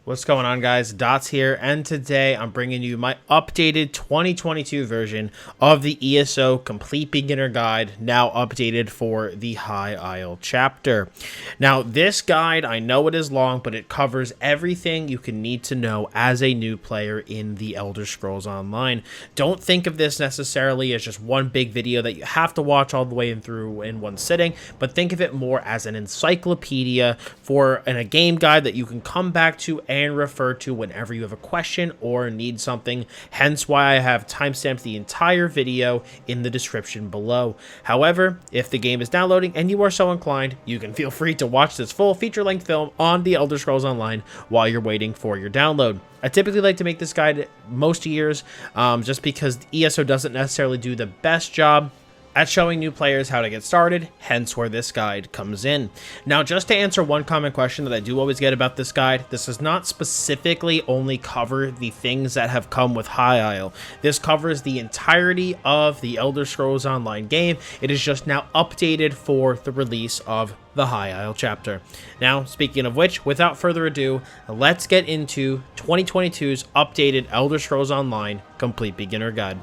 What's going on, guys? Dots here, and today I'm bringing you my updated 2022 version of the ESO Complete Beginner Guide, now updated for the High Isle chapter. Now, this guide, I know it is long, but it covers everything you can need to know as a new player in the Elder Scrolls Online. Don't think of this necessarily as just one big video that you have to watch all the way through in one sitting, but think of it more as an encyclopedia and a game guide that you can come back to and refer to whenever you have a question or need something, hence why I have timestamped the entire video in the description below. However, if the game is downloading and you are so inclined, you can feel free to watch this full feature-length film on the Elder Scrolls Online while you're waiting for your download. I typically like to make this guide most years, just because ESO doesn't necessarily do the best job at showing new players how to get started, hence where this guide comes in. Now, just to answer one common question that I do always get about this guide, this does not specifically only cover the things that have come with High Isle. This covers the entirety of the Elder Scrolls Online game. It is just now updated for the release of the High Isle chapter. Now, speaking of which, without further ado, let's get into 2022's updated Elder Scrolls Online Complete Beginner Guide.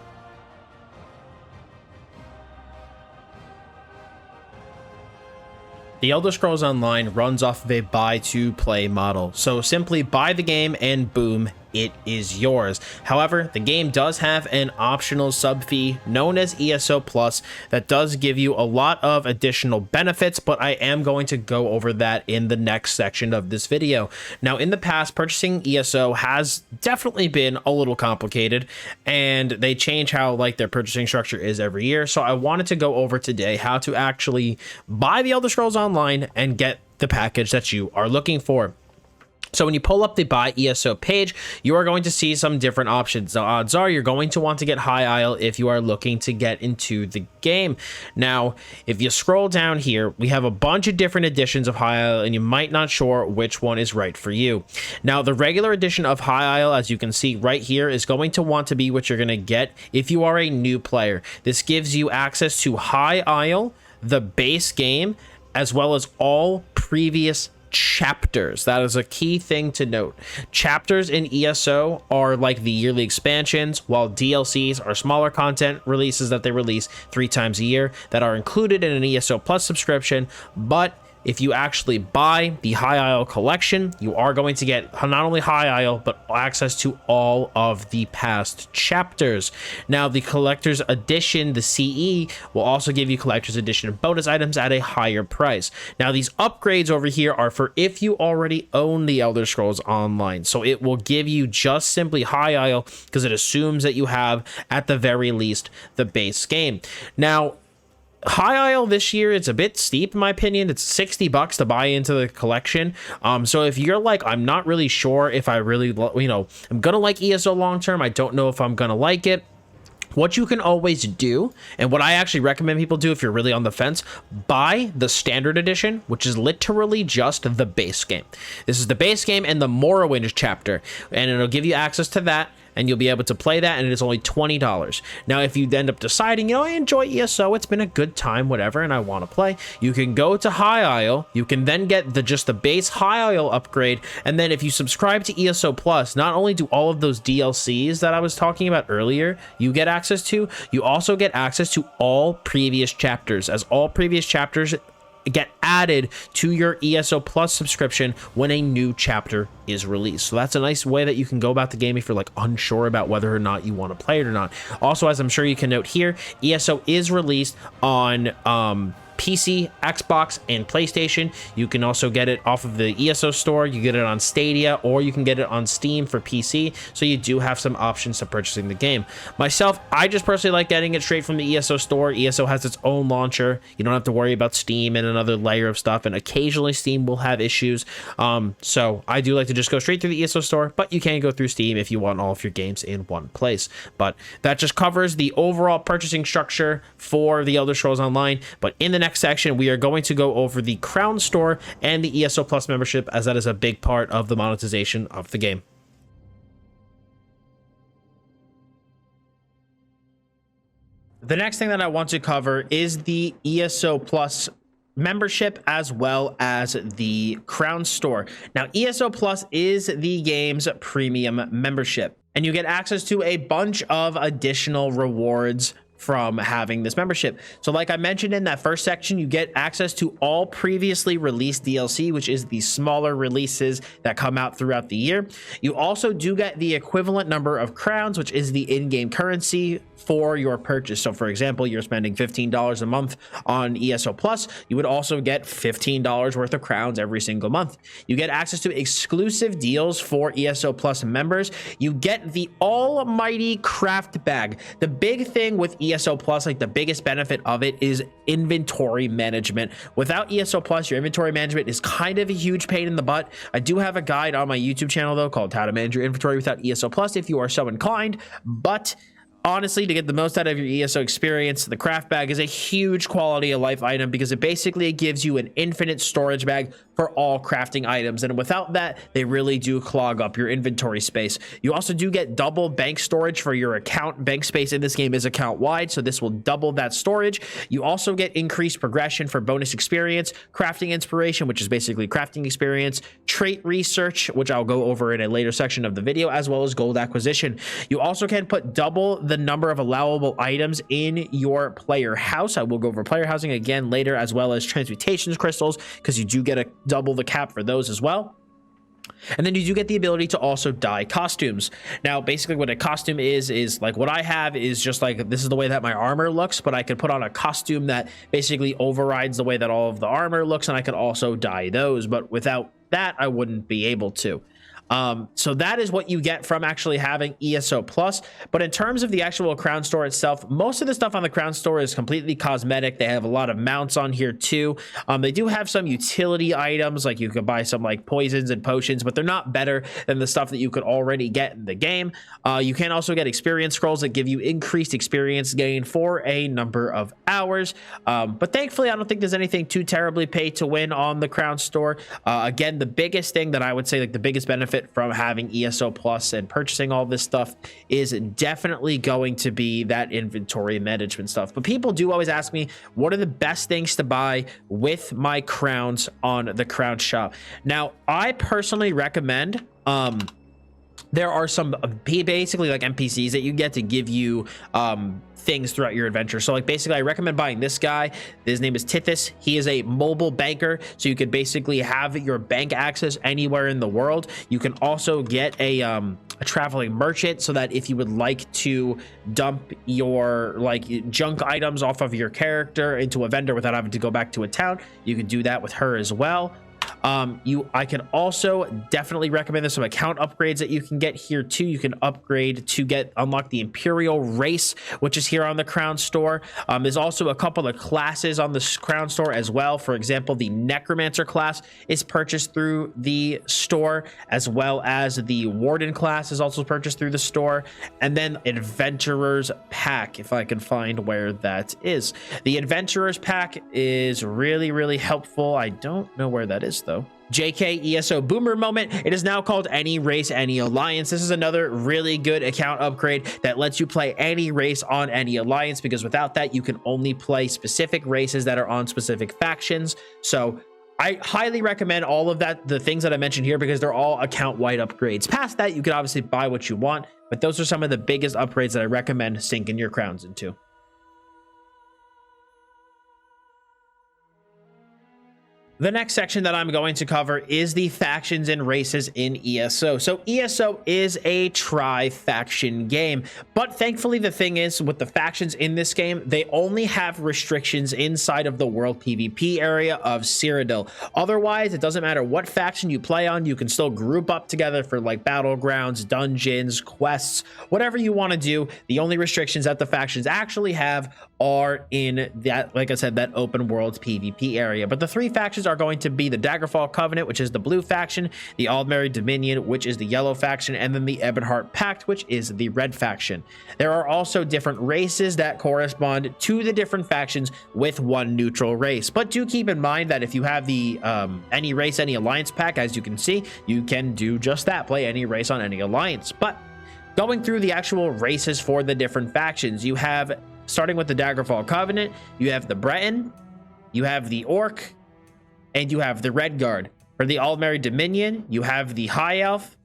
The Elder Scrolls Online runs off of a buy-to-play model, so simply buy the game and boom, it is yours. However, the game does have an optional sub fee known as ESO Plus that does give you a lot of additional benefits, but I am going to go over that in the next section of this video. Now, in the past, purchasing ESO has definitely been a little complicated, and they change how their purchasing structure is every year. So I wanted to go over today how to actually buy the Elder Scrolls Online and get the package that you are looking for. So when you pull up the Buy ESO page, you are going to see some different options. The odds are you're going to want to get High Isle if you are looking to get into the game. Now, if you scroll down here, we have a bunch of different editions of High Isle, and you might not sure which one is right for you. Now, the regular edition of High Isle, as you can see right here, is going to want to be what you're going to get if you are a new player. This gives you access to High Isle, the base game, as well as all previous chapters. That is a key thing to note. Chapters in ESO are like the yearly expansions, while DLCs are smaller content releases that they release 3 times a year that are included in an ESO Plus subscription. But if you actually buy the High Isle collection, you are going to get not only High Isle, but access to all of the past chapters. Now, the Collector's Edition, the CE, will also give you Collector's Edition bonus items at a higher price. Now, these upgrades over here are for if you already own the Elder Scrolls Online. So it will give you just simply High Isle because it assumes that you have, at the very least, the base game. Now, High Isle this year, it's a bit steep in my opinion. It's $60 to buy into the collection. So if you're like, I'm not really sure if I really, I'm gonna like ESO long term, I don't know if I'm gonna like it. What you can always do, and what I actually recommend people do if you're really on the fence, buy the standard edition, which is literally just the base game. This is the base game and the Morrowind chapter, and it'll give you access to that, and you'll be able to play that, and it is only $20. Now, if you end up deciding, I enjoy ESO, it's been a good time, whatever, and I want to play, you can go to High Isle. You can then get just the base High Isle upgrade, and then if you subscribe to ESO Plus, not only do all of those DLCs that I was talking about earlier you get access to, you also get access to all previous chapters, as all previous chapters get added to your ESO Plus subscription when a new chapter is released. So that's a nice way that you can go about the game if you're unsure about whether or not you want to play it or not. Also, as I'm sure you can note here, ESO is released on PC, Xbox, and PlayStation. You can also get it off of the ESO store. You get it on Stadia, or you can get it on Steam for PC. So you do have some options to purchasing the game. Myself, I just personally like getting it straight from the ESO store. ESO has its own launcher. You don't have to worry about Steam and another layer of stuff, and occasionally Steam will have issues. So I do like to just go straight through the ESO store, but you can go through Steam if you want all of your games in one place. But that just covers the overall purchasing structure for the Elder Scrolls Online. But in the next section, we are going to go over the Crown Store and the ESO Plus membership, as that is a big part of the monetization of the game. The next thing that I want to cover is the ESO Plus membership as well as the crown store. Now, ESO Plus is the game's premium membership, and you get access to a bunch of additional rewards from having this membership. So like I mentioned in that first section, you get access to all previously released DLC, which is the smaller releases that come out throughout the year. You also do get the equivalent number of crowns, which is the in-game currency for your purchase. So for example, you're spending $15 a month on ESO Plus, you would also get $15 worth of crowns every single month. You get access to exclusive deals for ESO Plus members. You get the almighty craft bag. The big thing with ESO Plus, like the biggest benefit of it, is inventory management. Without ESO Plus, your inventory management is kind of a huge pain in the butt. I do have a guide on my YouTube channel though called How to Manage Your Inventory Without ESO Plus if you are so inclined, but honestly, to get the most out of your ESO experience, the craft bag is a huge quality of life item because it basically gives you an infinite storage bag for all crafting items, and without that, they really do clog up your inventory space. You also do get double bank storage for your account. Bank space in this game is account wide, so this will double that storage. You also get increased progression for bonus experience, crafting inspiration, which is basically crafting experience, trait research, which I'll go over in a later section of the video, as well as gold acquisition. You also can put double the number of allowable items in your player house. I will go over player housing again later, as well as transmutations crystals, because you do get a double the cap for those as well. And then you do get the ability to also dye costumes. Now, basically what a costume is like what I have is just like, this is the way that my armor looks, but I could put on a costume that basically overrides the way that all of the armor looks, and I could also dye those, but without that, I wouldn't be able to. So that is what you get from actually having ESO Plus. But in terms of the actual crown store itself, most of the stuff on the crown store is completely cosmetic. They have a lot of mounts on here too. They do have some utility items, like you could buy some like poisons and potions, but they're not better than the stuff that you could already get in the game. You can also get experience scrolls that give you increased experience gain for a number of hours. But thankfully, I don't think there's anything too terribly pay to win on the crown store. Again, the biggest thing that I would say, like the biggest benefit from having ESO Plus and purchasing all this stuff is definitely going to be that inventory management stuff. But people do always ask me, what are the best things to buy with my crowns on the crown shop? Now, I personally recommend there are some basically like NPCs that you get to give you things throughout your adventure. So like basically I recommend buying this guy. His name is Tithys. He is a mobile banker, so you could basically have your bank access anywhere in the world. You can also get a traveling merchant, so that if you would like to dump your like junk items off of your character into a vendor without having to go back to a town, you can do that with her as well. I can also definitely recommend there's some account upgrades that you can get here too. You can upgrade to unlock the Imperial race, which is here on the Crown Store. There's also a couple of classes on the Crown Store as well. For example, the Necromancer class is purchased through the store, as well as the Warden class is also purchased through the store. And then Adventurers Pack, if I can find where that is. The Adventurers Pack is really, really helpful. I don't know where that is though. JK ESO boomer moment. It is now called Any Race, Any Alliance. This is another really good account upgrade that lets you play any race on any alliance, because without that, you can only play specific races that are on specific factions. So I highly recommend all of that, the things that I mentioned here, because they're all account-wide upgrades. Past that, you can obviously buy what you want, but those are some of the biggest upgrades that I recommend sinking your crowns into. The next section that I'm going to cover is the factions and races in ESO. So ESO is a tri-faction game, but thankfully the thing is with the factions in this game, they only have restrictions inside of the world PvP area of Cyrodiil. Otherwise, it doesn't matter what faction you play on, you can still group up together for like battlegrounds, dungeons, quests, whatever you want to do. The only restrictions that the factions actually have are in that, like I said, that open world PvP area. But the three factions are going to be the Daggerfall Covenant, which is the blue faction, the Aldmeri Dominion, which is the yellow faction, and then the Ebonheart Pact, which is the red faction. There are also different races that correspond to the different factions with one neutral race. But do keep in mind that if you have the Any Race, Any Alliance pack, as you can see, you can do just that, play any race on any alliance. But going through the actual races for the different factions, you have, starting with the Daggerfall Covenant, you have the Breton, you have the Orc, and you have the Red Guard. For the Armory Dominion, you have the High Elf,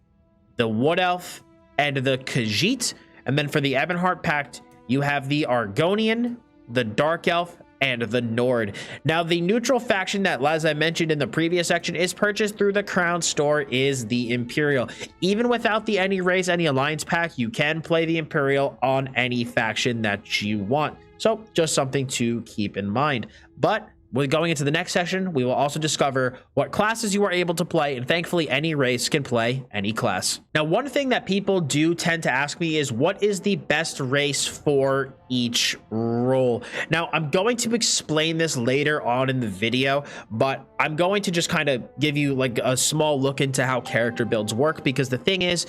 the Wood Elf, and the Khajiit. And then for the Ebonheart Pact, you have the Argonian, the Dark Elf, and the Nord. Now, the neutral faction that, as I mentioned in the previous section, is purchased through the Crown Store is the Imperial. Even without the any race, any alliance pack, you can play the Imperial on any faction that you want. So just something to keep in mind. But we're going into the next session, we will also discover what classes you are able to play, and thankfully any race can play any class. Now, one thing that people do tend to ask me is, what is the best race for each role? Now, I'm going to explain this later on in the video, but I'm going to just kind of give you like a small look into how character builds work, because the thing is,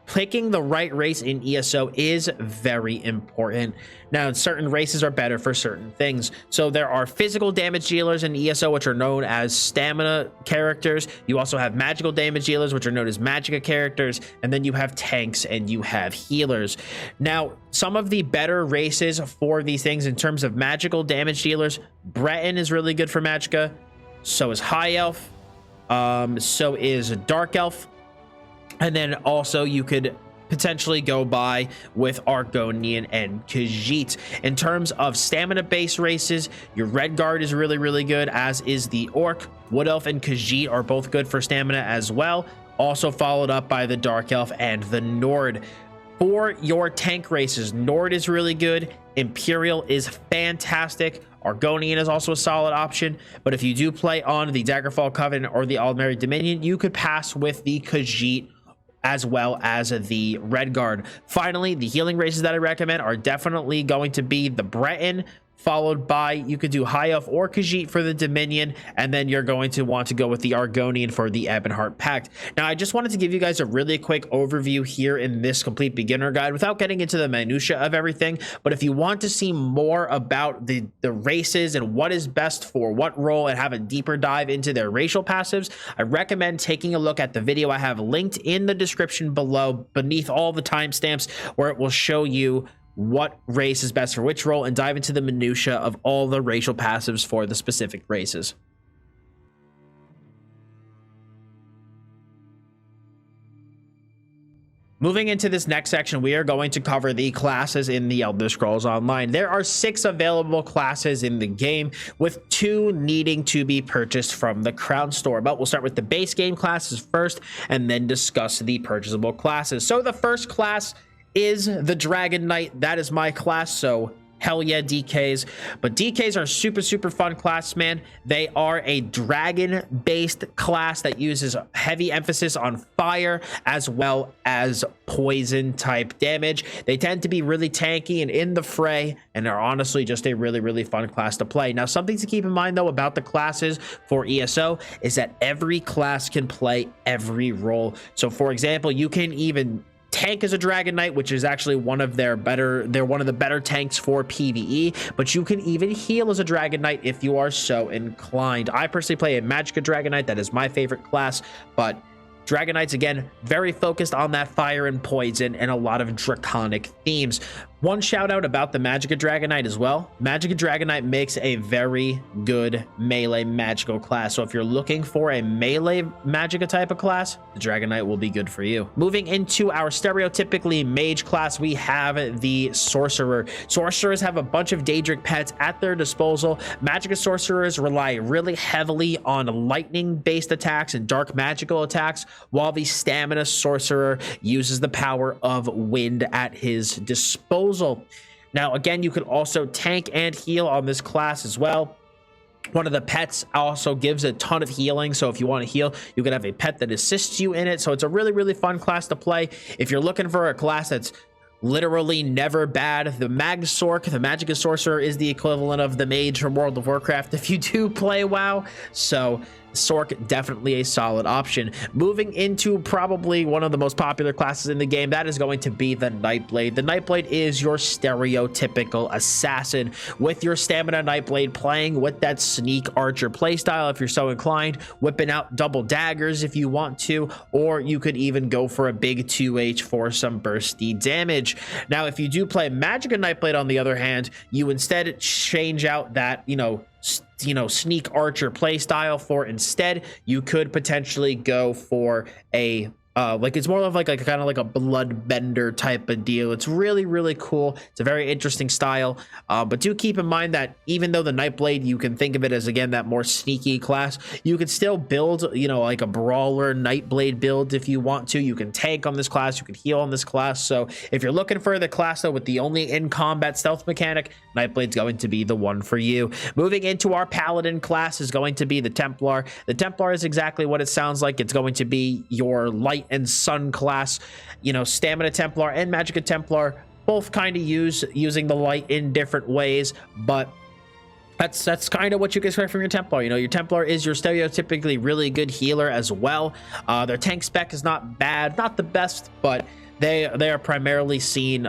picking the right race in ESO is very important. Now, certain races are better for certain things. So there are physical damage dealers in ESO, which are known as stamina characters. You also have magical damage dealers, which are known as magicka characters. And then you have tanks and you have healers. Now, some of the better races for these things in terms of magical damage dealers, Breton is really good for magicka. So is High Elf. So is Dark Elf. And then also you could potentially go by with Argonian and Khajiit. In terms of stamina-based races, your Red Guard is really, really good, as is the Orc. Wood Elf and Khajiit are both good for stamina as well. Also followed up by the Dark Elf and the Nord. For your tank races, Nord is really good. Imperial is fantastic. Argonian is also a solid option, but if you do play on the Daggerfall Covenant or the Armory Dominion, you could pass with the Khajiit as well as the Red Guard. Finally, the healing races that I recommend are definitely going to be the Breton, followed by, you could do High Elf or Khajiit for the Dominion, and then you're going to want to go with the Argonian for the Ebonheart Pact. Now, I just wanted to give you guys a really quick overview here in this complete beginner guide without getting into the minutia of everything, but if you want to see more about the races and what is best for what role and have a deeper dive into their racial passives, I recommend taking a look at the video I have linked in the description below beneath all the timestamps, where it will show you what race is best for which role and dive into the minutia of all the racial passives for the specific races. Moving into this next section, we are going to cover the classes in the Elder Scrolls Online. There are 6 available classes in the game, with 2 needing to be purchased from the Crown Store. But we'll start with the base game classes first and then discuss the purchasable classes. So the first class is the Dragon Knight. That is my class, so hell yeah, DKs. But DKs are super fun class, man. They are a dragon based class that uses heavy emphasis on fire as well as poison type damage. They tend to be really tanky and in the fray, and are honestly just a really fun class to play. Now, something to keep in mind though about the classes for ESO is that every class can play every role. So for example, you can even tank as a Dragon Knight, which is actually one of their better, they're one of the better tanks for PvE, but you can even heal as a Dragon Knight if you are so inclined. I personally play a Magicka Dragon Knight. That is my favorite class, but Dragon Knights, again, very focused on that fire and poison and a lot of draconic themes. One shout out about the Magicka Dragon Knight as well. Magicka Dragon Knight makes a very good melee magical class. So if you're looking for a melee Magicka type of class, the Dragon Knight will be good for you. Moving into our stereotypically mage class, we have the Sorcerer. Sorcerers have a bunch of Daedric pets at their disposal. Magicka Sorcerers rely really heavily on lightning-based attacks and dark magical attacks, while the Stamina Sorcerer uses the power of wind at his disposal. Now, again, you can also tank and heal on this class as well. One of the pets also gives a ton of healing, so if you want to heal, you can have a pet that assists you in it. So it's a really fun class to play. If you're looking for a class that's literally never bad, the Magsorc, the Magicka Sorcerer, is the equivalent of the Mage from World of Warcraft if you do play WoW. So Sorc, definitely a solid option. Moving into probably one of the most popular classes in the game, that is going to be the Nightblade. The Nightblade is your stereotypical assassin, with your Stamina Nightblade playing with that sneak archer playstyle if you're so inclined, whipping out double daggers if you want to, or you could even go for a big 2H for some bursty damage. Now, if you do play Magicka Nightblade, on the other hand, you instead change out that, sneak archer play style for. Instead, you could potentially go for a like it's more of like kind of like a bloodbender type of deal. It's really, really cool. It's a very interesting style, but do keep in mind that even though the Nightblade, you can think of it as, again, that more sneaky class, you could still build, like a brawler Nightblade build if you want to. You can tank on this class, you can heal on this class. So if you're looking for the class though with the only in combat stealth mechanic, Nightblade's going to be the one for you. Moving into our paladin class is going to be the Templar. The Templar is exactly what it sounds like. It's going to be your light and sun class. Stamina Templar and Magicka Templar both kind of using the light in different ways, but that's kind of what you can expect from your Templar. Your Templar is your stereotypically really good healer as well. Their tank spec is not bad, not the best, but they are primarily seen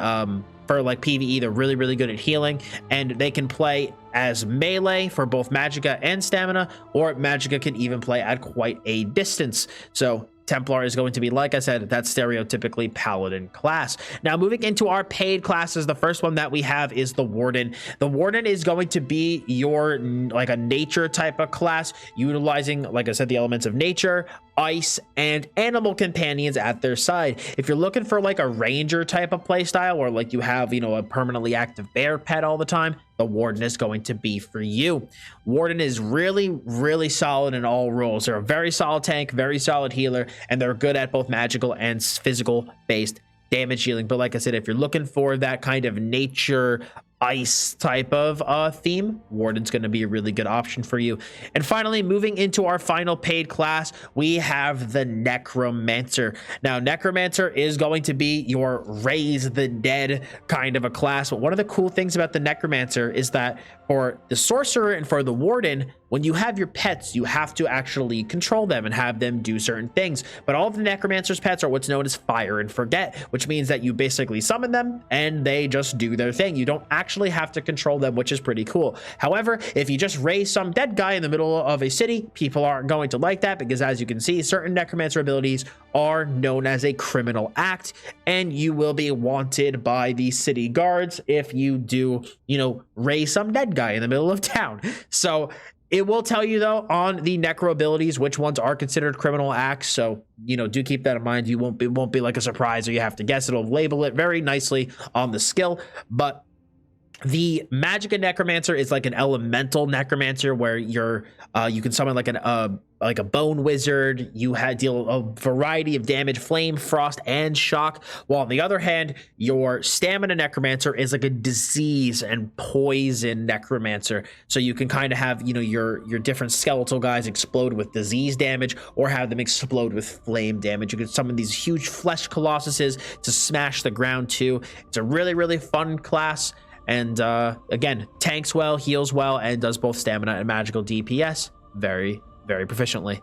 for like PvE. They're really, really good at healing, and they can play as melee for both Magicka and stamina, or Magicka can even play at quite a distance. So Templar is going to be, like I said, that stereotypically paladin class. Now, moving into our paid classes, the first one that we have is the Warden. The Warden is going to be your like a nature type of class, utilizing, like I said, the elements of nature, ice, and animal companions at their side. If you're looking for like a ranger type of play style, or like you have, a permanently active bear pet all the time, the Warden is going to be for you. Warden is really, really solid in all roles. They're a very solid tank, very solid healer, and they're good at both magical and physical based damage dealing. But like I said, if you're looking for that kind of nature ice type of theme, Warden's going to be a really good option for you. And finally, moving into our final paid class, we have the Necromancer. Now, Necromancer is going to be your raise the dead kind of a class, but one of the cool things about the Necromancer is that for the Sorcerer and for the Warden, when you have your pets, you have to actually control them and have them do certain things. But all of the Necromancer's pets are what's known as fire and forget, which means that you basically summon them and they just do their thing. You don't actually have to control them, which is pretty cool. However, if you just raise some dead guy in the middle of a city, people aren't going to like that, because as you can see, certain Necromancer abilities are known as a criminal act, and you will be wanted by the city guards if you do, raise some dead guy in the middle of town. So it will tell you, though, on the necro abilities which ones are considered criminal acts. So, do keep that in mind. It won't be like a surprise or you have to guess. It'll label it very nicely on the skill. But the Magicka Necromancer is like an elemental necromancer where you can summon like a bone wizard. You deal a variety of damage, flame, frost, and shock. While on the other hand, your stamina necromancer is like a disease and poison necromancer. So you can kind of have, your different skeletal guys explode with disease damage, or have them explode with flame damage. You can summon these huge flesh colossuses to smash the ground too. It's a really, really fun class. And again, tanks well, heals well, and does both stamina and magical DPS very, very proficiently.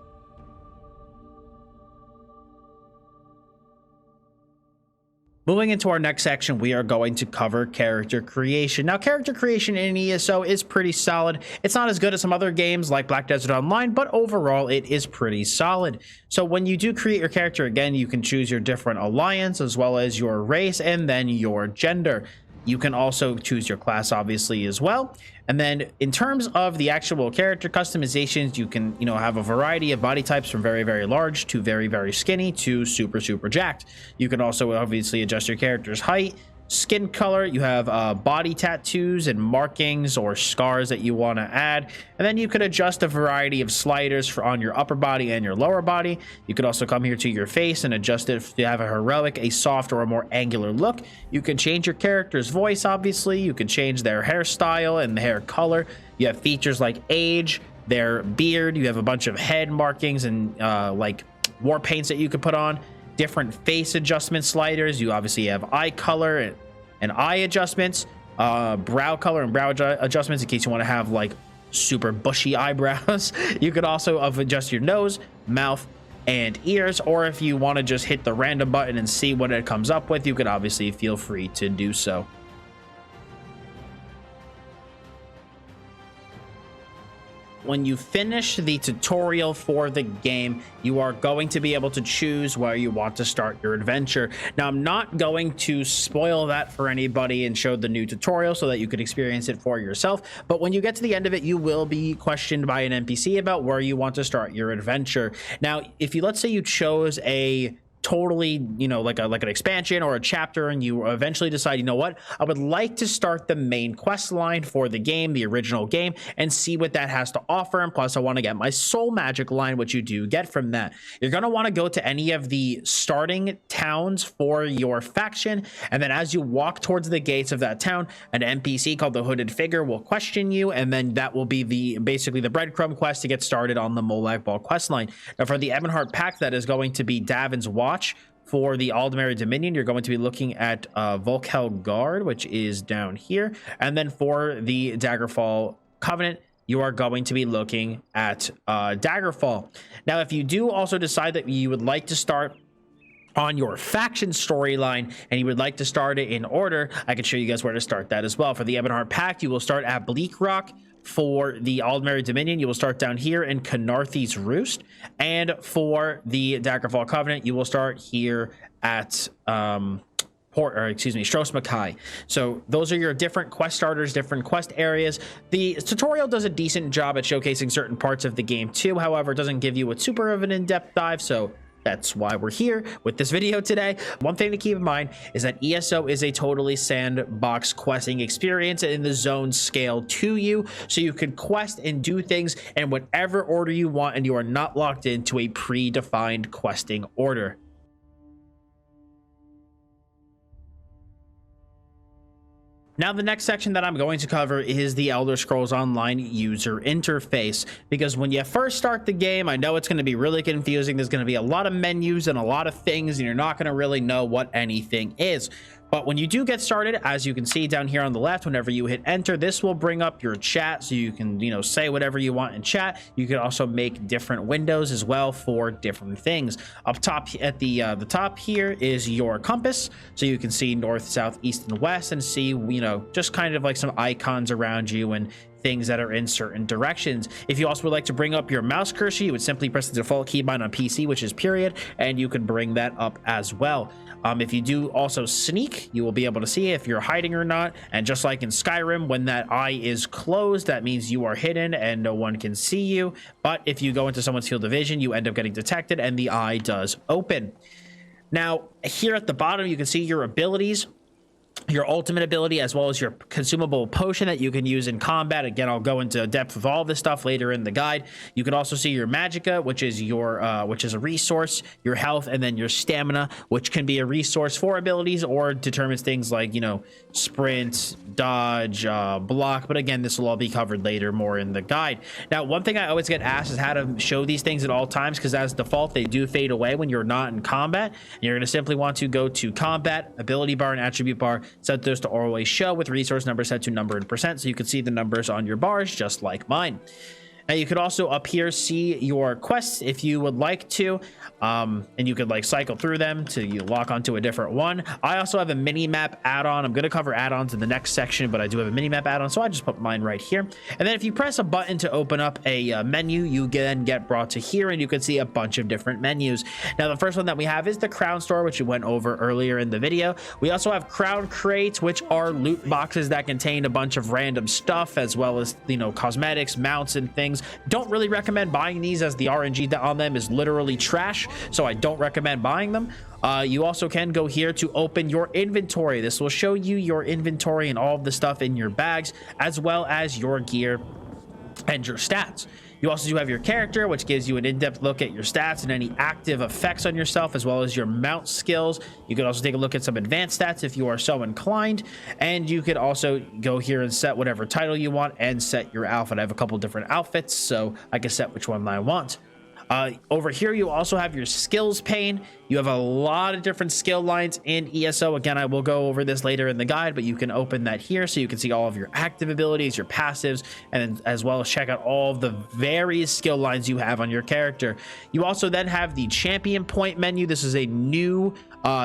Moving into our next section, we are going to cover character creation. Now, character creation in ESO is pretty solid. It's not as good as some other games like Black Desert Online, but overall it is pretty solid. So when you do create your character, again, you can choose your different alliance as well as your race and then your gender. You can also choose your class, obviously, as well. And then in terms of the actual character customizations, you can, have a variety of body types from very, very large to very, very skinny to super, super jacked. You can also obviously adjust your character's height, skin color. You have body tattoos and markings or scars that you want to add. And then you could adjust a variety of sliders on your upper body and your lower body. You could also come here to your face and adjust it if you have a heroic, a soft, or a more angular look. You can change your character's voice, obviously. You can change their hairstyle and the hair color. You have features like age, their beard. You have a bunch of head markings and like war paints that you could put on. Different face adjustment sliders. You obviously have eye color and eye adjustments, brow color and brow adjustments in case you want to have like super bushy eyebrows. You could also adjust your nose, mouth, and ears, or if you want to just hit the random button and see what it comes up with, you could obviously feel free to do so. when you finish the tutorial for the game, you are going to be able to choose where you want to start your adventure. Now, I'm not going to spoil that for anybody and show the new tutorial so that you could experience it for yourself, but when you get to the end of it, you will be questioned by an NPC about where you want to start your adventure. Now, if you, let's say you chose a totally, you know, like an expansion or a chapter, and you eventually decide, you know what, I would like to start the main quest line for the game, the original game, and see what that has to offer, and plus I want to get my soul magic line, which you do get from that. You're going to want to go to any of the starting towns for your faction, and then as you walk towards the gates of that town, an NPC called the Hooded Figure will question you, and then that will be basically the breadcrumb quest to get started on the Molag Bal quest line. Now, for the Ebonheart Pact, that is going to be Davin's Watch. For the Aldmeri Dominion, you're going to be looking at Volkel Guard, which is down here. And then for the Daggerfall Covenant, you are going to be looking at Daggerfall. Now, if you do also decide that you would like to start on your faction storyline and you would like to start it in order, I can show you guys where to start that as well. For the Ebonheart Pact, you will start at Bleak Rock. For the Aldmeri Dominion, you will start down here in Canarthy's Roost, and for the Daggerfall Covenant, you will start here at Stros Mackay. So those are your different quest starters, different quest areas. The tutorial does a decent job at showcasing certain parts of the game too. However, it doesn't give you a super of an in-depth dive, so that's why we're here with this video today. One thing to keep in mind is that ESO is a totally sandbox questing experience in the zone scale to you, so you can quest and do things in whatever order you want, and you are not locked into a predefined questing order. Now, the next section that I'm going to cover is the Elder Scrolls Online user interface, because when you first start the game, I know it's going to be really confusing. There's going to be a lot of menus and a lot of things, and you're not going to really know what anything is. But when you do get started, as you can see down here on the left, whenever you hit enter, this will bring up your chat, so you can, you know, say whatever you want in chat. You can also make different windows as well for different things. Up top at the top here is your compass, so you can see north, south, east, and west, and see, you know, just kind of like some icons around you and things that are in certain directions. If you also would like to bring up your mouse cursor, you would simply press the default keybind on PC, which is period, and you can bring that up as well. If you do also sneak, you will be able to see if you're hiding or not. And just like in Skyrim, when that eye is closed, that means you are hidden and no one can see you. But if you go into someone's field of vision, you end up getting detected and the eye does open. Now, here at the bottom, you can see your abilities, your ultimate ability, as well as your consumable potion that you can use in combat. Again, I'll go into depth with all this stuff later in the guide. You can also see your magicka, which is your which is a resource, your health, and then your stamina, which can be a resource for abilities or determines things like, you know, sprint, dodge, block. But again, this will all be covered later more in the guide. Now, one thing I always get asked is how to show these things at all times, because as default, they do fade away when you're not in combat. And you're going to simply want to go to combat, ability bar, and attribute bar, set those to always show with resource number set to number and percent, so you can see the numbers on your bars just like mine. Now, you could also up here see your quests if you would like to, and you could like cycle through them to you lock onto a different one. I also have a mini map add-on. I'm going to cover add-ons in the next section, but I do have a mini map add-on, so I just put mine right here. And then if you press a button to open up a menu, you then get brought to here, and you can see a bunch of different menus. Now, the first one that we have is the Crown Store, which we went over earlier in the video. We also have Crown Crates, which are loot boxes that contain a bunch of random stuff, as well as, you know, cosmetics, mounts, and things. Don't really recommend buying these, as the RNG on them is literally trash, so I don't recommend buying them. You also can go here to open your inventory. This will show you your inventory and all of the stuff in your bags, as well as your gear and your stats. You also do have your character, which gives you an in-depth look at your stats and any active effects on yourself, as well as your mount skills. You could also take a look at some advanced stats if you are so inclined, and you could also go here and set whatever title you want and set your outfit. I have a couple different outfits, so I can set which one I want. Over here, you also have your skills pane. You have a lot of different skill lines in ESO. Again, I will go over this later in the guide, but you can open that here so you can see all of your active abilities, your passives, and as well as check out all of the various skill lines you have on your character. You also then have the champion point menu. This is a new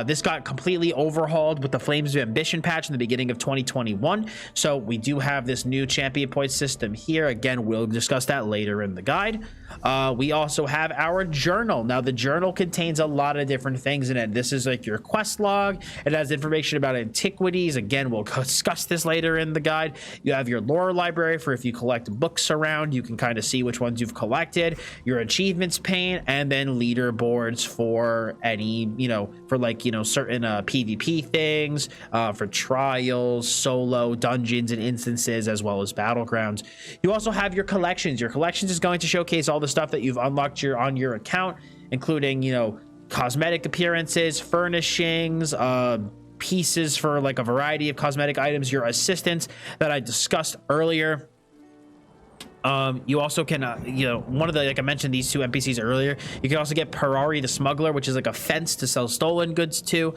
this got completely overhauled with the Flames of Ambition patch in the beginning of 2021. So we do have this new champion point system here. Again, we'll discuss that later in the guide. We also have our journal. Now, the journal contains a lot of different things in it. This is like your quest log. It has information about Antiquities. Again, we'll discuss this later in the guide. You have your lore library for if you collect books around, you can kind of see which ones you've collected, your achievements pane, and then leaderboards for any, for like, certain PvP things, for trials, solo, dungeons, and instances, as well as battlegrounds. You also have your collections. Your collections is going to showcase all the stuff that you've unlocked on your account, including, cosmetic appearances, furnishings, pieces for like a variety of cosmetic items, your assistants that I discussed earlier. You also can, one of the, like I mentioned, these two NPCs earlier, you can also get Perari the Smuggler, which is like a fence to sell stolen goods to.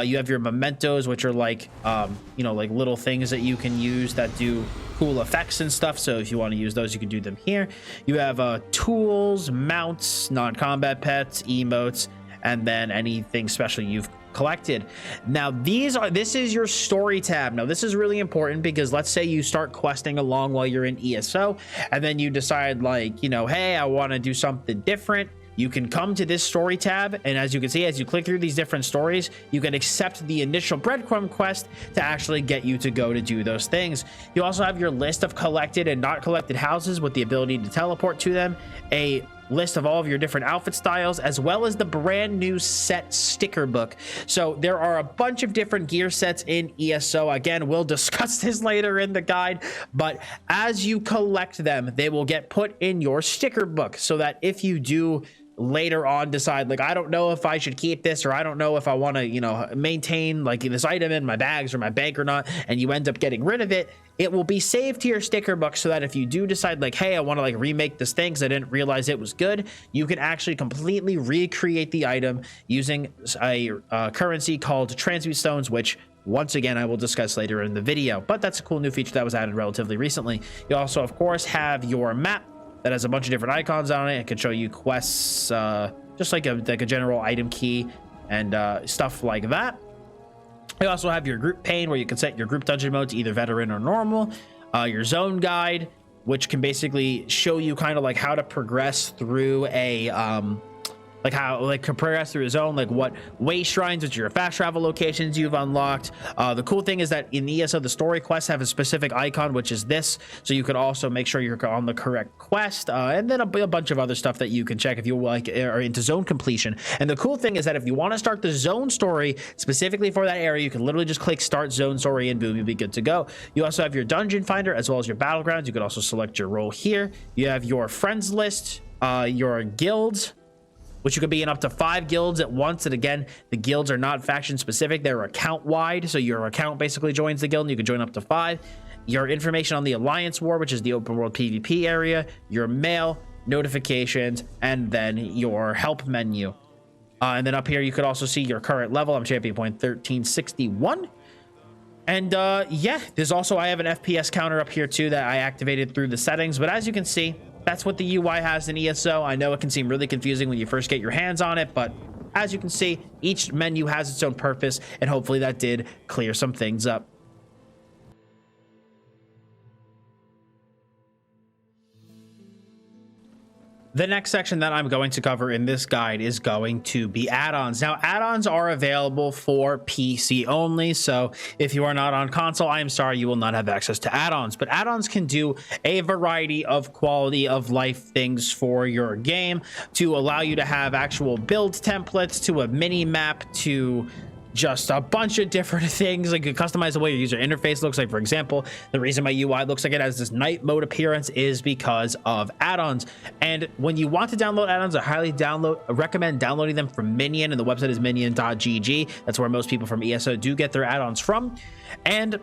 You have your mementos, which are like, like little things that you can use that do cool effects and stuff. So if you want to use those, you can do them here. You have tools, mounts, non-combat pets, emotes, and then anything special you've collected. Now this is your story tab. Now this is really important because let's say you start questing along while you're in ESO and then you decide like, hey, I want to do something different. You can come to this story tab, and as you can see, as you click through these different stories, you can accept the initial breadcrumb quest to actually get you to go to do those things. You also have your list of collected and not collected houses with the ability to teleport to them, a list of all of your different outfit styles, as well as the brand new set sticker book. So there are a bunch of different gear sets in ESO. Again, we'll discuss this later in the guide, but as you collect them, they will get put in your sticker book so that if you do later on decide like, I don't know if I should keep this, or I don't know if I want to maintain like this item in my bags or my bank or not, and you end up getting rid of it, it will be saved to your sticker book so that if you do decide like, hey, I want to like remake this thing because I didn't realize it was good, you can actually completely recreate the item using a currency called transmute stones, which once again I will discuss later in the video. But that's a cool new feature that was added relatively recently. You also of course have your map that has a bunch of different icons on it. It can show you quests, just like a general item key and stuff like that. You also have your group pane where you can set your group dungeon mode to either veteran or normal. Your zone guide, which can basically show you kind of like how to progress through a progress through a zone, like what wayshrines, which are your fast travel locations you've unlocked. The cool thing is that in ESO, the story quests have a specific icon, which is this, so you could also make sure you're on the correct quest, and then a bunch of other stuff that you can check if you like are into zone completion. And the cool thing is that if you want to start the zone story specifically for that area, you can literally just click start zone story and boom, you'll be good to go. You also have your dungeon finder as well as your battlegrounds. You can also select your role here. You have your friends list, your guilds, which you could be in up to 5 guilds at once. And again, the guilds are not faction specific, they're account wide, so your account basically joins the guild and you can join up to 5. Your information on the Alliance War, which is the open world PvP area, your mail, notifications, and then your help menu. And then up here you could also see your current level. I'm champion point 1361. And yeah, there's also, I have an FPS counter up here too that I activated through the settings, but as you can see, that's what the UI has in ESO. I know it can seem really confusing when you first get your hands on it, but as you can see, each menu has its own purpose, and hopefully that did clear some things up. The next section that I'm going to cover in this guide is going to be add-ons. Now, add-ons are available for PC only, so if you are not on console, I am sorry, you will not have access to add-ons. But add-ons can do a variety of quality of life things for your game to allow you to have actual build templates, to a mini map, to just a bunch of different things. Like you customize the way your user interface looks. Like for example, the reason my UI looks like it has this night mode appearance is because of add-ons. And when you want to download add-ons, I highly recommend downloading them from Minion, and the website is minion.gg. That's where most people from ESO do get their add-ons from. And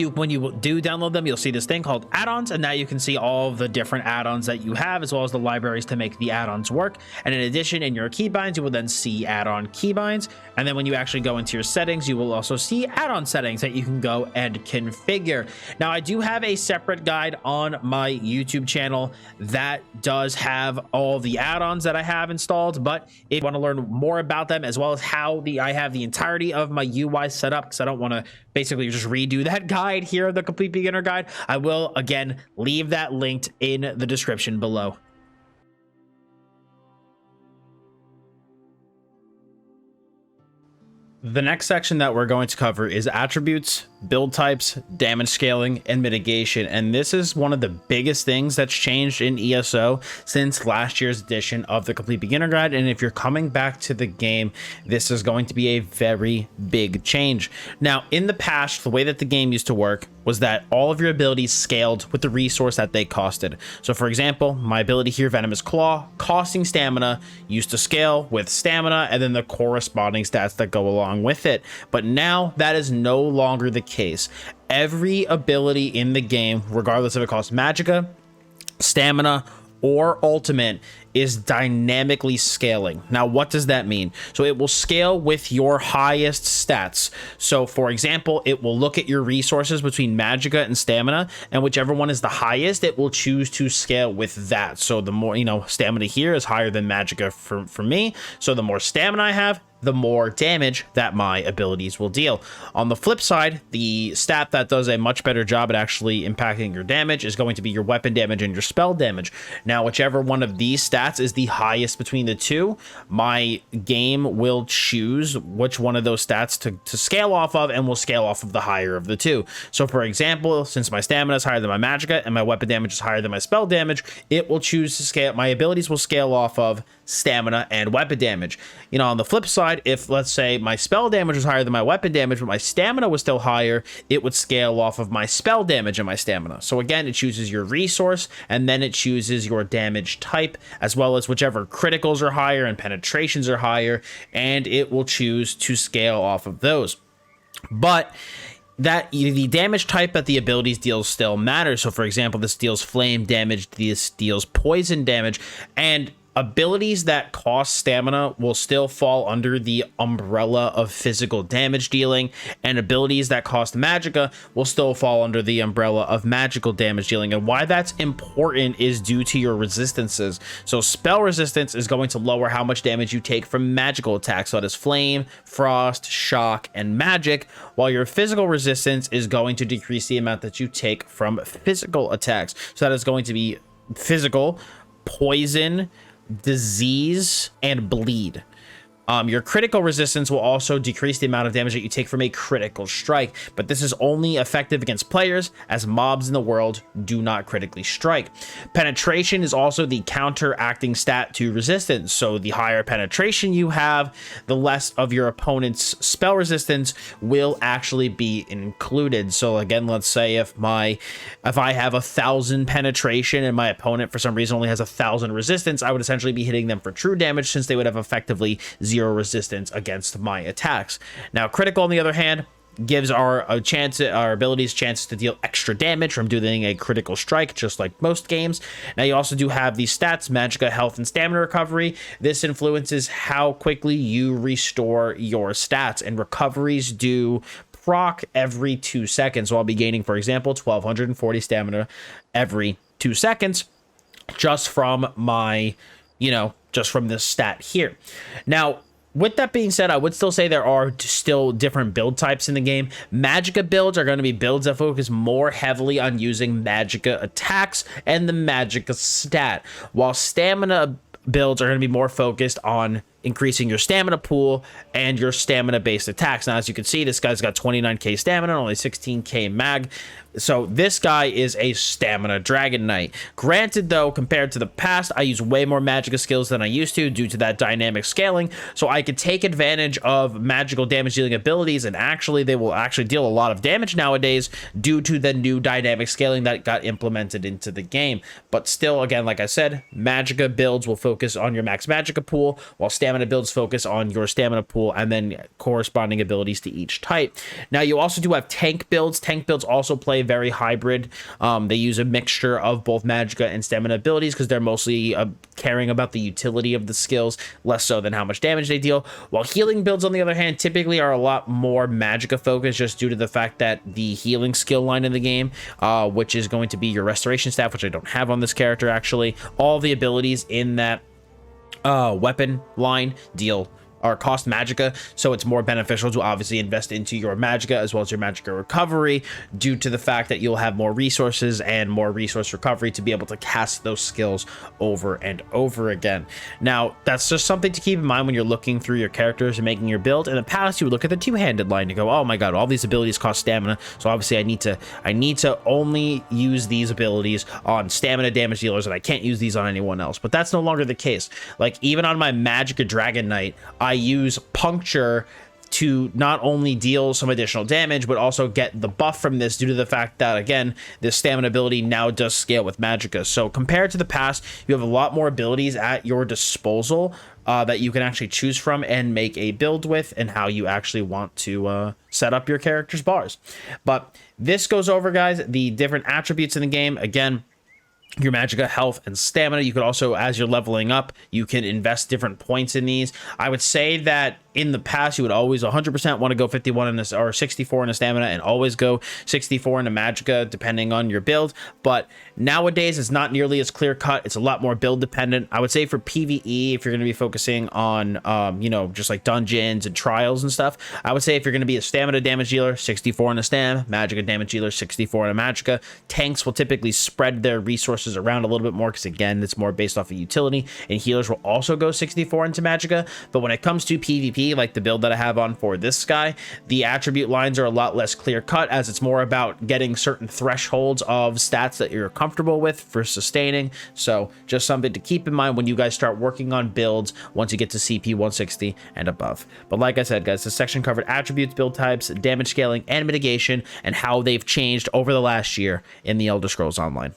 when you do download them, you'll see this thing called add-ons, and now you can see all of the different add-ons that you have, as well as the libraries to make the add-ons work. And in addition, in your keybinds, you will then see add-on keybinds. And then when you actually go into your settings, you will also see add-on settings that you can go and configure. Now, I do have a separate guide on my YouTube channel that does have all the add-ons that I have installed, but if you want to learn more about them, as well as how I have the entirety of my UI set up, because I don't want to basically just redo that guide here, the complete beginner guide, I will again leave that linked in the description below. The next section that we're going to cover is attributes, build types, damage scaling, and mitigation. And this is one of the biggest things that's changed in ESO since last year's edition of the Complete Beginner Guide. And if you're coming back to the game, this is going to be a very big change. Now, in the past, the way that the game used to work was that all of your abilities scaled with the resource that they costed. So for example, my ability here, Venomous Claw, costing stamina, used to scale with stamina and then the corresponding stats that go along with it. But now that is no longer the case. Every ability in the game, regardless if it costs magicka, stamina, or ultimate, is dynamically scaling. Now, what does that mean? So it will scale with your highest stats. So for example, it will look at your resources between magicka and stamina, and whichever one is the highest, it will choose to scale with that. So the more, stamina here is higher than magicka for me. So the more stamina I have, the more damage that my abilities will deal. On the flip side, the stat that does a much better job at actually impacting your damage is going to be your weapon damage and your spell damage. Now, whichever one of these stats is the highest between the two, my game will choose which one of those stats to scale off of, and will scale off of the higher of the two. So for example, since my stamina is higher than my magicka and my weapon damage is higher than my spell damage, it will choose to scale, my abilities will scale off of stamina and weapon damage. On the flip side, if let's say my spell damage was higher than my weapon damage, but my stamina was still higher, it would scale off of my spell damage and my stamina. So again, it chooses your resource, and then it chooses your damage type, as well as whichever criticals are higher and penetrations are higher, and it will choose to scale off of those. But that the damage type that the abilities deal still matters. So for example, this deals flame damage, this deals poison damage, and abilities that cost stamina will still fall under the umbrella of physical damage dealing, and abilities that cost magicka will still fall under the umbrella of magical damage dealing. And why that's important is due to your resistances. So spell resistance is going to lower how much damage you take from magical attacks. So that is flame, frost, shock, and magic, while your physical resistance is going to decrease the amount that you take from physical attacks. So that is going to be physical, poison, disease, and bleed. Your critical resistance will also decrease the amount of damage that you take from a critical strike, but this is only effective against players, as mobs in the world do not critically strike. Penetration is also the counteracting stat to resistance, so the higher penetration you have, the less of your opponent's spell resistance will actually be included. So again, let's say if I have 1,000 penetration and my opponent for some reason only has 1,000 resistance, I would essentially be hitting them for true damage, since they would have effectively 0 resistance against my attacks. Now, critical, on the other hand, gives our abilities chance to deal extra damage from doing a critical strike, just like most games. Now, you also do have these stats, magicka, health, and stamina recovery. This influences how quickly you restore your stats, and recoveries do proc every 2 seconds. So I'll be gaining, for example, 1,240 stamina every 2 seconds just from my, just from this stat here. Now, with that being said, I would still say there are still different build types in the game. Magicka builds are going to be builds that focus more heavily on using magicka attacks and the magicka stat, while stamina builds are going to be more focused on increasing your stamina pool and your stamina based attacks. Now, as you can see, this guy's got 29k stamina and only 16k mag. So this guy is a stamina dragon knight. Granted though, compared to the past, I use way more magica skills than I used to due to that dynamic scaling, so I could take advantage of magical damage dealing abilities, and actually they will actually deal a lot of damage nowadays due to the new dynamic scaling that got implemented into the game. But still, again, like I said, magica builds will focus on your max magica pool, while stamina builds focus on your stamina pool and then corresponding abilities to each type. Now you also do have tank builds. Tank builds also play very hybrid. They use a mixture of both magica and stamina abilities because they're mostly caring about the utility of the skills, less so than how much damage they deal. While healing builds, on the other hand, typically are a lot more magica focused, just due to the fact that the healing skill line in the game, which is going to be your restoration staff, which I don't have on this character actually, all the abilities in that weapon line deal or cost magica, so it's more beneficial to obviously invest into your magica as well as your magica recovery, due to the fact that you'll have more resources and more resource recovery to be able to cast those skills over and over again. Now that's just something to keep in mind when you're looking through your characters and making your build. In the past, you would look at the two-handed line and go, oh my god, all these abilities cost stamina, so obviously I need to only use these abilities on stamina damage dealers, and I can't use these on anyone else. But that's no longer the case. Like, even on my magica dragon knight, I use puncture to not only deal some additional damage, but also get the buff from this, due to the fact that, again, this stamina ability now does scale with magica. So compared to the past, you have a lot more abilities at your disposal that you can actually choose from and make a build with, and how you actually want to set up your character's bars. But this goes over, guys, the different attributes in the game. Again, your magica, health, and stamina. You could also, as you're leveling up, you can invest different points in these. I would say that in the past, you would always 100% want to go 51 in this, or 64 in a stamina, and always go 64 in a magica, depending on your build. But nowadays, it's not nearly as clear cut. It's a lot more build dependent. I would say for PvE, if you're going to be focusing on, you know, just like dungeons and trials and stuff, I would say if you're going to be a stamina damage dealer, 64 in a stam, magica damage dealer, 64 in a magica. Tanks will typically spread their resources around a little bit more, because again, it's more based off of utility, and healers will also go 64 into magica. But when it comes to PvP, like the build that I have on for this guy, the attribute lines are a lot less clear cut, as it's more about getting certain thresholds of stats that you're comfortable with for sustaining. So just something to keep in mind when you guys start working on builds once you get to CP 160 and above. But like I said, guys, this section covered attributes, build types, damage scaling, and mitigation, and how they've changed over the last year in the Elder Scrolls Online.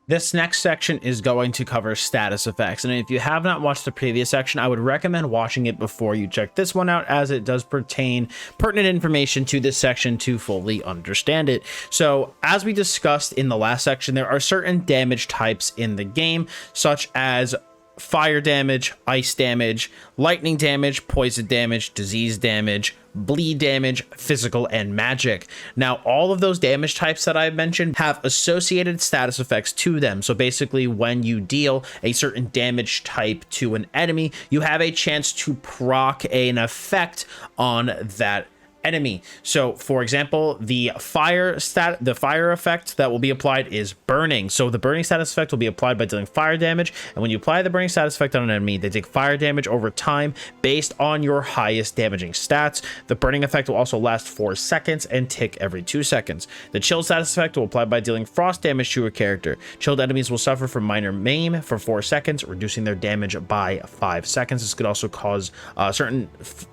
This next section is going to cover status effects, and if you have not watched the previous section, I would recommend watching it before you check this one out, as it does pertain pertinent information to this section to fully understand it. So as we discussed in the last section, there are certain damage types in the game, such as fire damage, ice damage, lightning damage, poison damage, disease damage, bleed damage, physical, and magic. Now, all of those damage types that I mentioned have associated status effects to them. So basically, when you deal a certain damage type to an enemy, you have a chance to proc an effect on that enemy. So for example, the fire effect that will be applied is burning. So the burning status effect will be applied by dealing fire damage, and when you apply the burning status effect on an enemy, they take fire damage over time based on your highest damaging stats. The burning effect will also last 4 seconds and tick every 2 seconds. The chill status effect will apply by dealing frost damage to a character. Chilled enemies will suffer from minor maim for 4 seconds, reducing their damage by 5 seconds. This could also cause certain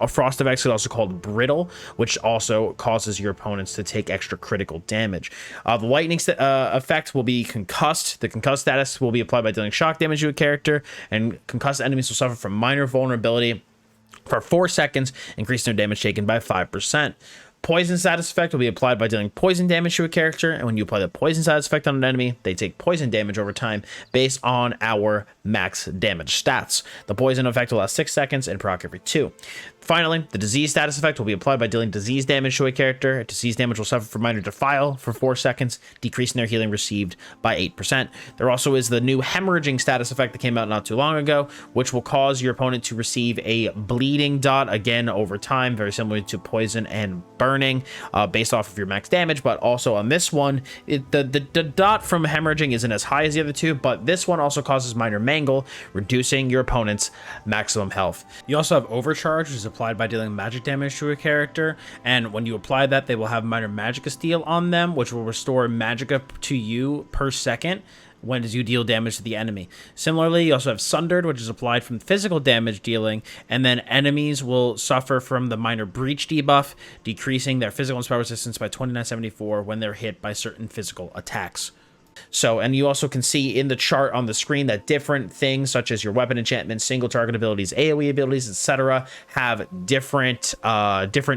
frost effects could also called brittle, which also causes your opponents to take extra critical damage. The lightning effect will be concussed. The concussed status will be applied by dealing shock damage to a character, and concussed enemies will suffer from minor vulnerability for 4 seconds, increasing their damage taken by 5%. Poison status effect will be applied by dealing poison damage to a character, and when you apply the poison status effect on an enemy, they take poison damage over time based on our max damage stats. The poison effect will last 6 seconds and proc every 2. Finally, the disease status effect will be applied by dealing disease damage to a character. Disease damage will suffer from minor defile for 4 seconds, decreasing their healing received by 8%. There also is the new hemorrhaging status effect that came out not too long ago, which will cause your opponent to receive a bleeding dot, again over time, very similar to poison and burn. burning based off of your max damage, but also on this one, the dot from hemorrhaging isn't as high as the other two, but this one also causes minor mangle, reducing your opponent's maximum health. You also have overcharge, which is applied by dealing magic damage to a character, and when you apply that, they will have minor magicka steal on them, which will restore magicka to you per second when you deal damage to the enemy. Similarly, you also have Sundered, which is applied from physical damage dealing, and then enemies will suffer from the minor breach debuff, decreasing their physical and spell resistance by 2974 when they're hit by certain physical attacks. So, and you also can see in the chart on the screen that different things such as your weapon enchantments, single target abilities, AoE abilities, etc. have different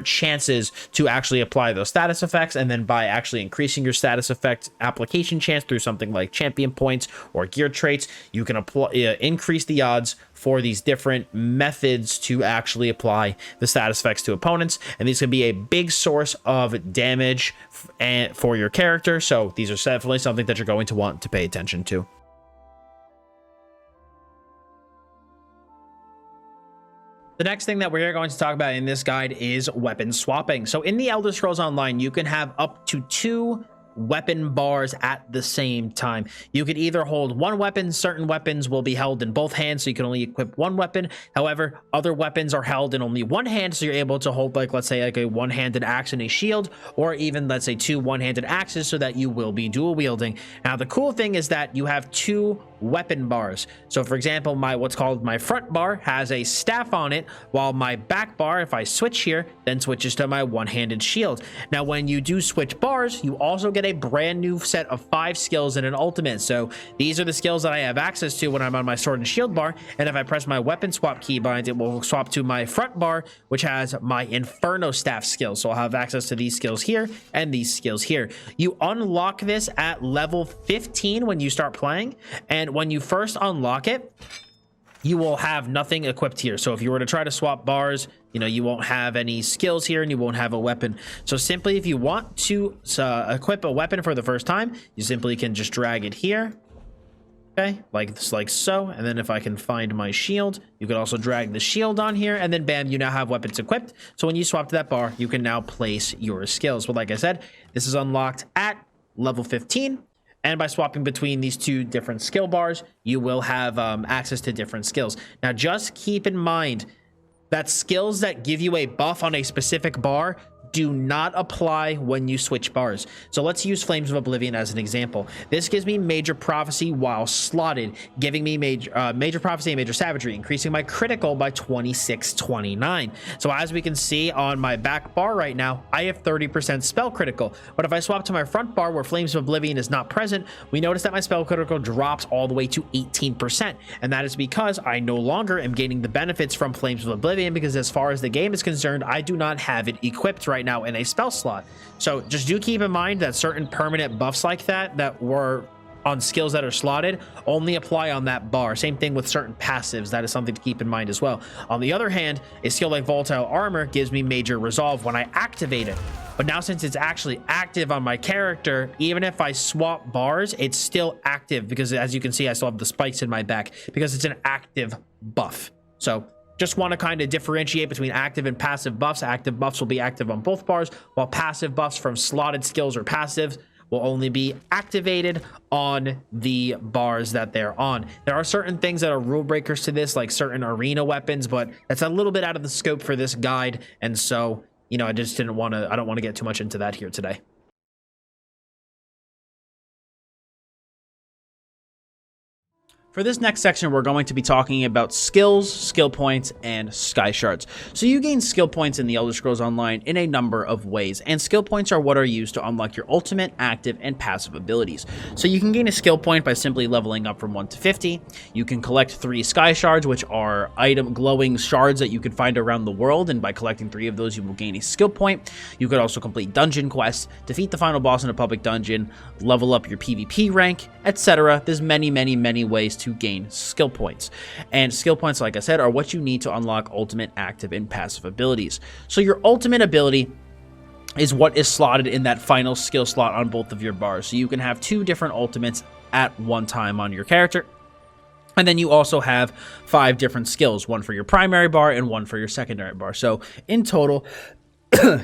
chances to actually apply those status effects, and then by actually increasing your status effect application chance through something like champion points or gear traits, you can apply increase the odds for these different methods to actually apply the status effects to opponents, and these can be a big source of damage for your character. So these are definitely something that you're going to want to pay attention to. The next thing that we're going to talk about in this guide is weapon swapping. So in the Elder Scrolls Online, you can have up to 2 weapon bars at the same time. You could either hold one weapon. Certain weapons will be held in both hands, so you can only equip one weapon. However, other weapons are held in only one hand, so you're able to hold, like, let's say, like a one-handed axe and a shield, or even, let's say, 2 one-handed axes, so that you will be dual wielding. Now, the cool thing is that you have 2 weapon bars. So for example, what's called my front bar has a staff on it, while my back bar, if I switch here, then switches to my one-handed shield. Now, when you do switch bars, you also get a brand new set of 5 skills and an ultimate. So these are the skills that I have access to when I'm on my sword and shield bar, and if I press my weapon swap keybind, it will swap to my front bar, which has my Inferno staff skill. So I'll have access to these skills here and these skills here. You unlock this at level 15 when you start playing, and when you first unlock it, you will have nothing equipped here. So if you were to try to swap bars, you won't have any skills here, and you won't have a weapon. So simply, if you want to equip a weapon for the first time, you simply can just drag it here, okay, like so. And then if I can find my shield, you can also drag the shield on here, and then bam, you now have weapons equipped. So when you swap to that bar, you can now place your skills. But like I said, this is unlocked at level 15. And by swapping between these 2 different skill bars, you will have access to different skills. Now, just keep in mind that skills that give you a buff on a specific bar do not apply when you switch bars. So let's use Flames of Oblivion as an example. This gives me Major Prophecy while slotted, giving me Major Prophecy and Major Savagery, increasing my critical by 2629. So as we can see on my back bar right now, I have 30% spell critical. But if I swap to my front bar where Flames of Oblivion is not present, we notice that my spell critical drops all the way to 18%. And that is because I no longer am gaining the benefits from Flames of Oblivion, because as far as the game is concerned, I do not have it equipped right now in a spell slot. So just do keep in mind that certain permanent buffs like that were on skills that are slotted only apply on that bar. Same thing with certain passives. That is something to keep in mind as well. On the other hand, a skill like Volatile Armor gives me Major Resolve when I activate it. But now, since it's actually active on my character, even if I swap bars, it's still active, because as you can see, I still have the spikes in my back because it's an active buff. So just want to kind of differentiate between active and passive buffs. Active buffs will be active on both bars, while passive buffs from slotted skills or passives will only be activated on the bars that they're on. There are certain things that are rule breakers to this, like certain arena weapons, but that's a little bit out of the scope for this guide. And so, I just don't want to get too much into that here today. For this next section, we're going to be talking about skills, skill points, and Skyshards. So you gain skill points in the Elder Scrolls Online in a number of ways, and skill points are what are used to unlock your ultimate, active, and passive abilities. So you can gain a skill point by simply leveling up from 1 to 50. You can collect 3 Skyshards, which are glowing shards that you can find around the world, and by collecting 3 of those, you will gain a skill point. You could also complete dungeon quests, defeat the final boss in a public dungeon, level up your PvP rank, etc. There's many, many, many ways to gain skill points. And skill points, like I said, are what you need to unlock ultimate, active, and passive abilities. So your ultimate ability is what is slotted in that final skill slot on both of your bars. So you can have 2 different ultimates at one time on your character. And then you also have 5 different skills, one for your primary bar and one for your secondary bar. So in total,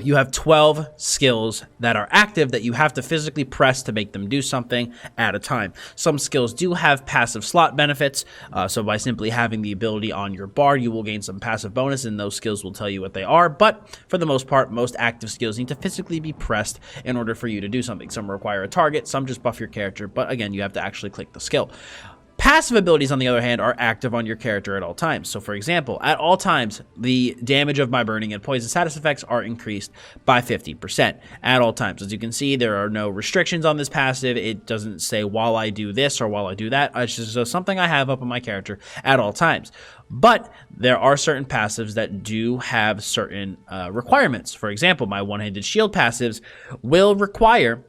you have 12 skills that are active that you have to physically press to make them do something at a time. Some skills do have passive slot benefits, so by simply having the ability on your bar, you will gain some passive bonus, and those skills will tell you what they are, but for the most part, most active skills need to physically be pressed in order for you to do something. Some require a target, some just buff your character, but again, you have to actually click the skill. Passive abilities, on the other hand, are active on your character at all times. So, for example, at all times, the damage of my burning and poison status effects are increased by 50% at all times. As you can see, there are no restrictions on this passive. It doesn't say while I do this or while I do that. It's just something I have up on my character at all times. But there are certain passives that do have certain requirements. For example, my one-handed shield passives will require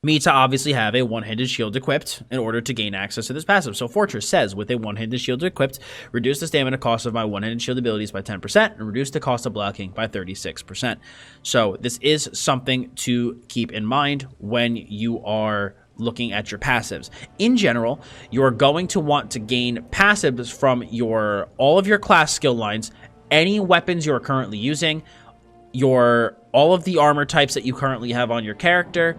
me to obviously have a one-handed shield equipped in order to gain access to this passive. So Fortress says, with a one-handed shield equipped, reduce the stamina cost of my one-handed shield abilities by 10% and reduce the cost of blocking by 36%. So this is something to keep in mind when you are looking at your passives. In general, you're going to want to gain passives from all of your class skill lines, any weapons you're currently using, all of the armor types that you currently have on your character,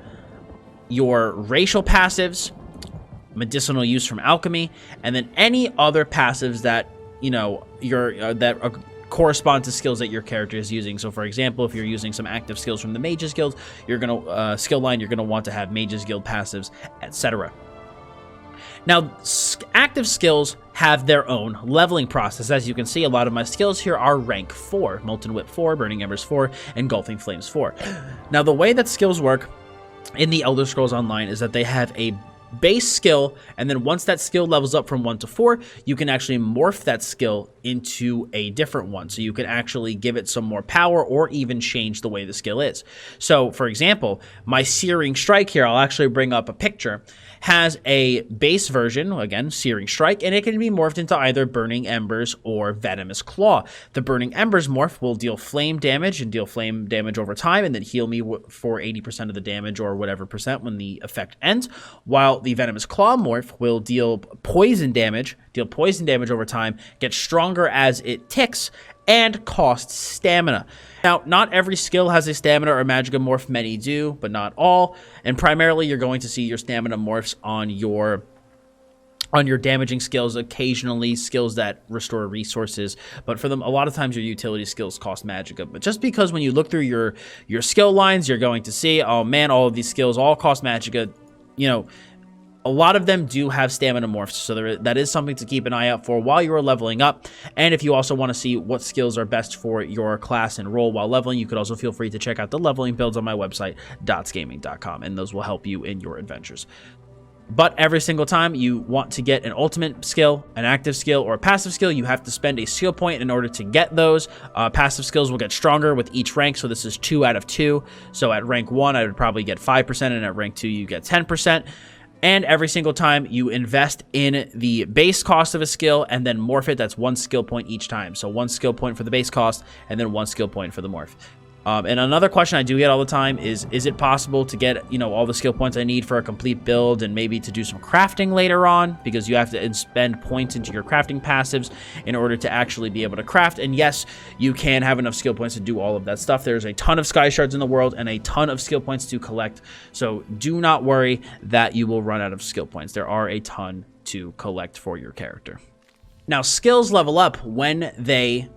your racial passives, medicinal use from alchemy, and then any other passives that correspond to skills that your character is using. So, for example, if you're using some active skills from the Mages Guild, you're gonna skill line, you're gonna want to have Mages Guild passives, etc. Now, active skills have their own leveling process. As you can see, a lot of my skills here are rank 4, Molten Whip 4, Burning Embers 4, Engulfing Flames 4. Now, the way that skills work in the Elder Scrolls Online is that they have a base skill, and then once that skill levels up from 1 to 4, you can actually morph that skill into a different one. So you can actually give it some more power or even change the way the skill is. So, for example, my Searing Strike here, I'll actually bring up a picture, has a base version, again, Searing Strike, and it can be morphed into either Burning Embers or Venomous Claw. The Burning Embers morph will deal flame damage and deal flame damage over time, and then heal me for 80% of the damage or whatever percent when the effect ends, while the Venomous Claw morph will deal poison damage over time, get stronger as it ticks, and cost stamina. Now, not every skill has a stamina or magicka morph. Many do, but not all. And primarily, you're going to see your stamina morphs on your damaging skills, occasionally skills that restore resources, but for them, a lot of times your utility skills cost magicka. But just because when you look through your skill lines, you're going to see, oh man, all of these skills all cost magicka, a lot of them do have stamina morphs, so that is something to keep an eye out for while you are leveling up. And if you also want to see what skills are best for your class and role while leveling, you could also feel free to check out the leveling builds on my website, dotsgaming.com, and those will help you in your adventures. But every single time you want to get an ultimate skill, an active skill, or a passive skill, you have to spend a skill point in order to get those. Passive skills will get stronger with each rank, so this is 2 out of 2. So at rank 1, I would probably get 5%, and at rank 2, you get 10%. And every single time you invest in the base cost of a skill and then morph it, that's 1 skill point each time. So 1 skill point for the base cost and then 1 skill point for the morph. And another question I do get all the time is it possible to get, all the skill points I need for a complete build and maybe to do some crafting later on? Because you have to spend points into your crafting passives in order to actually be able to craft. And yes, you can have enough skill points to do all of that stuff. There's a ton of Skyshards in the world and a ton of skill points to collect. So do not worry that you will run out of skill points. There are a ton to collect for your character. Now, skills level up when they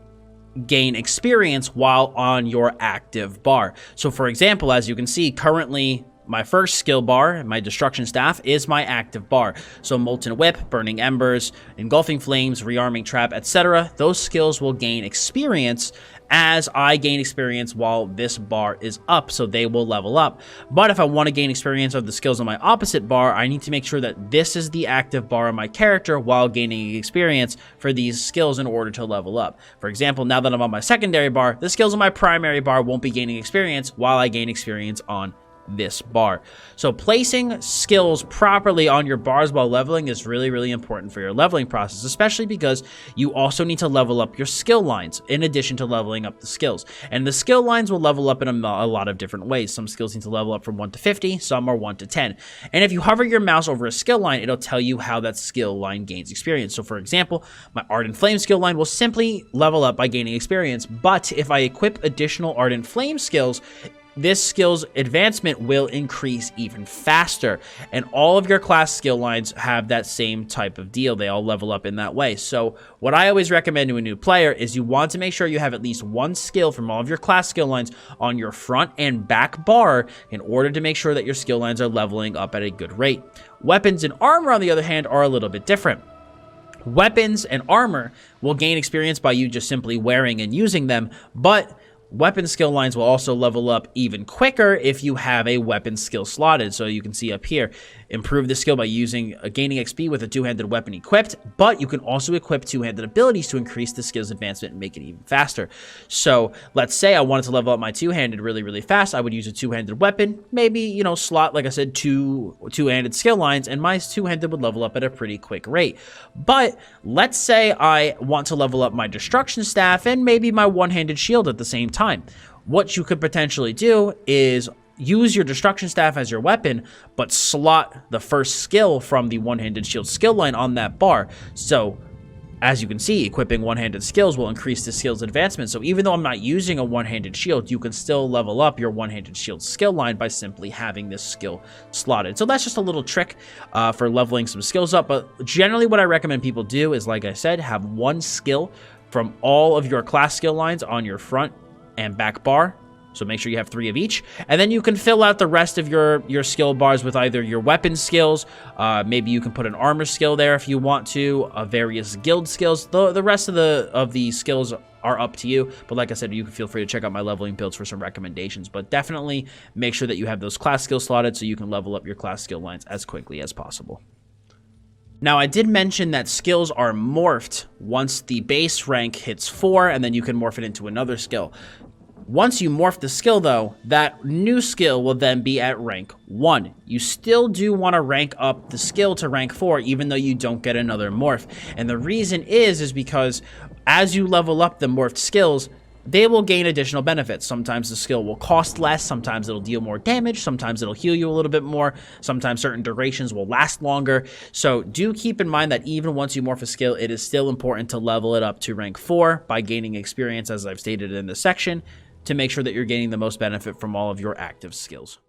gain experience while on your active bar. So for example, as you can see, currently my first skill bar, my Destruction Staff, is my active bar. So Molten Whip, Burning Embers, Engulfing Flames, Rearming Trap, etc. Those skills will gain experience as I gain experience while this bar is up, so they will level up. But if I want to gain experience of the skills on my opposite bar, I need to make sure that this is the active bar of my character while gaining experience for these skills in order to level up. For example, now that I'm on my secondary bar, the skills on my primary bar won't be gaining experience while I gain experience on this bar. So placing skills properly on your bars while leveling is really, really important for your leveling process, especially because you also need to level up your skill lines in addition to leveling up the skills. And the skill lines will level up in a lot of different ways. Some skills need to level up from 1 to 50, some are 1 to 10. And if you hover your mouse over a skill line, it'll tell you how that skill line gains experience. So for example, my Ardent Flame skill line will simply level up by gaining experience, but if I equip additional Ardent Flame skills, this skill's advancement will increase even faster. And all of your class skill lines have that same type of deal. They all level up in that way. So what I always recommend to a new player is you want to make sure you have at least one skill from all of your class skill lines on your front and back bar in order to make sure that your skill lines are leveling up at a good rate. Weapons and armor, on the other hand, are a little bit different. Weapons and armor will gain experience by you just simply wearing and using them, but weapon skill lines will also level up even quicker if you have a weapon skill slotted. So you can see up here, improve the skill by gaining XP with a two-handed weapon equipped, but you can also equip two-handed abilities to increase the skill's advancement and make it even faster. So let's say I wanted to level up my two-handed really, really fast. I would use a two-handed weapon, maybe, you know, slot, like I said, two-handed skill lines, and my two-handed would level up at a pretty quick rate. But let's say I want to level up my destruction staff and maybe my one-handed shield at the same time. What you could potentially do is use your destruction staff as your weapon, but slot the first skill from the one-handed shield skill line on that bar. So as you can see, equipping one-handed skills will increase the skill's advancement. So even though I'm not using a one-handed shield, you can still level up your one-handed shield skill line by simply having this skill slotted. So that's just a little trick for leveling some skills up. But generally what I recommend people do is, like I said, have one skill from all of your class skill lines on your front and back bar. So make sure you have 3 of each, and then you can fill out the rest of your skill bars with either your weapon skills, maybe you can put an armor skill there if you want to, various guild skills. The rest of the skills are up to you, but like I said, you can feel free to check out my leveling builds for some recommendations, but definitely make sure that you have those class skills slotted so you can level up your class skill lines as quickly as possible. Now, I did mention that skills are morphed once the base rank hits 4, and then you can morph it into another skill. Once you morph the skill, though, that new skill will then be at rank 1. You still do want to rank up the skill to rank 4, even though you don't get another morph. And the reason is because as you level up the morphed skills, they will gain additional benefits. Sometimes the skill will cost less, sometimes it'll deal more damage, sometimes it'll heal you a little bit more, sometimes certain durations will last longer. So do keep in mind that even once you morph a skill, it is still important to level it up to rank 4 by gaining experience, as I've stated in this section, to make sure that you're gaining the most benefit from all of your active skills.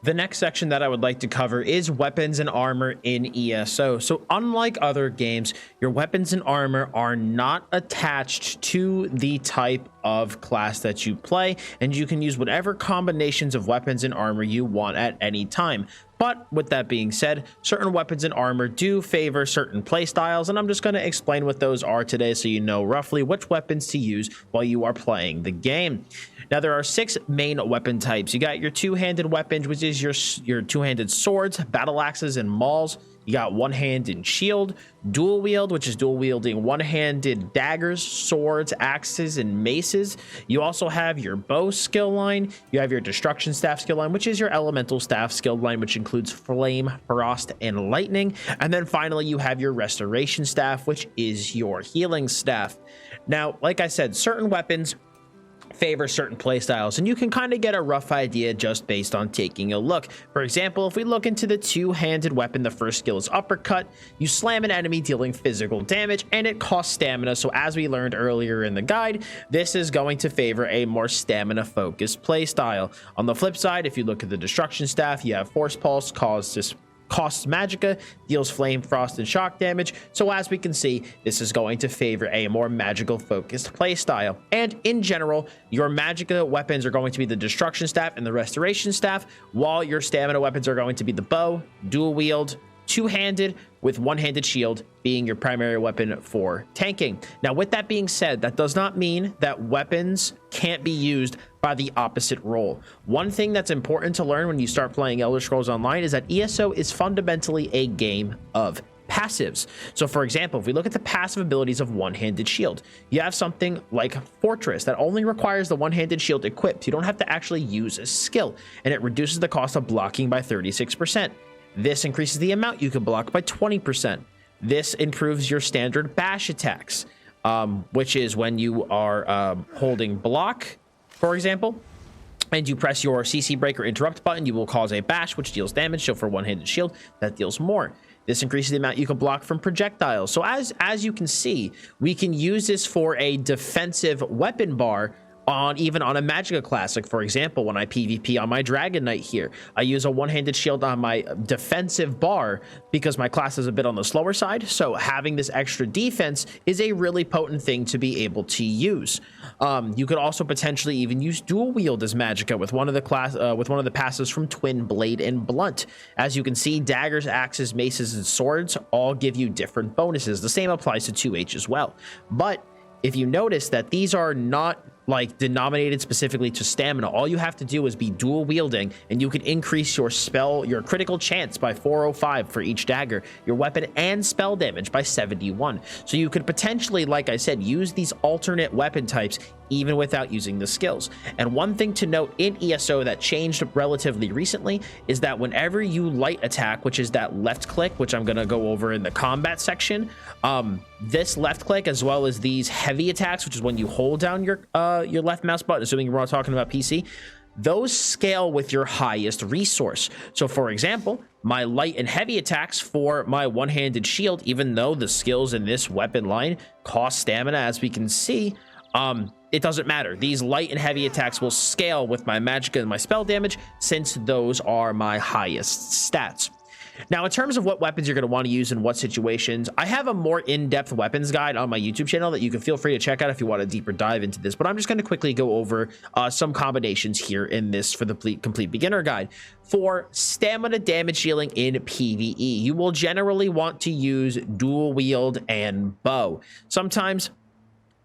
The next section that I would like to cover is weapons and armor in ESO. So unlike other games, your weapons and armor are not attached to the type of class that you play, and you can use whatever combinations of weapons and armor you want at any time. But with that being said, certain weapons and armor do favor certain playstyles, and I'm just going to explain what those are today so you know roughly which weapons to use while you are playing the game. Now, there are 6 main weapon types. You got your two-handed weapons, which is your two-handed swords, battle axes, and mauls. You got one-handed shield, dual wield, which is dual wielding one-handed daggers, swords, axes, and maces. You also have your bow skill line. You have your destruction staff skill line, which is your elemental staff skill line, which includes flame, frost, and lightning. And then finally, you have your restoration staff, which is your healing staff. Now, like I said, certain weapons favor certain playstyles, and you can kind of get a rough idea just based on taking a look. For example, if we look into the two-handed weapon, the first skill is uppercut. You slam an enemy dealing physical damage, and it costs stamina. So as we learned earlier in the guide, this is going to favor a more stamina focused playstyle. On the flip side, if you look at the destruction staff, you have force pulse, costs magicka, deals flame, frost, and shock damage. So as we can see, this is going to favor a more magical focused playstyle. And in general, your magicka weapons are going to be the destruction staff and the restoration staff, while your stamina weapons are going to be the bow, dual wield, two-handed, with one-handed shield being your primary weapon for tanking. Now, with that being said, that does not mean that weapons can't be used by the opposite role. One thing that's important to learn when you start playing Elder Scrolls Online is that ESO is fundamentally a game of passives. So for example, if we look at the passive abilities of one-handed shield, you have something like Fortress that only requires the one-handed shield equipped. You don't have to actually use a skill, and it reduces the cost of blocking by 36%. This increases the amount you can block by 20%. This improves your standard bash attacks, which is when you are holding block, for example, and you press your CC break or interrupt button, you will cause a bash, which deals damage. So for one-handed shield, that deals more. This increases the amount you can block from projectiles. So as you can see, we can use this for a defensive weapon bar even on a Magicka classic. For example, when I PvP on my Dragon Knight here, I use a one-handed shield on my defensive bar because my class is a bit on the slower side. So having this extra defense is a really potent thing to be able to use. You could also potentially even use dual wield as Magicka with one of the passives from Twin Blade and Blunt. As you can see, daggers, axes, maces, and swords all give you different bonuses. The same applies to 2H as well. But if you notice that these are not like denominated specifically to stamina, all you have to do is be dual wielding, and you can increase your critical chance by 405 for each dagger, your weapon and spell damage by 71. So you could potentially, like I said, use these alternate weapon types even without using the skills. And one thing to note in ESO that changed relatively recently is that whenever you light attack, which is that left click, which I'm going to go over in the combat section, this left click, as well as these heavy attacks, which is when you hold down your left mouse button, assuming we're all talking about PC, those scale with your highest resource. So for example, my light and heavy attacks for my one-handed shield, even though the skills in this weapon line cost stamina, as we can see, it doesn't matter. These light and heavy attacks will scale with my Magicka and my spell damage, since those are my highest stats. Now, in terms of what weapons you're going to want to use in what situations, I have a more in-depth weapons guide on my YouTube channel that you can feel free to check out if you want a deeper dive into this, but I'm just going to quickly go over some combinations here in this for the complete beginner guide. For stamina damage dealing in PvE, you will generally want to use dual wield and bow. Sometimes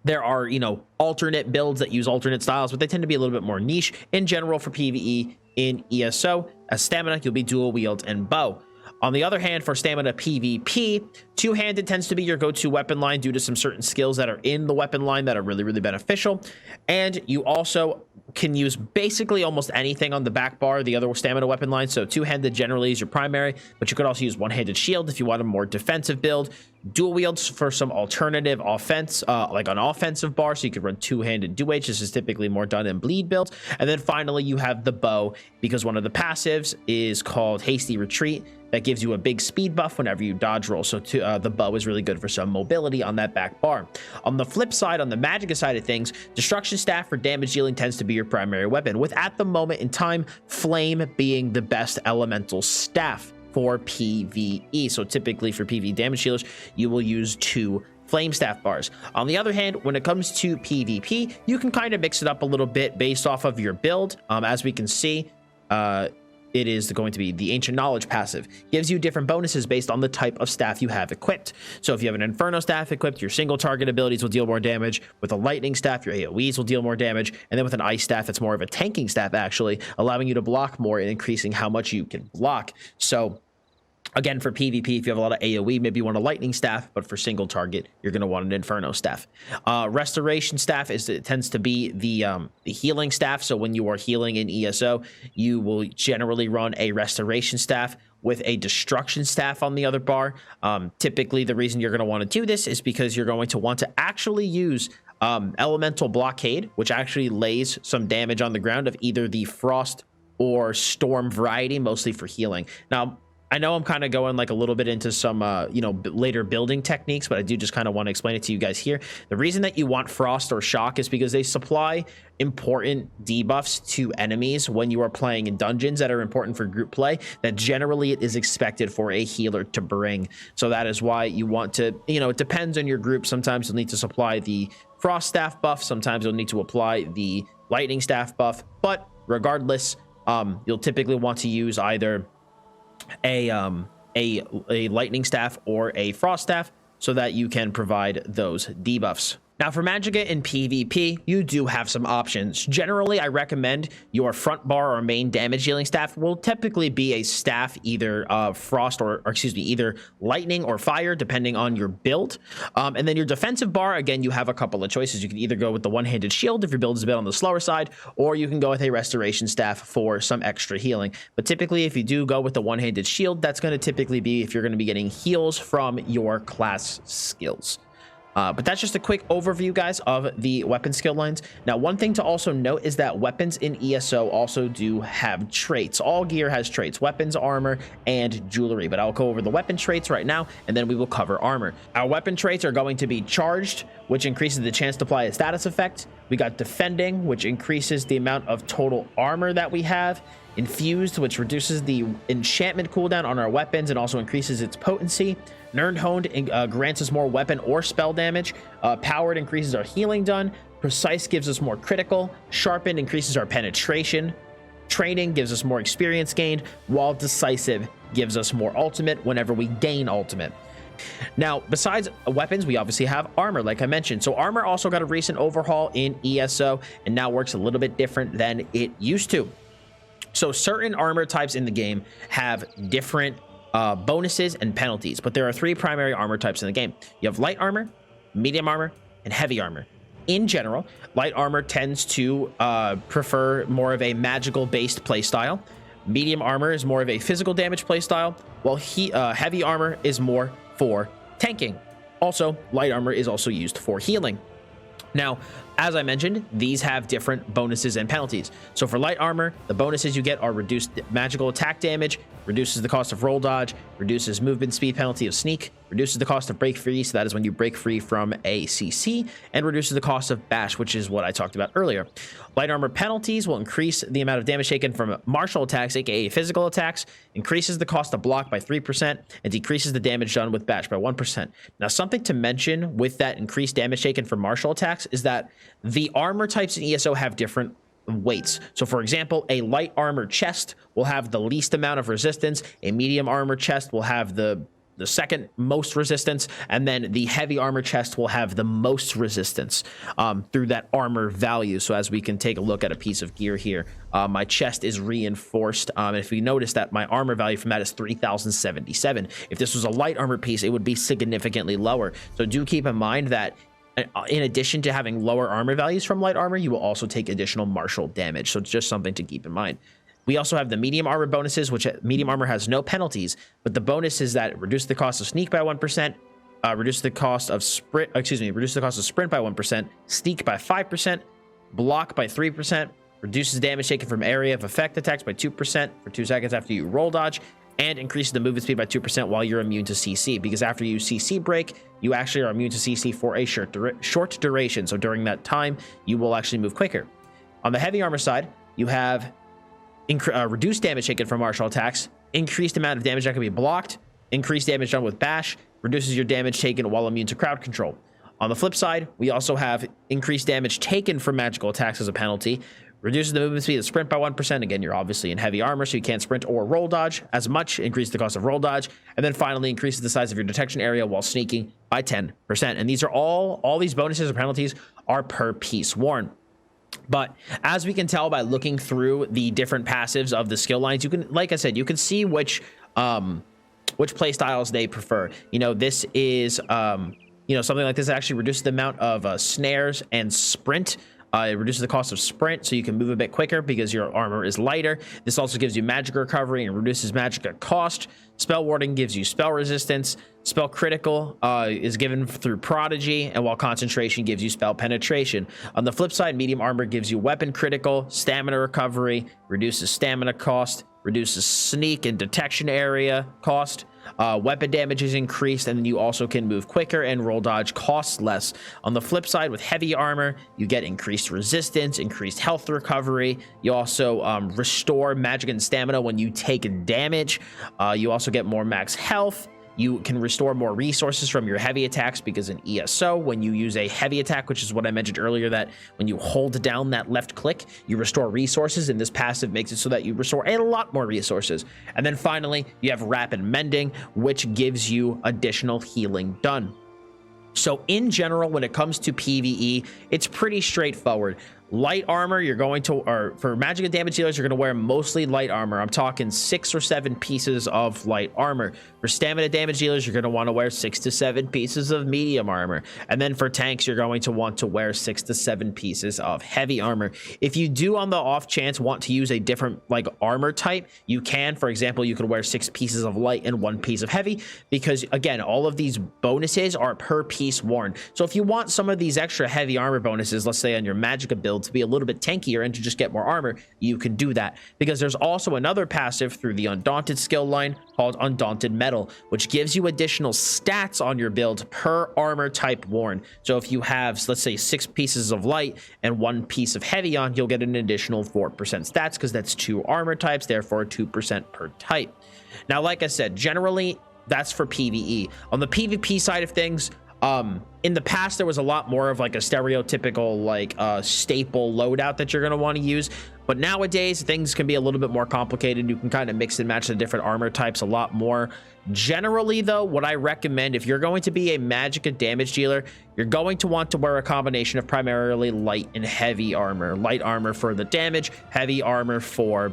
there are, alternate builds that use alternate styles, but they tend to be a little bit more niche. In general, for PvE in ESO, as stamina, you'll be dual wield and bow. On the other hand, for stamina PvP, two-handed tends to be your go-to weapon line due to some certain skills that are in the weapon line that are really, really beneficial. And you also can use basically almost anything on the back bar, the other stamina weapon line. So two-handed generally is your primary, but you could also use one-handed shield if you want a more defensive build. Dual wields for some alternative offense, like an offensive bar, so you could run two-handed 2H. This is typically more done in bleed builds. And then finally, you have the bow, because one of the passives is called Hasty Retreat. That gives you a big speed buff whenever you dodge roll. So the bow is really good for some mobility on that back bar. On the flip side, on the Magicka side of things, Destruction Staff for damage dealing tends to be your primary weapon, with at the moment in time, Flame being the best elemental staff for PvE. So typically for PvE damage dealers, you will use 2 flame staff bars. On the other hand, when it comes to PvP, you can kind of mix it up a little bit based off of your build. As we can see, it is going to be the Ancient Knowledge passive. Gives you different bonuses based on the type of staff you have equipped. So if you have an Inferno staff equipped, your single target abilities will deal more damage. With a Lightning staff, your AoEs will deal more damage. And then with an Ice staff, it's more of a tanking staff, actually, allowing you to block more and increasing how much you can block. So again, for PvP, if you have a lot of AoE, maybe you want a Lightning staff, but for single target, you're going to want an Inferno staff. Restoration staff it tends to be the healing staff. So when you are healing in ESO, you will generally run a Restoration staff with a Destruction staff on the other bar. Typically, the reason you're going to want to do this is because you're going to want to actually use Elemental Blockade, which actually lays some damage on the ground of either the Frost or Storm variety, mostly for healing. Now, I know I'm kind of going like a little bit into some, later building techniques, but I do just kind of want to explain it to you guys here. The reason that you want Frost or Shock is because they supply important debuffs to enemies when you are playing in dungeons that are important for group play, that generally it is expected for a healer to bring. So that is why you want to, it depends on your group. Sometimes you'll need to supply the Frost staff buff. Sometimes you'll need to apply the Lightning staff buff. But regardless, you'll typically want to use either a Lightning staff or a Frost staff so that you can provide those debuffs. Now for Magicka in PvP, you do have some options. Generally, I recommend your front bar or main damage dealing staff will typically be a staff either frost or excuse me, either lightning or fire, depending on your build. And then your defensive bar, again, you have a couple of choices. You can either go with the one-handed shield if your build is a bit on the slower side, or you can go with a restoration staff for some extra healing. But typically, if you do go with the one-handed shield, that's going to typically be if you're going to be getting heals from your class skills. But that's just a quick overview, guys, of the weapon skill lines. Now, one thing to also note is that weapons in ESO also do have traits. All gear has traits, weapons, armor, and jewelry. But I'll go over the weapon traits right now, and then we will cover armor. Our weapon traits are going to be charged, which increases the chance to apply a status effect. We got defending, which increases the amount of total armor that we have. Infused, which reduces the enchantment cooldown on our weapons and also increases its potency. Nerdhoned grants us more weapon or spell damage. Powered increases our healing done. Precise gives us more critical. Sharpened increases our penetration. Training gives us more experience gained, while decisive gives us more ultimate whenever we gain ultimate. Now, besides weapons, we obviously have armor, like I mentioned. So armor also got a recent overhaul in ESO and now works a little bit different than it used to. So certain armor types in the game have different bonuses and penalties, but there are three primary armor types in the game. You have light armor, medium armor, and heavy armor. In general, light armor tends to prefer more of a magical based playstyle. Medium armor is more of a physical damage playstyle, while heavy armor is more for tanking. Also, light armor is also used for healing. Now, as I mentioned, these have different bonuses and penalties. So for light armor, the bonuses you get are reduced magical attack damage, reduces the cost of roll dodge, reduces movement speed penalty of sneak, reduces the cost of break free, so that is when you break free from a CC, and reduces the cost of bash, which is what I talked about earlier. Light armor penalties will increase the amount of damage taken from martial attacks, aka physical attacks, increases the cost of block by 3%, and decreases the damage done with bash by 1%. Now, something to mention with that increased damage taken from martial attacks is that the armor types in ESO have different weights. So for example, a light armor chest will have the least amount of resistance, a medium armor chest will have the second most resistance, and then the heavy armor chest will have the most resistance through that armor value. So as we can take a look at a piece of gear here, my chest is reinforced, and if you notice that my armor value from that is 3077. If this was a light armor piece, it would be significantly lower. So do keep in mind that in addition to having lower armor values from light armor, you will also take additional martial damage. So it's just something to keep in mind. We also have the medium armor bonuses, which medium armor has no penalties, but the bonus is that it reduces the cost of sneak by 1%, reduce the cost of sprint by 1%, sneak by 5%, block by 3%, reduces damage taken from area of effect attacks by 2% for 2 seconds after you roll dodge, and increases the movement speed by 2% while you're immune to CC, because after you CC break, you actually are immune to CC for a short duration. So during that time, you will actually move quicker. On the heavy armor side, you have reduced damage taken from martial attacks, increased amount of damage that can be blocked, increased damage done with bash, reduces your damage taken while immune to crowd control. On the flip side, we also have increased damage taken from magical attacks as a penalty, reduces the movement speed of sprint by 1%. Again, you're obviously in heavy armor, so you can't sprint or roll dodge as much, increase the cost of roll dodge, and then finally increases the size of your detection area while sneaking by 10%. And these are all these bonuses or penalties are per piece worn. But as we can tell by looking through the different passives of the skill lines, you can, like I said, you can see which play styles they prefer. You know, this is, something like this actually reduces the amount of snares and sprint. It reduces the cost of sprint, so you can move a bit quicker because your armor is lighter. This also gives you magic recovery and reduces magic cost. Spell warding gives you spell resistance. Spell critical is given through prodigy, and while concentration gives you spell penetration. On the flip side, medium armor gives you weapon critical, stamina recovery, reduces stamina cost, reduces sneak and detection area cost. Weapon damage is increased, and then you also can move quicker, and roll dodge costs less. On the flip side, with heavy armor, you get increased resistance, increased health recovery. You also restore magic and stamina when you take damage. You also get more max health. You can restore more resources from your heavy attacks, because in ESO, when you use a heavy attack, which is what I mentioned earlier, that when you hold down that left click, you restore resources, and this passive makes it so that you restore a lot more resources. And then finally, you have rapid mending, which gives you additional healing done. So in general, when it comes to PvE, it's pretty straightforward. Light armor, you're going to, or for magic and damage dealers, you're going to wear mostly light armor. I'm talking 6 or 7 pieces of light armor. For stamina damage dealers, you're going to want to wear 6 to 7 pieces of medium armor. And then for tanks, you're going to want to wear 6 to 7 pieces of heavy armor. If you do on the off chance want to use a different like armor type, you can. For example, you could wear 6 pieces of light and 1 piece of heavy, because again, all of these bonuses are per piece worn. So if you want some of these extra heavy armor bonuses, let's say on your magicka build, to be a little bit tankier and to just get more armor, you can do that, because there's also another passive through the undaunted skill line called undaunted metal, which gives you additional stats on your build per armor type worn. So if you have, let's say, 6 pieces of light and 1 piece of heavy on, you'll get an additional 4% stats, because that's 2 armor types, therefore 2% per type. Now, like I said, generally that's for PvE. On the PvP side of things, in the past, there was a lot more of like a stereotypical like staple loadout that you're going to want to use. But nowadays, things can be a little bit more complicated. You can kind of mix and match the different armor types a lot more. Generally, though, what I recommend, if you're going to be a magic and damage dealer, you're going to want to wear a combination of primarily light and heavy armor. Light armor for the damage, heavy armor for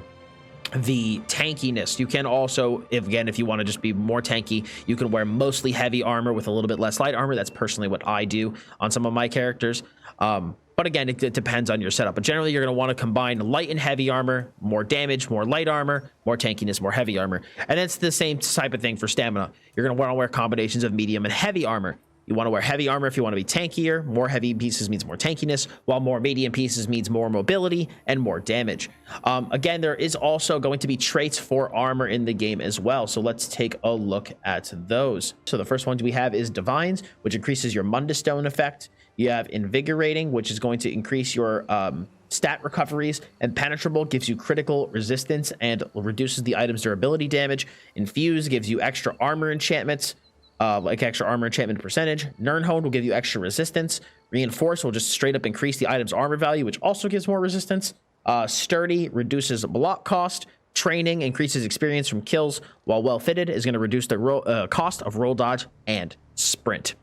the tankiness. You can also, if you want to just be more tanky, you can wear mostly heavy armor with a little bit less light armor. That's personally what I do on some of my characters. But again, it depends on your setup. But generally, you're going to want to combine light and heavy armor, more damage, more light armor, more tankiness, more heavy armor. And it's the same type of thing for stamina. You're going to want to wear combinations of medium and heavy armor. You want to wear heavy armor if you want to be tankier. More heavy pieces means more tankiness, while more medium pieces means more mobility and more damage. Again, there is also going to be traits for armor in the game as well. So let's take a look at those. So the first one we have is Divines, which increases your mundus stone effect. You have Invigorating, which is going to increase your stat recoveries. Impenetrable gives you critical resistance and reduces the item's durability damage. Infuse gives you extra armor enchantments. Like extra armor enchantment percentage. Nirnhoned will give you extra resistance. Reinforce will just straight up increase the item's armor value, which also gives more resistance. Sturdy reduces block cost. Training increases experience from kills, while Well Fitted is going to reduce the cost of roll dodge and sprint.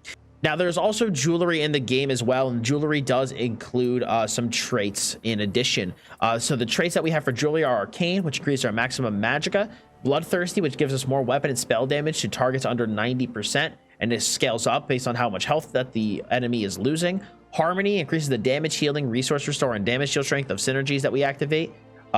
Now, there's also jewelry in the game as well, and jewelry does include some traits in addition. So the traits that we have for jewelry are Arcane, which increases our maximum magicka. Bloodthirsty, which gives us more weapon and spell damage to targets under 90%, and this scales up based on how much health that the enemy is losing. Harmony increases the damage, healing, resource restore, and damage shield strength of synergies that we activate.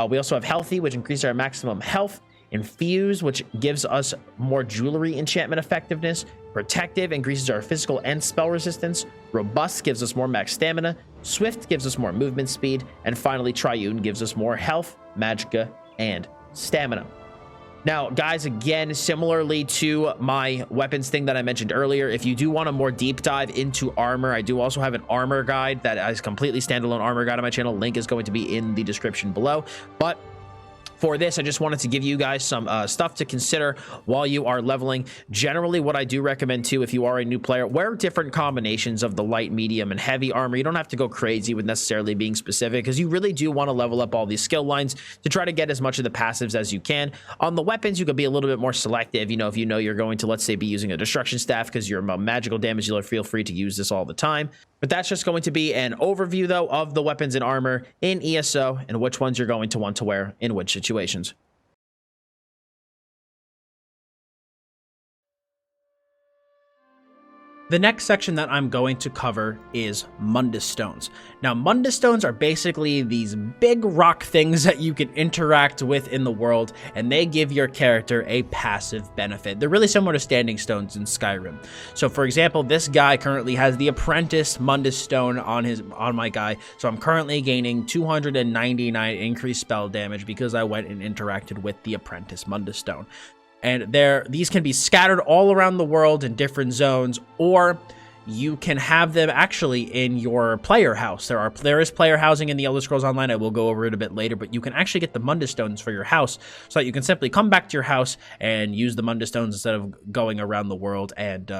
We also have Healthy, which increases our maximum health. Infuse, which gives us more jewelry enchantment effectiveness. Protective increases our physical and spell resistance. Robust gives us more max stamina. Swift gives us more movement speed. And finally, Triune gives us more health, magicka, and stamina. Now, guys, again, similarly to my weapons thing that I mentioned earlier, if you do want a more deep dive into armor, I do also have an armor guide that is completely standalone armor guide on my channel. Link is going to be in the description below. But for this, I just wanted to give you guys some stuff to consider while you are leveling. Generally, what I do recommend too, if you are a new player, wear different combinations of the light, medium, and heavy armor. You don't have to go crazy with necessarily being specific, because you really do want to level up all these skill lines to try to get as much of the passives as you can. On the weapons, you could be a little bit more selective. You know, if you know you're going to, let's say, be using a destruction staff because you're a magical damage dealer, feel free to use this all the time. But that's just going to be an overview, though, of the weapons and armor in ESO and which ones you're going to want to wear in which situations. The next section that I'm going to cover is mundus stones. Now, mundus stones are basically these big rock things that you can interact with in the world, and they give your character a passive benefit. They're really similar to standing stones in Skyrim. So, for example, this guy currently has the apprentice mundus stone on my guy, so I'm currently gaining 299 increased spell damage because I went and interacted with the apprentice mundus stone. And these can be scattered all around the world in different zones, or you can have them actually in your player house. There is player housing in the Elder Scrolls Online. I will go over it a bit later, but you can actually get the mundus stones for your house so that you can simply come back to your house and use the mundus stones instead of going around the world and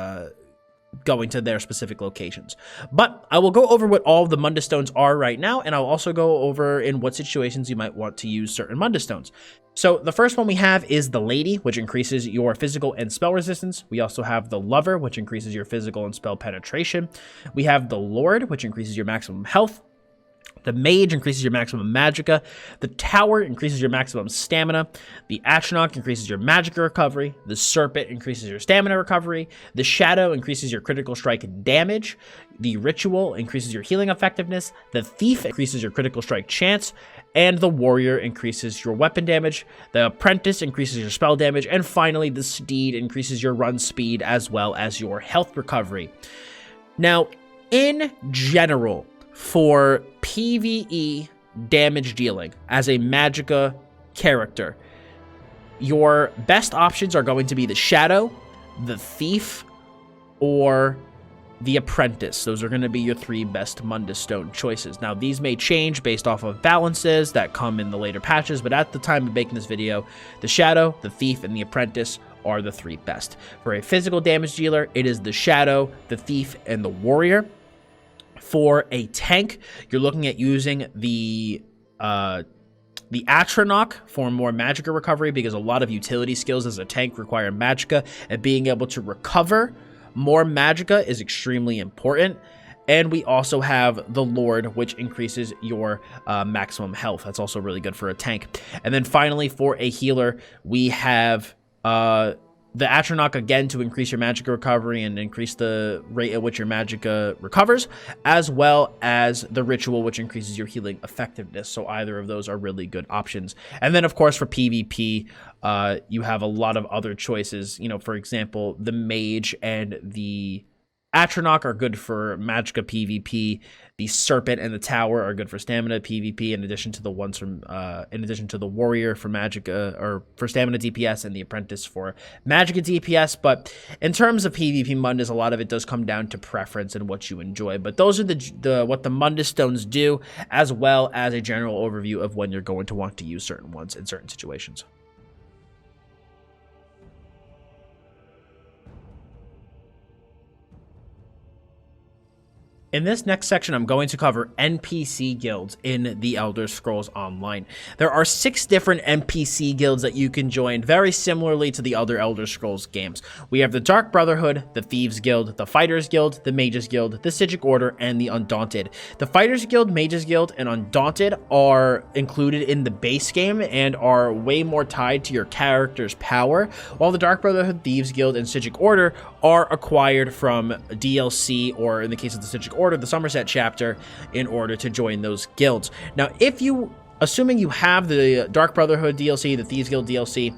going to their specific locations. But I will go over what all of the mundus stones are right now, and I'll also go over in what situations you might want to use certain mundus stones. So the first one we have is the Lady, which increases your physical and spell resistance. We also have the Lover, which increases your physical and spell penetration. We have the Lord, which increases your maximum health. The Mage increases your maximum magicka. The Tower increases your maximum stamina. The Atronach increases your magicka recovery. The Serpent increases your stamina recovery. The Shadow increases your critical strike damage. The Ritual increases your healing effectiveness. The Thief increases your critical strike chance. And the Warrior increases your weapon damage. The Apprentice increases your spell damage. And finally, the Steed increases your run speed as well as your health recovery. Now, in general, for PvE damage dealing as a magicka character, your best options are going to be the Shadow, the Thief, or the Apprentice. Those are going to be your 3 best mundus stone choices. Now, these may change based off of balances that come in the later patches, but at the time of making this video, the Shadow, the Thief, and the Apprentice are the 3 best. For a physical damage dealer, it is the Shadow, the Thief, and the Warrior. For a tank, you're looking at using the Atronach for more magicka recovery, because a lot of utility skills as a tank require magicka, and being able to recover more magicka is extremely important. And we also have the Lord, which increases your maximum health. That's also really good for a tank. And then finally, for a healer, we have the Atronach, again, to increase your magicka recovery and increase the rate at which your magicka recovers, as well as the Ritual, which increases your healing effectiveness. So either of those are really good options. And then, of course, for PvP, you have a lot of other choices. You know, for example, the Mage and the Atronach are good for magicka PvP. The Serpent and the Tower are good for stamina PvP, in addition to the ones from, in addition to the Warrior for magicka, or for stamina DPS, and the Apprentice for magicka DPS. But in terms of PvP mundus, a lot of it does come down to preference and what you enjoy. But those are what the mundus stones do, as well as a general overview of when you're going to want to use certain ones in certain situations. In this next section, I'm going to cover NPC guilds in the Elder Scrolls Online. There are 6 different NPC guilds that you can join, very similarly to the other Elder Scrolls games. We have the Dark Brotherhood, the Thieves Guild, the Fighters Guild, the Mages Guild, the Psijic Order, and the Undaunted. The Fighters Guild, Mages Guild, and Undaunted are included in the base game and are way more tied to your character's power, while the Dark Brotherhood, Thieves Guild, and Psijic Order are acquired from DLC, or in the case of the Psijic Order, the Somerset chapter, in order to join those guilds. Now, assuming you have the Dark Brotherhood DLC, the Thieves Guild DLC,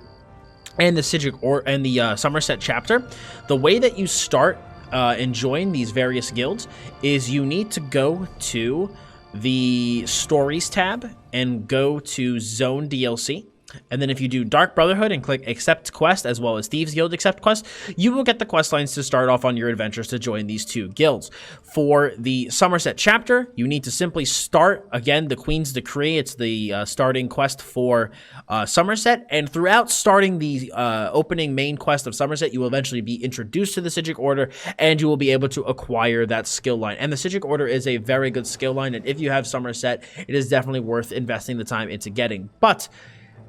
and the the Somerset chapter, the way that you start and join these various guilds is you need to go to the Stories tab and go to Zone DLC. And then if you do Dark Brotherhood and click Accept Quest, as well as Thieves Guild Accept Quest, you will get the quest lines to start off on your adventures to join these 2 guilds. For the Somerset chapter, you need to simply start, again, the Queen's Decree. It's the starting quest for Somerset. And throughout starting the opening main quest of Somerset, you will eventually be introduced to the Psijic Order, and you will be able to acquire that skill line. And the Psijic Order is a very good skill line, and if you have Somerset, it is definitely worth investing the time into getting. But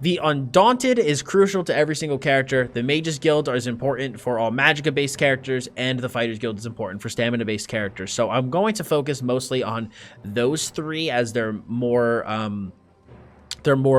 the Undaunted is crucial to every single character. The Mages Guild is important for all magicka-based characters, and the Fighters Guild is important for stamina-based characters. So I'm going to focus mostly on those 3 as they're more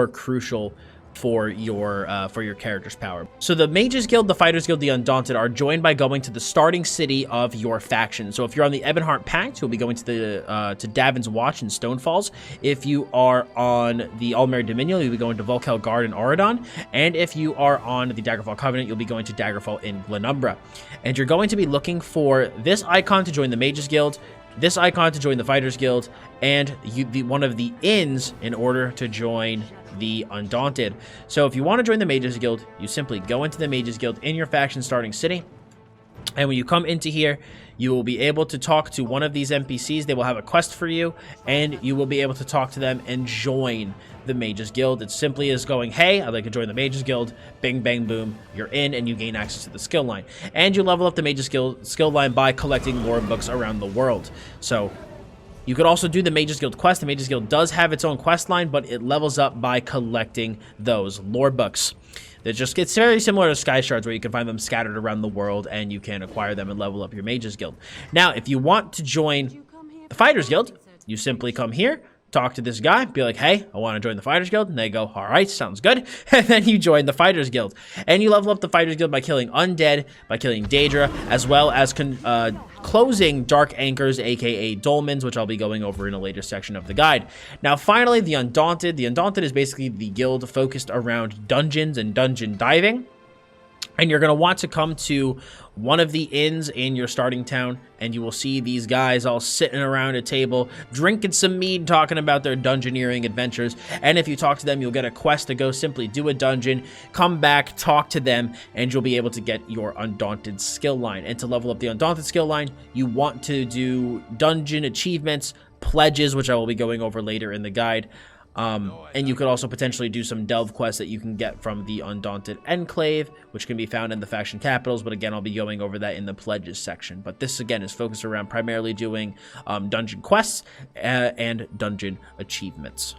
crucial for your character's power. So the Mages Guild, the Fighters Guild, the Undaunted are joined by going to the starting city of your faction. So if you're on the Ebonheart Pact, you'll be going to the to Davin's Watch in Stonefalls. If you are on the Almeri Dominion, you'll be going to Volkel Guard in Auradon. And if you are on the Daggerfall Covenant, you'll be going to Daggerfall in Glenumbra. And you're going to be looking for this icon to join the Mages Guild, this icon to join the Fighters Guild, and one of the inns in order to join the Undaunted. So if you want to join the Mages Guild, you simply go into the Mages Guild in your faction starting city. And when you come into here, you will be able to talk to one of these NPCs. They will have a quest for you, and you will be able to talk to them and join the Mages Guild. It simply is going, hey, I'd like to join the Mages Guild. Bing, bang, boom. You're in, and you gain access to the skill line. And you level up the Mages Guild skill line by collecting lore books around the world. So you could also do the Mages Guild quest. The Mages Guild does have its own quest line, but it levels up by collecting those lore books. It just gets very similar to Skyshards, where you can find them scattered around the world and you can acquire them and level up your Mages Guild. Now, if you want to join the Fighters Guild, you simply come here, talk to this guy, be like, hey, I want to join the Fighters Guild. And they go, all right, sounds good. And then you join the Fighters Guild. And you level up the Fighters Guild by killing undead, by killing Daedra, as well as closing dark anchors, aka dolmens, which I'll be going over in a later section of the guide. Now, finally, the Undaunted. The Undaunted is basically the guild focused around dungeons and dungeon diving. And you're going to want to come to one of the inns in your starting town, and you will see these guys all sitting around a table, drinking some mead, talking about their dungeoneering adventures. And if you talk to them, you'll get a quest to go simply do a dungeon, come back, talk to them, and you'll be able to get your Undaunted skill line. And to level up the Undaunted skill line, you want to do dungeon achievements, pledges, which I will be going over later in the guide. And you could also potentially do some delve quests that you can get from the Undaunted Enclave, which can be found in the faction capitals, but again, I'll be going over that in the pledges section. But this, again, is focused around primarily doing dungeon quests and dungeon achievements.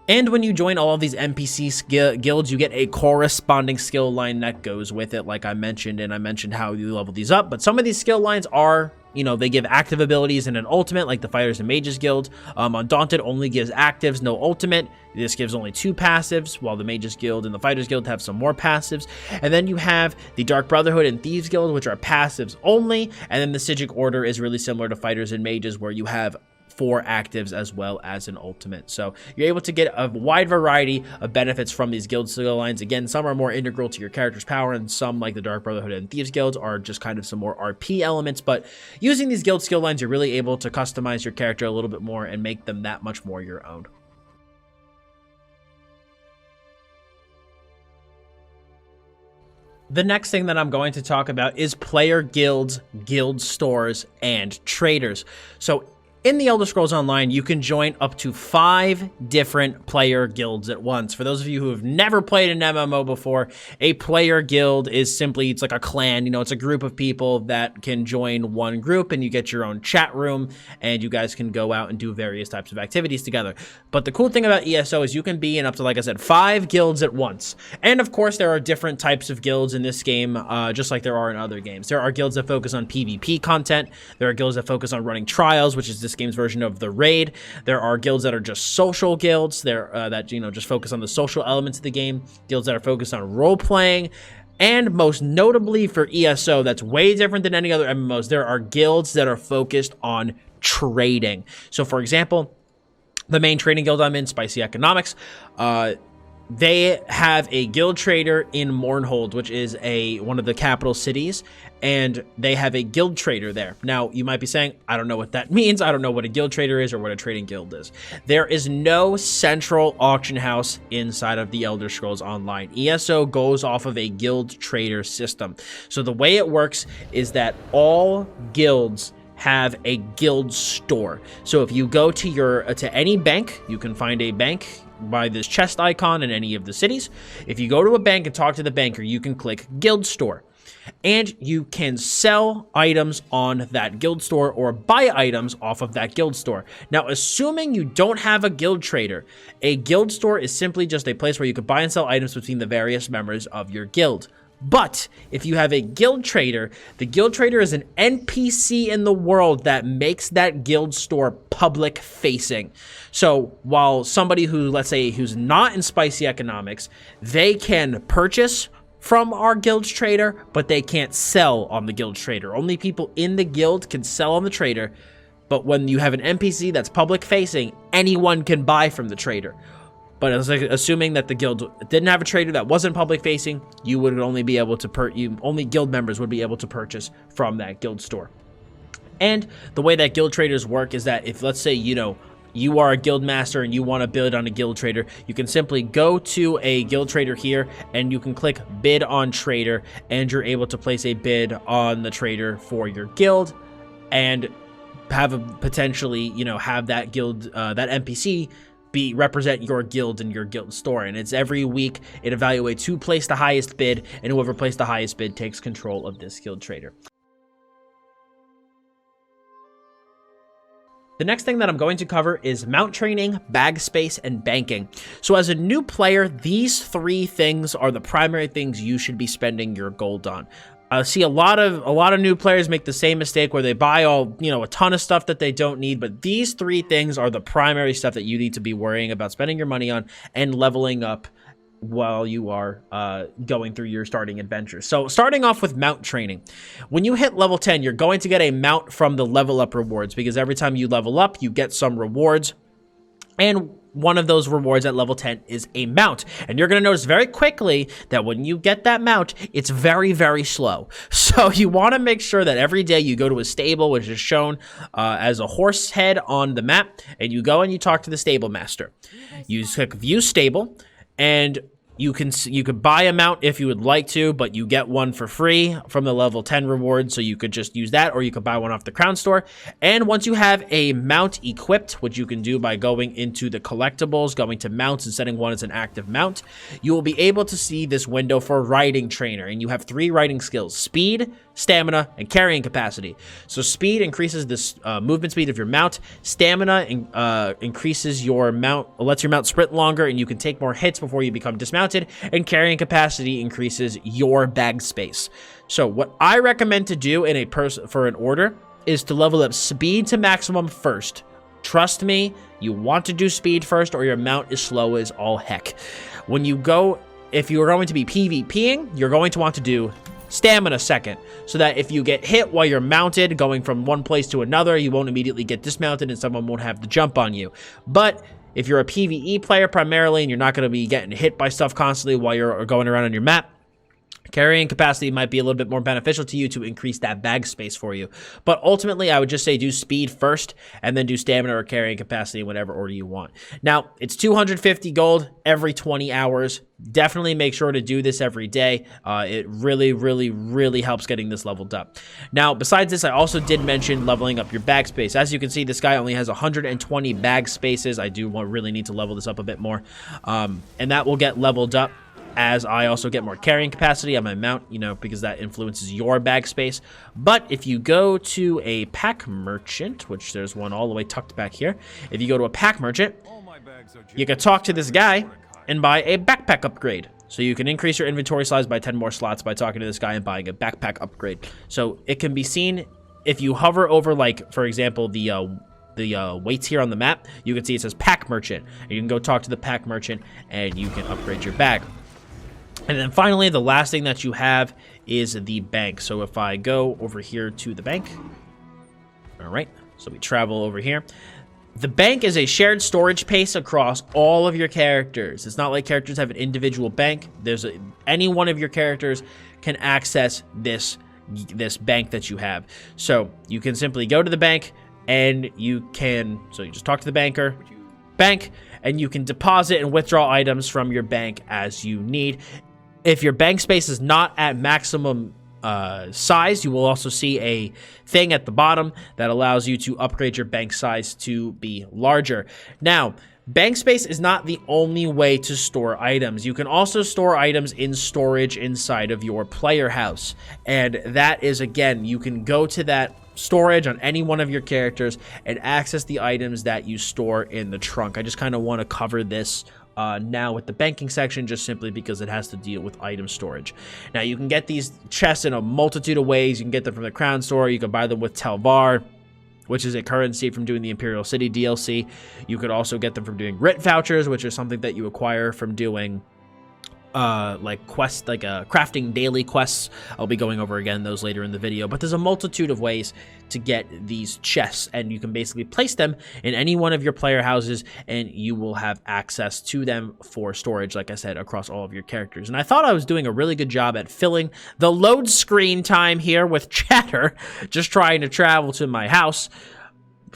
And when you join all of these NPC guilds, you get a corresponding skill line that goes with it, like I mentioned, and I mentioned how you level these up. But some of these skill lines are, you know, they give active abilities and an ultimate, like the Fighters and Mages Guild. Undaunted only gives actives, no ultimate. This gives only 2 passives, while the Mages Guild and the Fighters Guild have some more passives. And then you have the Dark Brotherhood and Thieves Guild, which are passives only. And then the Psijic Order is really similar to Fighters and Mages, where you have 4 actives as well as an ultimate. So you're able to get a wide variety of benefits from these guild skill lines. Again, some are more integral to your character's power, and some, like the Dark Brotherhood and Thieves Guilds, are just kind of some more RP elements. But using these guild skill lines, you're really able to customize your character a little bit more and make them that much more your own. The next thing that I'm going to talk about is player guilds, guild stores, and traders. So in the Elder Scrolls Online, you can join up to 5 different player guilds at once. For those of you who have never played an MMO before, a player guild is simply, it's like a clan. You know, it's a group of people that can join one group, and you get your own chat room, and you guys can go out and do various types of activities together. But the cool thing about ESO is you can be in up to, like I said, 5 guilds at once. And of course, there are different types of guilds in this game, just like there are in other games. There are guilds that focus on PvP content. There are guilds that focus on running trials, which is this game's version of the raid. There are guilds that are just social guilds. That, you know, just focus on the social elements of the game. Guilds that are focused on role playing. And most notably for ESO, that's way different than any other MMOs, there are guilds that are focused on trading. So for example, the main trading guild I'm in, Spicy Economics, they have a guild trader in Mournhold, which is one of the capital cities, and they have a guild trader there. Now, you might be saying, I don't know what that means. I don't know what a guild trader is or what a trading guild is. There is no central auction house inside of the Elder Scrolls Online. ESO goes off of a guild trader system. So the way it works is that all guilds have a guild store. So if you go to any bank, you can find a bank by this chest icon in any of the cities. If you go to a bank and talk to the banker, you can click Guild Store. And you can sell items on that guild store or buy items off of that guild store. Now, assuming you don't have a guild trader, a guild store is simply just a place where you can buy and sell items between the various members of your guild. But if you have a guild trader, the guild trader is an NPC in the world that makes that guild store public facing. So while somebody who, let's say, who's not in Spicy Economics, they can purchase from our guild trader, but they can't sell on the guild trader. Only people in the guild can sell on the trader. But when you have an NPC that's public facing, anyone can buy from the trader. But assuming that the guild didn't have a trader that wasn't public facing, you would only be able to only guild members would be able to purchase from that guild store. And the way that guild traders work is that if, let's say, you know, you are a guild master and you want to bid on a guild trader, you can simply go to a guild trader here and you can click bid on trader, and you're able to place a bid on the trader for your guild and have a potentially, you know, have that guild, that NPC represent your guild in your guild store. And it's every week it evaluates who placed the highest bid, and whoever placed the highest bid takes control of this guild trader. The next thing that I'm going to cover is mount training, bag space, and banking. So as a new player, these three things are the primary things you should be spending your gold on. I see a lot of new players make the same mistake where they buy a ton of stuff that they don't need, but these three things are the primary stuff that you need to be worrying about spending your money on and leveling up while you are going through your starting adventure. So starting off with mount training. When you hit level 10, you're going to get a mount from the level up rewards, because every time you level up, you get some rewards. And one of those rewards at level 10 is a mount. And you're going to notice very quickly that when you get that mount, it's very, very slow. So you want to make sure that every day you go to a stable, which is shown as a horse head on the map, and you go and you talk to the stable master. You click view stable, and you could buy a mount if you would like to, but you get one for free from the level 10 reward, so you could just use that, or you could buy one off the crown store. And once you have a mount equipped, which you can do by going into the collectibles, going to mounts and setting one as an active mount, you will be able to see this window for riding trainer, and you have 3 riding skills: speed, stamina, and carrying capacity. So speed increases this movement speed of your mount. Stamina increases your mount, lets your mount sprint longer, and you can take more hits before you become dismounted. And carrying capacity increases your bag space. So what I recommend to do in for an order is to level up speed to maximum first. Trust me, you want to do speed first, or your mount is slow as all heck. When you go, if you're going to be PvPing, you're going to want to do stamina second, so that if you get hit while you're mounted going from one place to another, you won't immediately get dismounted and someone won't have the jump on you. But if you're a PvE player primarily and you're not going to be getting hit by stuff constantly while you're going around on your map, carrying capacity might be a little bit more beneficial to you to increase that bag space for you. But ultimately, I would just say do speed first and then do stamina or carrying capacity in whatever order you want. Now, it's 250 gold every 20 hours. Definitely make sure to do this every day. It really, really, really helps getting this leveled up. Now, besides this, I also did mention leveling up your bag space. As you can see, this guy only has 120 bag spaces. I do really need to level this up a bit more. And that will get leveled up as I also get more carrying capacity on my mount, you know, because that influences your bag space. But if you go to a pack merchant, which there's one all the way tucked back here, if you go to a pack merchant, you can talk to this guy and buy a backpack upgrade. So you can increase your inventory size by 10 more slots by talking to this guy and buying a backpack upgrade. So it can be seen if you hover over, like, for example, the weights here on the map, you can see it says pack merchant. And you can go talk to the pack merchant and you can upgrade your bag. And then finally, the last thing that you have is the bank. So if I go over here to the bank, all right, so we travel over here. The bank is a shared storage space across all of your characters. It's not like characters have an individual bank. Any one of your characters can access this bank that you have. So you can simply go to the bank and you just talk to the bank, and you can deposit and withdraw items from your bank as you need. If your bank space is not at maximum size, you will also see a thing at the bottom that allows you to upgrade your bank size to be larger. Now, bank space is not the only way to store items. You can also store items in storage inside of your player house. And that is, again, you can go to that storage on any one of your characters and access the items that you store in the trunk. I just kind of want to cover this now with the banking section, just simply because it has to deal with item storage. Now, you can get these chests in a multitude of ways. You can get them from the crown store. You can buy them with Telvar, which is a currency from doing the Imperial City DLC. You could also get them from doing writ vouchers, which is something that you acquire from doing crafting daily quests. I'll be going over again those later in the video, but there's a multitude of ways to get these chests, and you can basically place them in any one of your player houses and you will have access to them for storage, like I said, across all of your characters. And I thought I was doing a really good job at filling the load screen time here with chatter, just trying to travel to my house.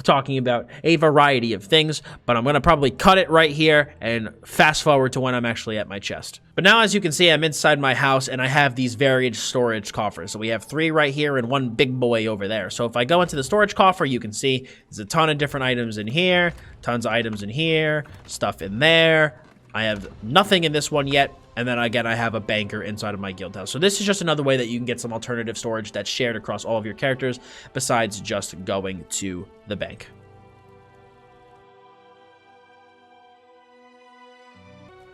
talking about a variety of things, but I'm going to probably cut it right here and fast forward to when I'm actually at my chest. But now, as you can see, I'm inside my house and I have these varied storage coffers. So we have 3 right here and 1 big boy over there. So if I go into the storage coffer, you can see there's a ton of different items in here, tons of items in here, stuff in there. I have nothing in this one yet. And then again, I have a banker inside of my guild house. So this is just another way that you can get some alternative storage that's shared across all of your characters besides just going to the bank.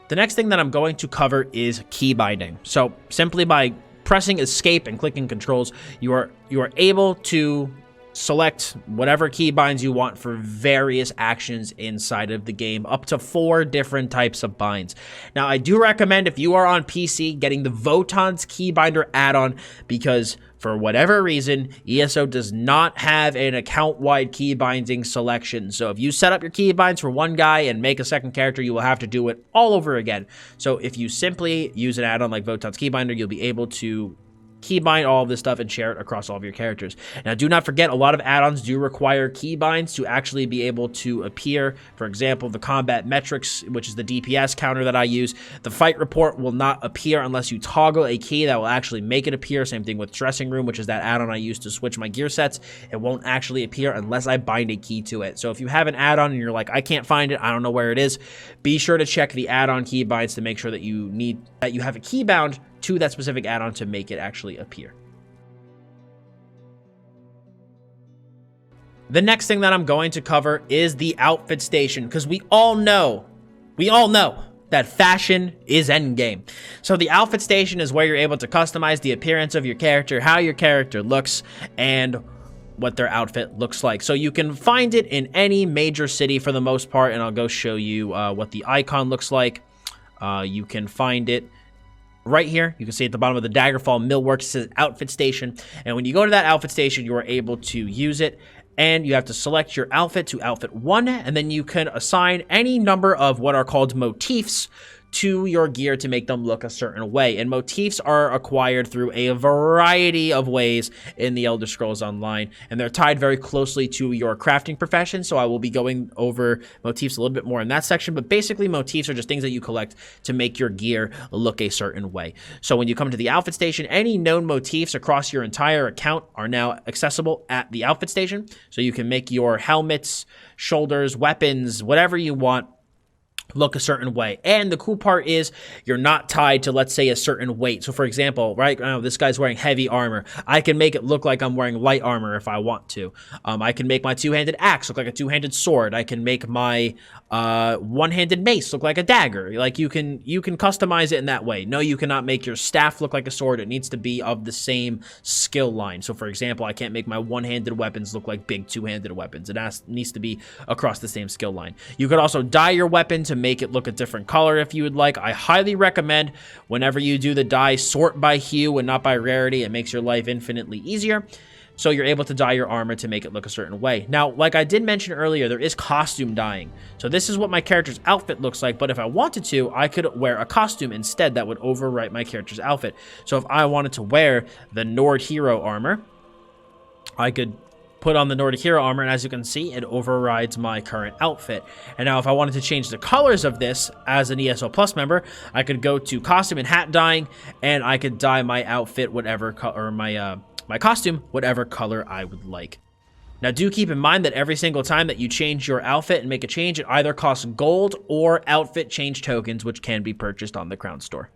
The next thing that I'm going to cover is key binding. So simply by pressing escape and clicking controls, you are able to select whatever key binds you want for various actions inside of the game, up to 4 different types of binds. Now, I do recommend, if you are on PC, getting the Votan's Keybinder add-on, because for whatever reason, ESO does not have an account-wide key binding selection. So if you set up your key binds for one guy and make a second character, you will have to do it all over again. So if you simply use an add-on like Votan's Keybinder, you'll be able to keybind all of this stuff and share it across all of your characters. Now, do not forget, a lot of add-ons do require keybinds to actually be able to appear. For example, the combat metrics, which is the DPS counter that I use, the fight report will not appear unless you toggle a key that will actually make it appear. Same thing with dressing room, which is that add-on I use to switch my gear sets. It won't actually appear unless I bind a key to it. So if you have an add-on and you're like, I can't find it, I don't know where it is, be sure to check the add-on keybinds to make sure that you have a key bound to that specific add-on to make it actually appear. The next thing that I'm going to cover is the outfit station, because we all know that fashion is endgame. So the outfit station is where you're able to customize the appearance of your character, how your character looks, and what their outfit looks like. So you can find it in any major city for the most part, and I'll go show you what the icon looks like. You can find it right here. You can see at the bottom of the Daggerfall Millworks, it says outfit station. And when you go to that outfit station, you are able to use it. And you have to select your outfit to outfit 1. And then you can assign any number of what are called motifs to your gear to make them look a certain way. And motifs are acquired through a variety of ways in the Elder Scrolls Online, and they're tied very closely to your crafting profession. So I will be going over motifs a little bit more in that section, but basically motifs are just things that you collect to make your gear look a certain way. So when you come to the outfit station, any known motifs across your entire account are now accessible at the outfit station. So you can make your helmets, shoulders, weapons, whatever you want, look a certain way. And the cool part is you're not tied to, let's say, a certain weight. So for example, right now this guy's wearing heavy armor. I can make it look like I'm wearing light armor if I want to. I can make my two-handed axe look like a two-handed sword. I can make my one-handed mace look like a dagger. Like you can customize it in that way. No, you cannot make your staff look like a sword. It needs to be of the same skill line. So for example, I can't make my one-handed weapons look like big two-handed weapons. It needs to be across the same skill line. You could also dye your weapon to make it look a different color if you would like. I highly recommend whenever you do the dye, sort by hue and not by rarity. It makes your life infinitely easier. So you're able to dye your armor to make it look a certain way. Now, like I did mention earlier, there is costume dyeing. So this is what my character's outfit looks like, but if I wanted to, I could wear a costume instead that would overwrite my character's outfit. So if I wanted to wear the Nord hero armor, I could put on the Nordic hero armor, and as you can see, it overrides my current outfit. And now if I wanted to change the colors of this as an ESO Plus member, I could go to costume and hat dyeing, and I could dye my outfit whatever color, or my costume whatever color I would like. Now do keep in mind that every single time that you change your outfit and make a change, it either costs gold or outfit change tokens, which can be purchased on the Crown Store.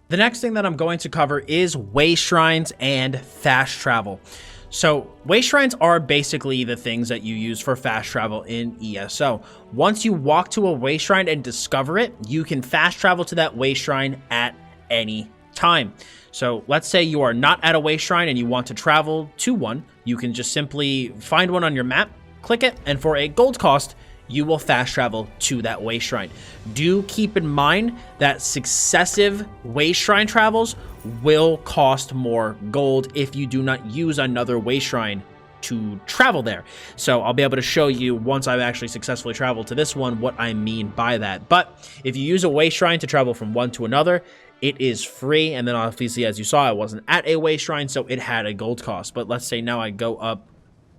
The next thing that I'm going to cover is wayshrines and fast travel. So wayshrines are basically the things that you use for fast travel in ESO. Once you walk to a wayshrine and discover it, you can fast travel to that wayshrine at any time. So let's say you are not at a wayshrine and you want to travel to one. You can just simply find one on your map, click it, and for a gold cost, you will fast travel to that wayshrine. Do keep in mind that successive wayshrine travels will cost more gold if you do not use another wayshrine to travel there. So I'll be able to show you once I've actually successfully traveled to this one what I mean by that. But if you use a wayshrine to travel from one to another, it is free. And then obviously, as you saw, I wasn't at a wayshrine, so it had a gold cost. But let's say now I go up.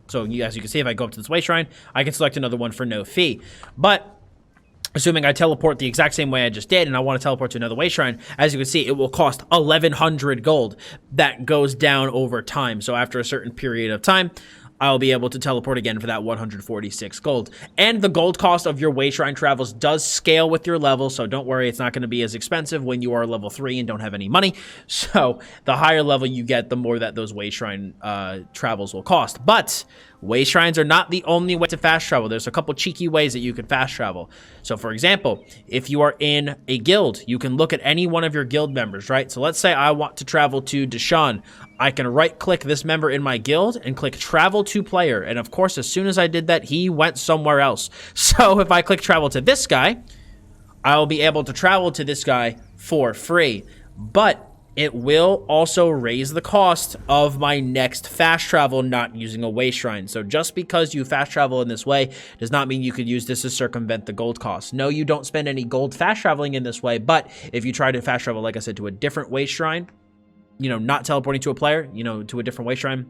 So as you can see, if I go up to this wayshrine, I can select another one for no fee. But assuming I teleport the exact same way I just did, and I want to teleport to another wayshrine, as you can see, it will cost 1,100 gold. That goes down over time. So after a certain period of time, I'll be able to teleport again for that 146 gold. And the gold cost of your wayshrine travels does scale with your level, so don't worry, it's not going to be as expensive when you are level 3 and don't have any money. So the higher level you get, the more that those wayshrine travels will cost. But wayshrines are not the only way to fast travel. There's a couple cheeky ways that you can fast travel. So for example, if you are in a guild, you can look at any one of your guild members, right? So let's say I want to travel to Deshaun. I can right click this member in my guild and click travel to player. And of course, as soon as I did that, he went somewhere else. So if I click travel to this guy, I'll be able to travel to this guy for free. But it will also raise the cost of my next fast travel not using a wayshrine. So just because you fast travel in this way does not mean you could use this to circumvent the gold cost. No, you don't spend any gold fast traveling in this way, but if you try to fast travel, like I said, to a different wayshrine, you know, not teleporting to a player, you know, to a different wayshrine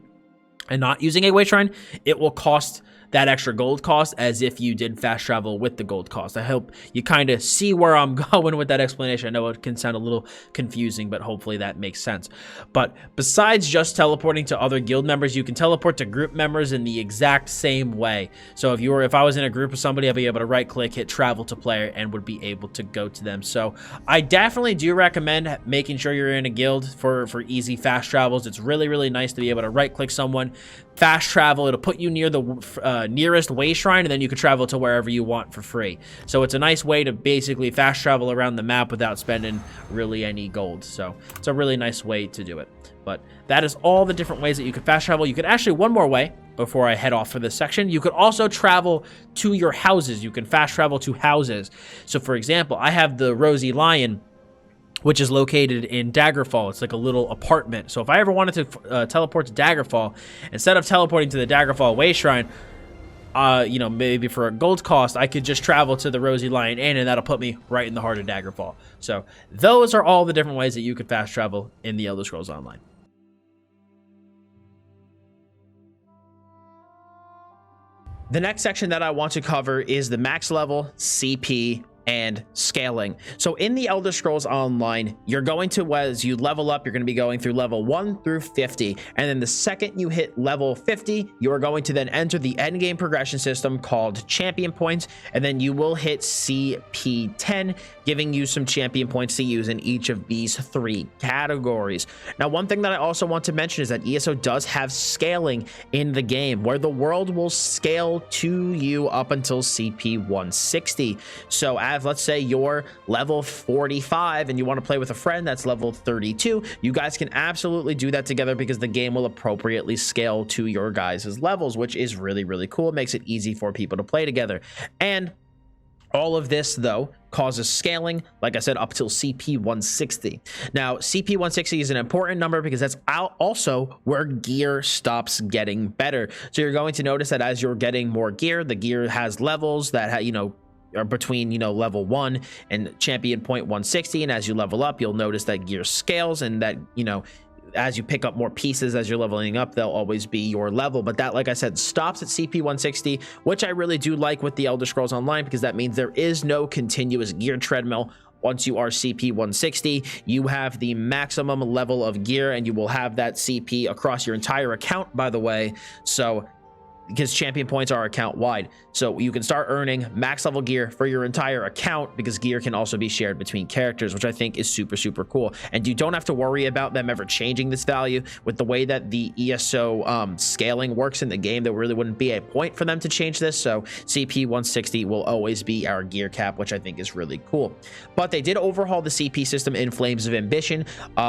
and not using a wayshrine, it will cost that extra gold cost as if you did fast travel with the gold cost. I hope you kind of see where I'm going with that explanation. I know it can sound a little confusing, but hopefully that makes sense. But besides just teleporting to other guild members, you can teleport to group members in the exact same way. So if I was in a group with somebody, I'd be able to right click, hit travel to player, and would be able to go to them. So I definitely do recommend making sure you're in a guild for easy fast travels. It's really, really nice to be able to right click someone, fast travel. It'll put you near the nearest wayshrine, and then you can travel to wherever you want for free. So it's a nice way to basically fast travel around the map without spending really any gold. So it's a really nice way to do it. But that is all the different ways that you can fast travel. You could actually, one more way before I head off for this section, you could also travel to your houses. You can fast travel to houses. So for example, I have the Rosy Lion, which is located in Daggerfall. It's like a little apartment. So if I ever wanted to teleport to Daggerfall, instead of teleporting to the Daggerfall wayshrine, you know, maybe for a gold cost, I could just travel to the Rosy Lion Inn, and that'll put me right in the heart of Daggerfall. So those are all the different ways that you could fast travel in the Elder Scrolls Online. The next section that I want to cover is the max level, CP, and scaling. So in the Elder Scrolls Online, you're going to, as you level up, you're going to be going through level 1 through 50. And then the second you hit level 50, you are going to then enter the end game progression system called champion points. And then you will hit CP10, giving you some champion points to use in each of these 3 categories. Now, one thing that I also want to mention is that ESO does have scaling in the game, where the world will scale to you up until CP 160. So let's say you're level 45 and you want to play with a friend that's level 32, you guys can absolutely do that together because the game will appropriately scale to your guys' levels, which is really, really cool. It makes it easy for people to play together. And all of this, though, causes scaling, like I said, up till CP 160. Now, CP 160 is an important number because that's also where gear stops getting better. So you're going to notice that as you're getting more gear, the gear has levels that, are between, level 1 and champion point 160. And as you level up, you'll notice that gear scales, and that, as you pick up more pieces as you're leveling up, they'll always be your level. But that, like I said, stops at CP 160, which I really do like with the Elder Scrolls Online, because that means there is no continuous gear treadmill. Once you are CP 160, you have the maximum level of gear, and you will have that CP across your entire account, by the way. So because champion points are account wide, so you can start earning max level gear for your entire account, because gear can also be shared between characters, which I think is super, super cool. And you don't have to worry about them ever changing this value. With the way that the ESO scaling works in the game, there really wouldn't be a point for them to change this. So CP 160 will always be our gear cap, which I think is really cool. But they did overhaul the CP system in Flames of Ambition,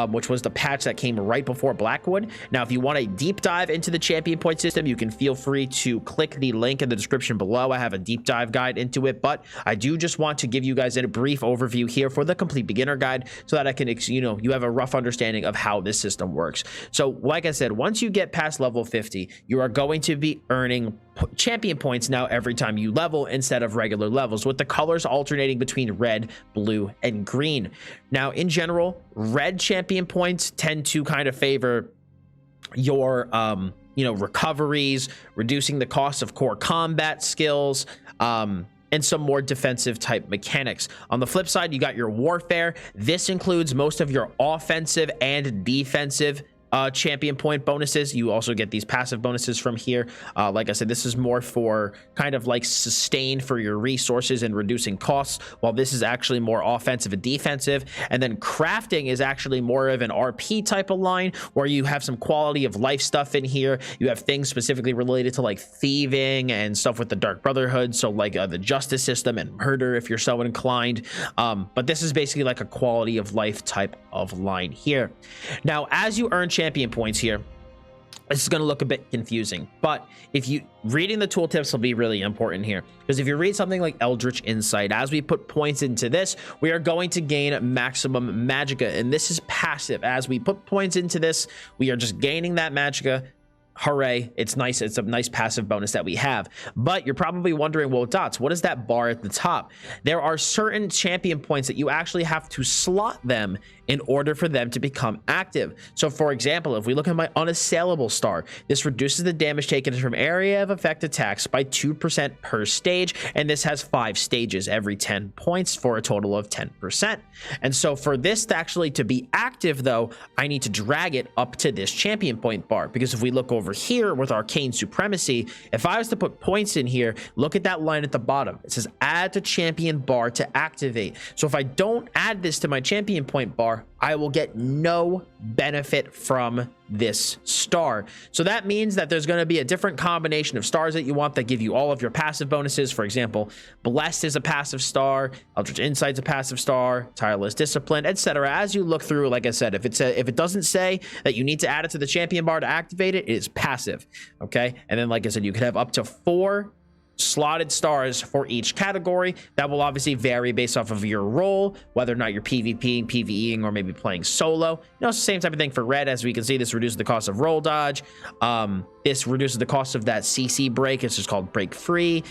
which was the patch that came right before Blackwood. Now, if you want a deep dive into the champion point system, you can feel free free to click the link in the description below. I have a deep dive guide into it, but I do just want to give you guys a brief overview here for the complete beginner guide so that I can, you have a rough understanding of how this system works. So like I said, once you get past level 50, you are going to be earning champion points now every time you level instead of regular levels, with the colors alternating between red, blue, and green. Now, in general, red champion points tend to kind of favor your recoveries, reducing the cost of core combat skills, and some more defensive type mechanics. On the flip side, you got your warfare. This includes most of your offensive and defensive champion point bonuses. You also get these passive bonuses from here. Like I said, this is more for kind of like sustain for your resources and reducing costs, while this is actually more offensive and defensive. And then crafting is actually more of an RP type of line, where you have some quality of life stuff in here. You have things specifically related to like thieving and stuff with the Dark Brotherhood, so like the justice system and murder if you're so inclined. But this is basically like a quality of life type of line here. Now, as you earn champion points here, this is going to look a bit confusing, but if you reading the tooltips will be really important here, because if you read something like Eldritch Insight, as we put points into this, we are going to gain maximum magicka, and this is passive. As we put points into this, we are just gaining that magicka. Hooray, it's nice. It's a nice passive bonus that we have. But you're probably wondering, well, Dots, what is that bar at the top? There are certain champion points that you actually have to slot them in order for them to become active. So for example, if we look at my unassailable star, this reduces the damage taken from area of effect attacks by 2% per stage, and this has 5 stages every 10 points for a total of 10%. And so for this to be active though, I need to drag it up to this champion point bar, because if we look over here with Arcane Supremacy, if I was to put points in here, look at that line at the bottom. It says add to champion bar to activate. So if I don't add this to my champion point bar, I will get no benefit from this star. So that means that there's going to be a different combination of stars that you want that give you all of your passive bonuses. For example, Blessed is a passive star, Eldritch Insight's a passive star, Tireless Discipline, etc. As you look through, like I said, if it doesn't say that you need to add it to the champion bar to activate it, it is passive. Okay, and then like I said, you could have up to 4 slotted stars for each category. That will obviously vary based off of your role, whether or not you're PvPing, PvEing, or maybe playing solo. It's the same type of thing for red. As we can see, this reduces the cost of roll dodge. This reduces the cost of that CC break. It's just called break free.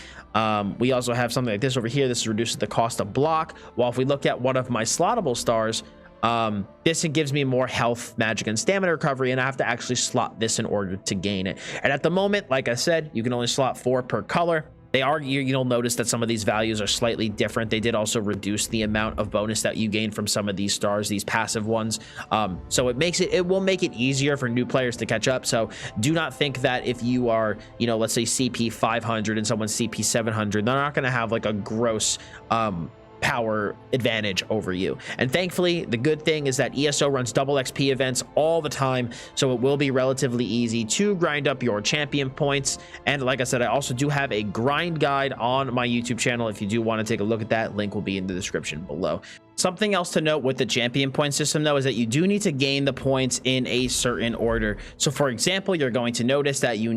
We also have something like this over here. This reduces the cost of block. While if we look at one of my slottable stars, this gives me more health, magic, and stamina recovery, and I have to actually slot this in order to gain it. And at the moment, like I said, you can only slot 4 per color. You'll notice that some of these values are slightly different. They did also reduce the amount of bonus that you gain from some of these stars, these passive ones. So it will make it easier for new players to catch up. So do not think that if you are, let's say CP 500 and someone's CP 700, they're not going to have like a gross, power advantage over you. And thankfully, the good thing is that ESO runs double XP events all the time, so it will be relatively easy to grind up your champion points. And like I said, I also do have a grind guide on my YouTube channel. If you do want to take a look at that, link will be in the description below. Something else to note with the champion point system though is that you do need to gain the points in a certain order. So for example, you're going to notice that you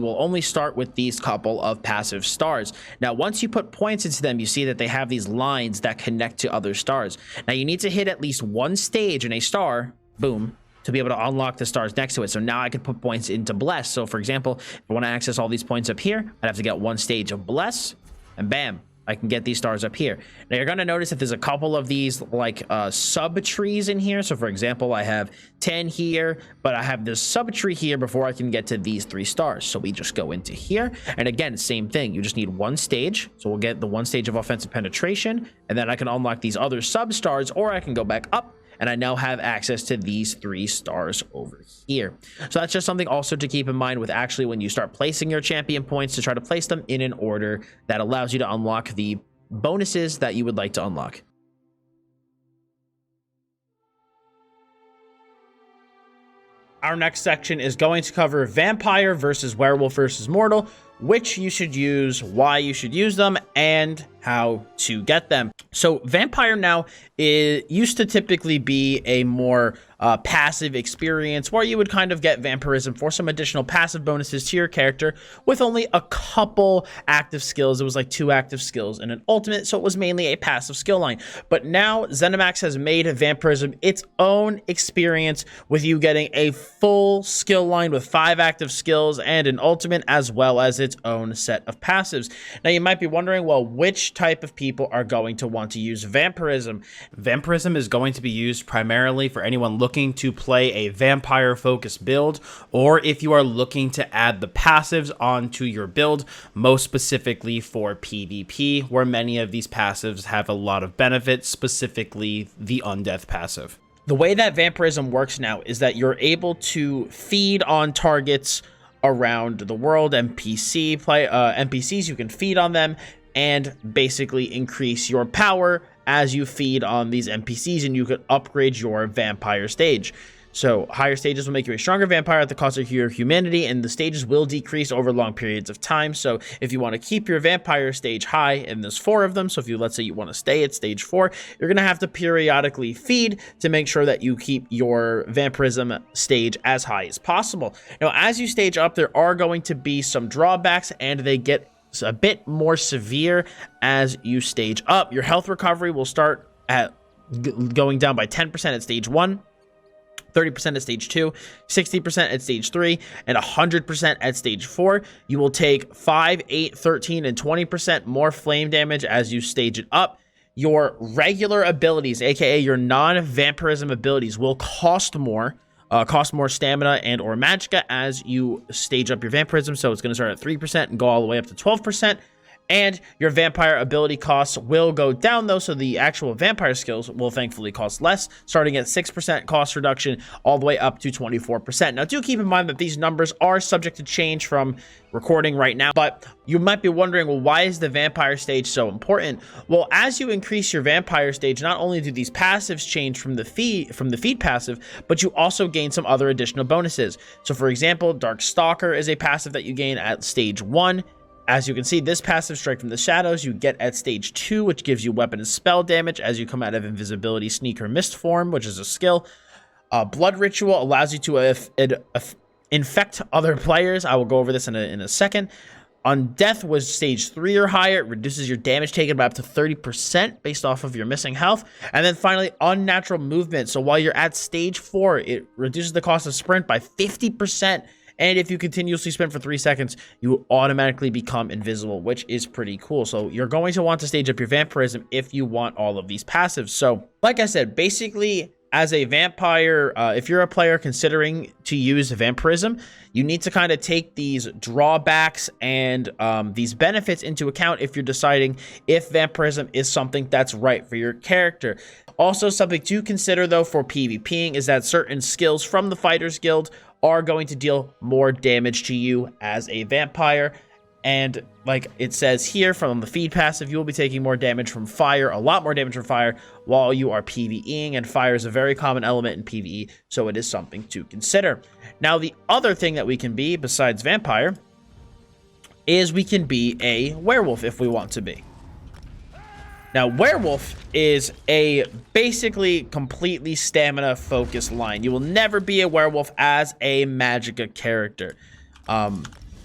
will only start with these couple of passive stars. Now once you put points into them, you see that they have these lines that connect to other stars. Now you need to hit at least 1 stage in a star, boom, to be able to unlock the stars next to it. So now I could put points into Bless. So for example, if I want to access all these points up here, I'd have to get 1 stage of Bless, and bam, I can get these stars up here. Now you're going to notice that there's a couple of these like sub trees in here. So for example, I have 10 here, but I have this sub tree here before I can get to these 3 stars. So we just go into here, and again, same thing. You just need 1 stage. So we'll get the 1 stage of offensive penetration, and then I can unlock these other sub stars, or I can go back up, and I now have access to these 3 stars over here. So that's just something also to keep in mind with actually when you start placing your champion points, to try to place them in an order that allows you to unlock the bonuses that you would like to unlock. Our next section is going to cover vampire versus werewolf versus mortal, which you should use, why you should use them, and how to get them. So vampire now, it used to typically be a more passive experience where you would kind of get vampirism for some additional passive bonuses to your character with only a couple active skills. It was like 2 active skills and an ultimate, so it was mainly a passive skill line. But now ZeniMax has made vampirism its own experience with you getting a full skill line with 5 active skills and an ultimate, as well as its own set of passives. Now you might be wondering, well, which type of people are going to want to use vampirism? Vampirism is going to be used primarily for anyone looking to play a vampire focused build, or if you are looking to add the passives onto your build, most specifically for PvP, where many of these passives have a lot of benefits, specifically the undeath passive. The way that vampirism works now is that you're able to feed on targets around the world, NPCs, you can feed on them and basically increase your power as you feed on these NPCs, and you could upgrade your vampire stage. So higher stages will make you a stronger vampire at the cost of your humanity, and the stages will decrease over long periods of time. So if you want to keep your vampire stage high, and there's 4 of them, so if you, let's say you want to stay at stage 4, you're going to have to periodically feed to make sure that you keep your vampirism stage as high as possible. Now, as you stage up, there are going to be some drawbacks, and they get a bit more severe as you stage up. Your health recovery will start at going down by 10% at stage 1, 30% at stage 2, 60% at stage 3, and 100% at stage 4. You will take 5, 8, 13, and 20% more flame damage as you stage it up. Your regular abilities, aka your non-vampirism abilities, will cost more stamina and or magicka as you stage up your vampirism. So it's going to start at 3% and go all the way up to 12%. And your vampire ability costs will go down, though, so the actual vampire skills will thankfully cost less, starting at 6% cost reduction all the way up to 24%. Now, do keep in mind that these numbers are subject to change from recording right now, but you might be wondering, well, why is the vampire stage so important? Well, as you increase your vampire stage, not only do these passives change from the feed passive, but you also gain some other additional bonuses. So, for example, Dark Stalker is a passive that you gain at stage 1. As you can see, this passive Strike from the Shadows you get at stage 2, which gives you weapon and spell damage as you come out of invisibility, sneak, or mist form, which is a skill. Blood Ritual allows you to infect other players. I will go over this in a second. Undeath was stage 3 or higher. It reduces your damage taken by up to 30% based off of your missing health. And then finally, Unnatural Movement. So while you're at stage 4, it reduces the cost of sprint by 50%. And if you continuously sprint for 3 seconds, you will automatically become invisible, which is pretty cool. So you're going to want to stage up your vampirism if you want all of these passives. So like I said, basically, as a vampire, if you're a player considering to use vampirism, you need to kind of take these drawbacks and these benefits into account if you're deciding if vampirism is something that's right for your character. Also, something to consider, though, for PvPing is that certain skills from the Fighters Guild are going to deal more damage to you as a vampire. And like it says here, from the feed passive, you will be taking more damage from fire, a lot more damage from fire, while you are PvEing, and fire is a very common element in PvE, so it is something to consider. Now, the other thing that we can be, besides vampire, is we can be a werewolf if we want to be. Now, werewolf is a basically completely stamina-focused line. You will never be a werewolf as a magicka character.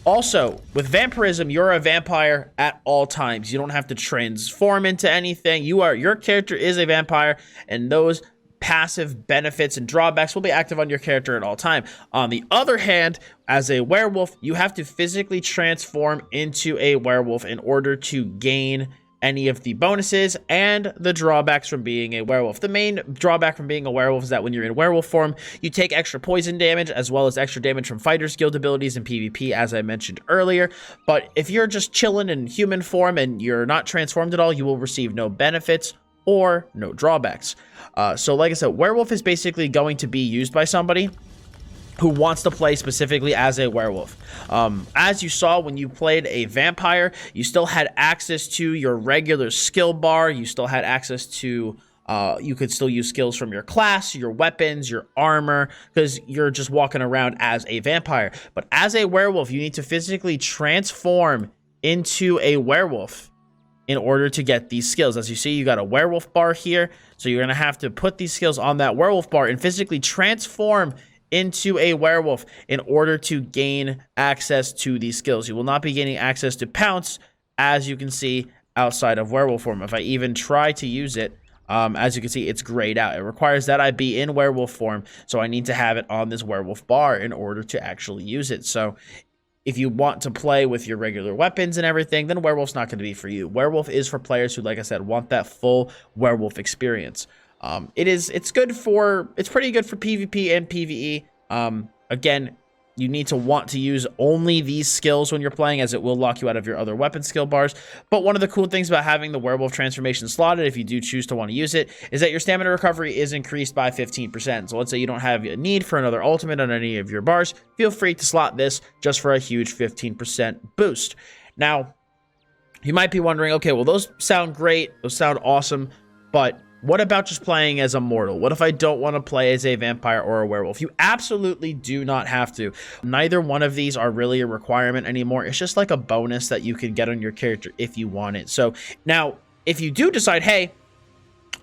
Also, with vampirism, you're a vampire at all times. You don't have to transform into anything. Your character is a vampire, and those passive benefits and drawbacks will be active on your character at all time. On the other hand, as a werewolf, you have to physically transform into a werewolf in order to gain any of the bonuses and the drawbacks from being a werewolf. The main drawback from being a werewolf is that when you're in werewolf form, you take extra poison damage as well as extra damage from Fighters Guild abilities and PvP, as I mentioned earlier. But if you're just chilling in human form and you're not transformed at all, you will receive no benefits or no drawbacks. So like I said, werewolf is basically going to be used by somebody who wants to play specifically as a werewolf. As you saw when you played a vampire, you still had access to your regular skill bar. You still had access to, you could still use skills from your class, your weapons, your armor, because you're just walking around as a vampire. But as a werewolf, you need to physically transform into a werewolf in order to get these skills. As you see, you got a werewolf bar here. So you're going to have to put these skills on that werewolf bar and physically transform into a werewolf in order to gain access to these skills. You will not be gaining access to pounce, as you can see, outside of werewolf form. If I even try to use it, as you can see, it's grayed out. It requires that I be in werewolf form, so I need to have it on this werewolf bar in order to actually use it. So if you want to play with your regular weapons and everything, then werewolf's not going to be for you. Werewolf is for players who, like I said, want that full werewolf experience. It's pretty good for PvP and PvE. Again, you need to want to use only these skills when you're playing, as it will lock you out of your other weapon skill bars. But one of the cool things about having the werewolf transformation slotted, if you do choose to want to use it, is that your stamina recovery is increased by 15%. So let's say you don't have a need for another ultimate on any of your bars, feel free to slot this just for a huge 15% boost. Now, you might be wondering, okay, well, those sound great, those sound awesome, but what about just playing as a mortal? What if I don't want to play as a vampire or a werewolf? You absolutely do not have to. Neither one of these are really a requirement anymore. It's just like a bonus that you can get on your character if you want it. So now, if you do decide, hey,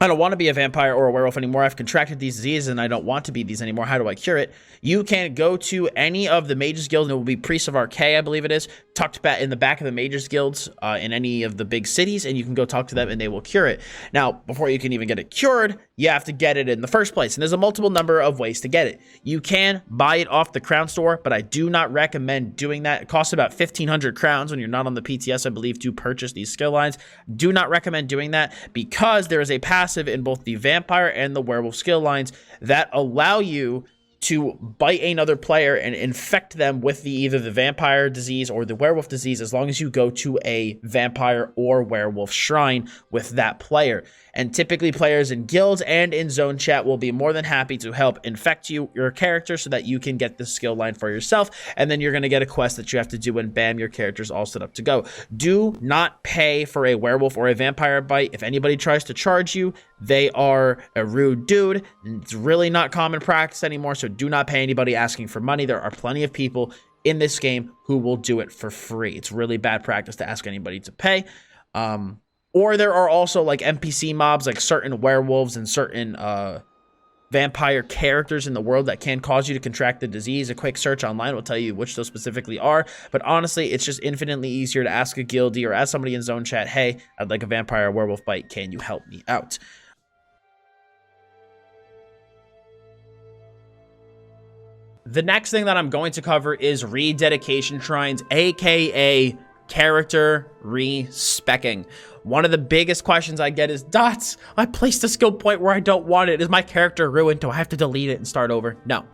I don't want to be a vampire or a werewolf anymore, I've contracted these diseases and I don't want to be these anymore, how do I cure it? You can go to any of the Mages Guilds, and it will be Priests of Archaea, I believe it is, tucked back in the back of the Mages Guilds in any of the big cities, and you can go talk to them and they will cure it. Now, before you can even get it cured, you have to get it in the first place, and there's a multiple number of ways to get it. You can buy it off the crown store, but I do not recommend doing that. It costs about 1,500 crowns when you're not on the PTS, I believe, to purchase these skill lines. Do not recommend doing that, because there is a passive in both the vampire and the werewolf skill lines that allow you to bite another player and infect them with either the vampire disease or the werewolf disease, as long as you go to a vampire or werewolf shrine with that player. And typically players in guilds and in zone chat will be more than happy to help infect your character so that you can get the skill line for yourself, and then you're going to get a quest that you have to do, and bam, your character's all set up to go. Do not pay for a werewolf or a vampire bite. If anybody tries to charge you, they are a rude dude. It's really not common practice anymore, so do not pay anybody asking for money. There are plenty of people in this game who will do it for free. It's really bad practice to ask anybody to pay. Or there are also like NPC mobs, like certain werewolves and certain vampire characters in the world that can cause you to contract the disease. A quick search online will tell you which those specifically are. But honestly, it's just infinitely easier to ask a guildie or ask somebody in zone chat, hey, I'd like a vampire or werewolf bite. Can you help me out? The next thing that I'm going to cover is rededication shrines, aka character respeccing. One of the biggest questions I get is, Dots, I placed a skill point where I don't want it. Is my character ruined? Do I have to delete it and start over? No.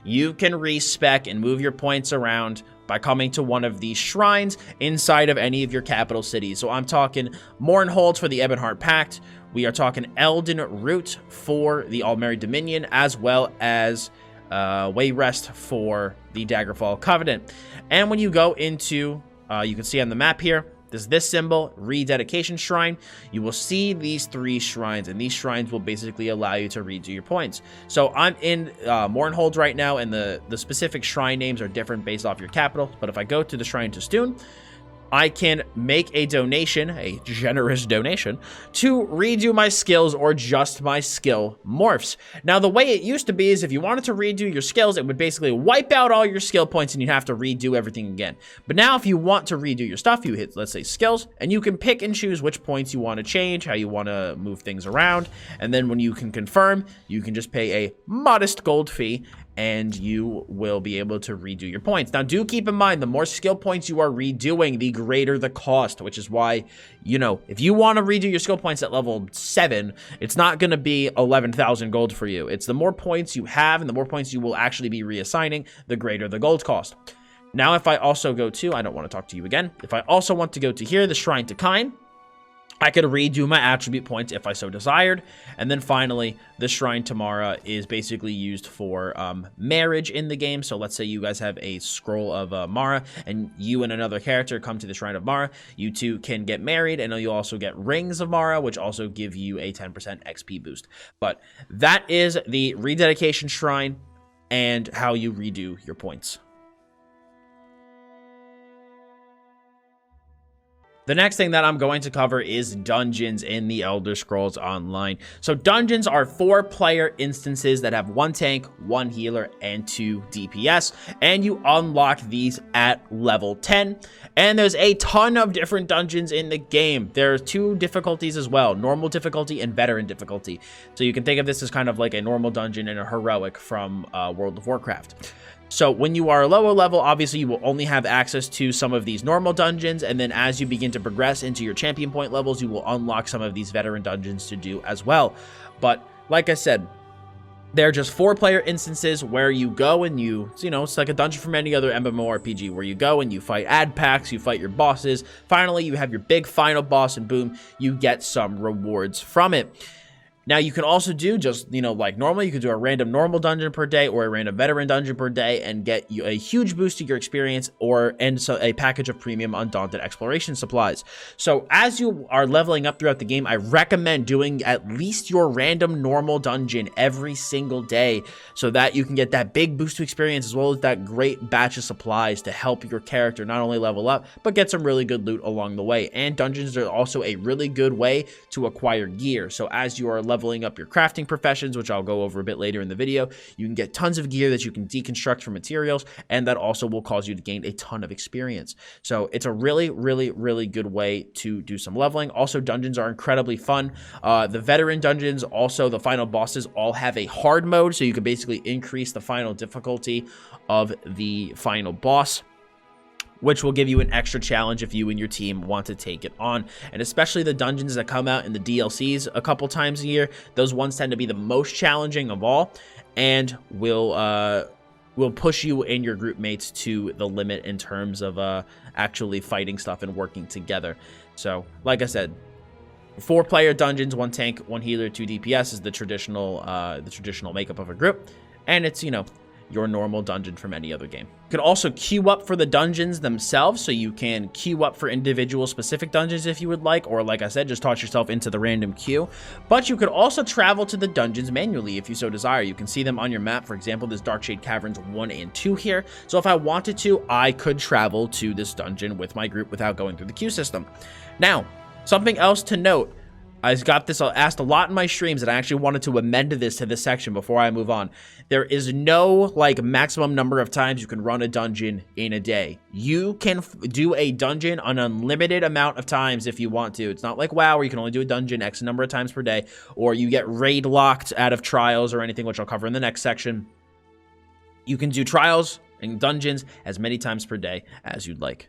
You can respec and move your points around by coming to one of these shrines inside of any of your capital cities. So I'm talking Mournhold for the Ebonheart Pact. We are talking Elden Root for the Armory Dominion, as well as Wayrest for the Daggerfall Covenant. And when you go into, you can see on the map here, there's this symbol, rededication shrine. You will see these 3 shrines, and these shrines will basically allow you to redo your points. So I'm in Mournhold right now, and the specific shrine names are different based off your capital. But if I go to the Shrine to Stoon, I can make a donation, a generous donation, to redo my skills or just my skill morphs. Now, the way it used to be is if you wanted to redo your skills, it would basically wipe out all your skill points and you'd have to redo everything again. But now if you want to redo your stuff, you hit, let's say, skills, and you can pick and choose which points you want to change, how you want to move things around. And then when you can confirm, you can just pay a modest gold fee and you will be able to redo your points. Now, do keep in mind, the more skill points you are redoing, the greater the cost, which is why, you know, if you want to redo your skill points at level 7, it's not going to be 11,000 gold for you. It's the more points you have and the more points you will actually be reassigning, the greater the gold cost. Now, if I also go to, I don't want to talk to you again. If I also want to go to here, the Shrine to Kine, I could redo my attribute points if I so desired. And then finally, the Shrine to Mara is basically used for marriage in the game. So let's say you guys have a scroll of Mara, and you and another character come to the Shrine of Mara. You two can get married, and you'll also get Rings of Mara, which also give you a 10% XP boost. But that is the rededication shrine and how you redo your points. The next thing that I'm going to cover is dungeons in the Elder Scrolls Online. So dungeons are 4-player instances that have 1 tank, 1 healer, and 2 DPS, and you unlock these at level 10. And there's a ton of different dungeons in the game. There are 2 difficulties as well, normal difficulty and veteran difficulty. So you can think of this as kind of like a normal dungeon and a heroic from World of Warcraft. So when you are lower level, obviously you will only have access to some of these normal dungeons, and then as you begin to progress into your champion point levels, you will unlock some of these veteran dungeons to do as well. But like I said, they're just 4-player instances where you go and it's like a dungeon from any other MMORPG, where you go and you fight ad packs, you fight your bosses. Finally, you have your big final boss, and boom, you get some rewards from it. Now, you can also do just, like normal, you could do a random normal dungeon per day or a random veteran dungeon per day and get you a huge boost to your experience, and so a package of premium undaunted exploration supplies. So as you are leveling up throughout the game, I recommend doing at least your random normal dungeon every single day so that you can get that big boost to experience as well as that great batch of supplies to help your character not only level up, but get some really good loot along the way. And dungeons are also a really good way to acquire gear. So as you are leveling up your crafting professions, which I'll go over a bit later in the video, you can get tons of gear that you can deconstruct from materials, and that also will cause you to gain a ton of experience. So it's a really, really, really good way to do some leveling. Also, dungeons are incredibly fun. The veteran dungeons, also the final bosses, all have a hard mode, so you can basically increase the final difficulty of the final boss, which will give you an extra challenge if you and your team want to take it on. And especially the dungeons that come out in the DLCs a couple times a year, those ones tend to be the most challenging of all, and will push you and your group mates to the limit in terms of actually fighting stuff and working together. So, like I said, 4-player dungeons, 1 tank, 1 healer, 2 DPS is the traditional makeup of a group, and it's your normal dungeon from any other game. You can also queue up for the dungeons themselves, so you can queue up for individual specific dungeons if you would like, or like I said, just toss yourself into the random queue. But you could also travel to the dungeons manually if you so desire. You can see them on your map. For example, there's Darkshade Caverns 1 and 2 here. So if I wanted to, I could travel to this dungeon with my group without going through the queue system. Now, something else to note. I got this asked a lot in my streams, and I actually wanted to amend this to this section before I move on. There is no maximum number of times you can run a dungeon in a day. You can do a dungeon an unlimited amount of times if you want to. It's not like WoW where you can only do a dungeon X number of times per day, or you get raid locked out of trials or anything, which I'll cover in the next section. You can do trials and dungeons as many times per day as you'd like.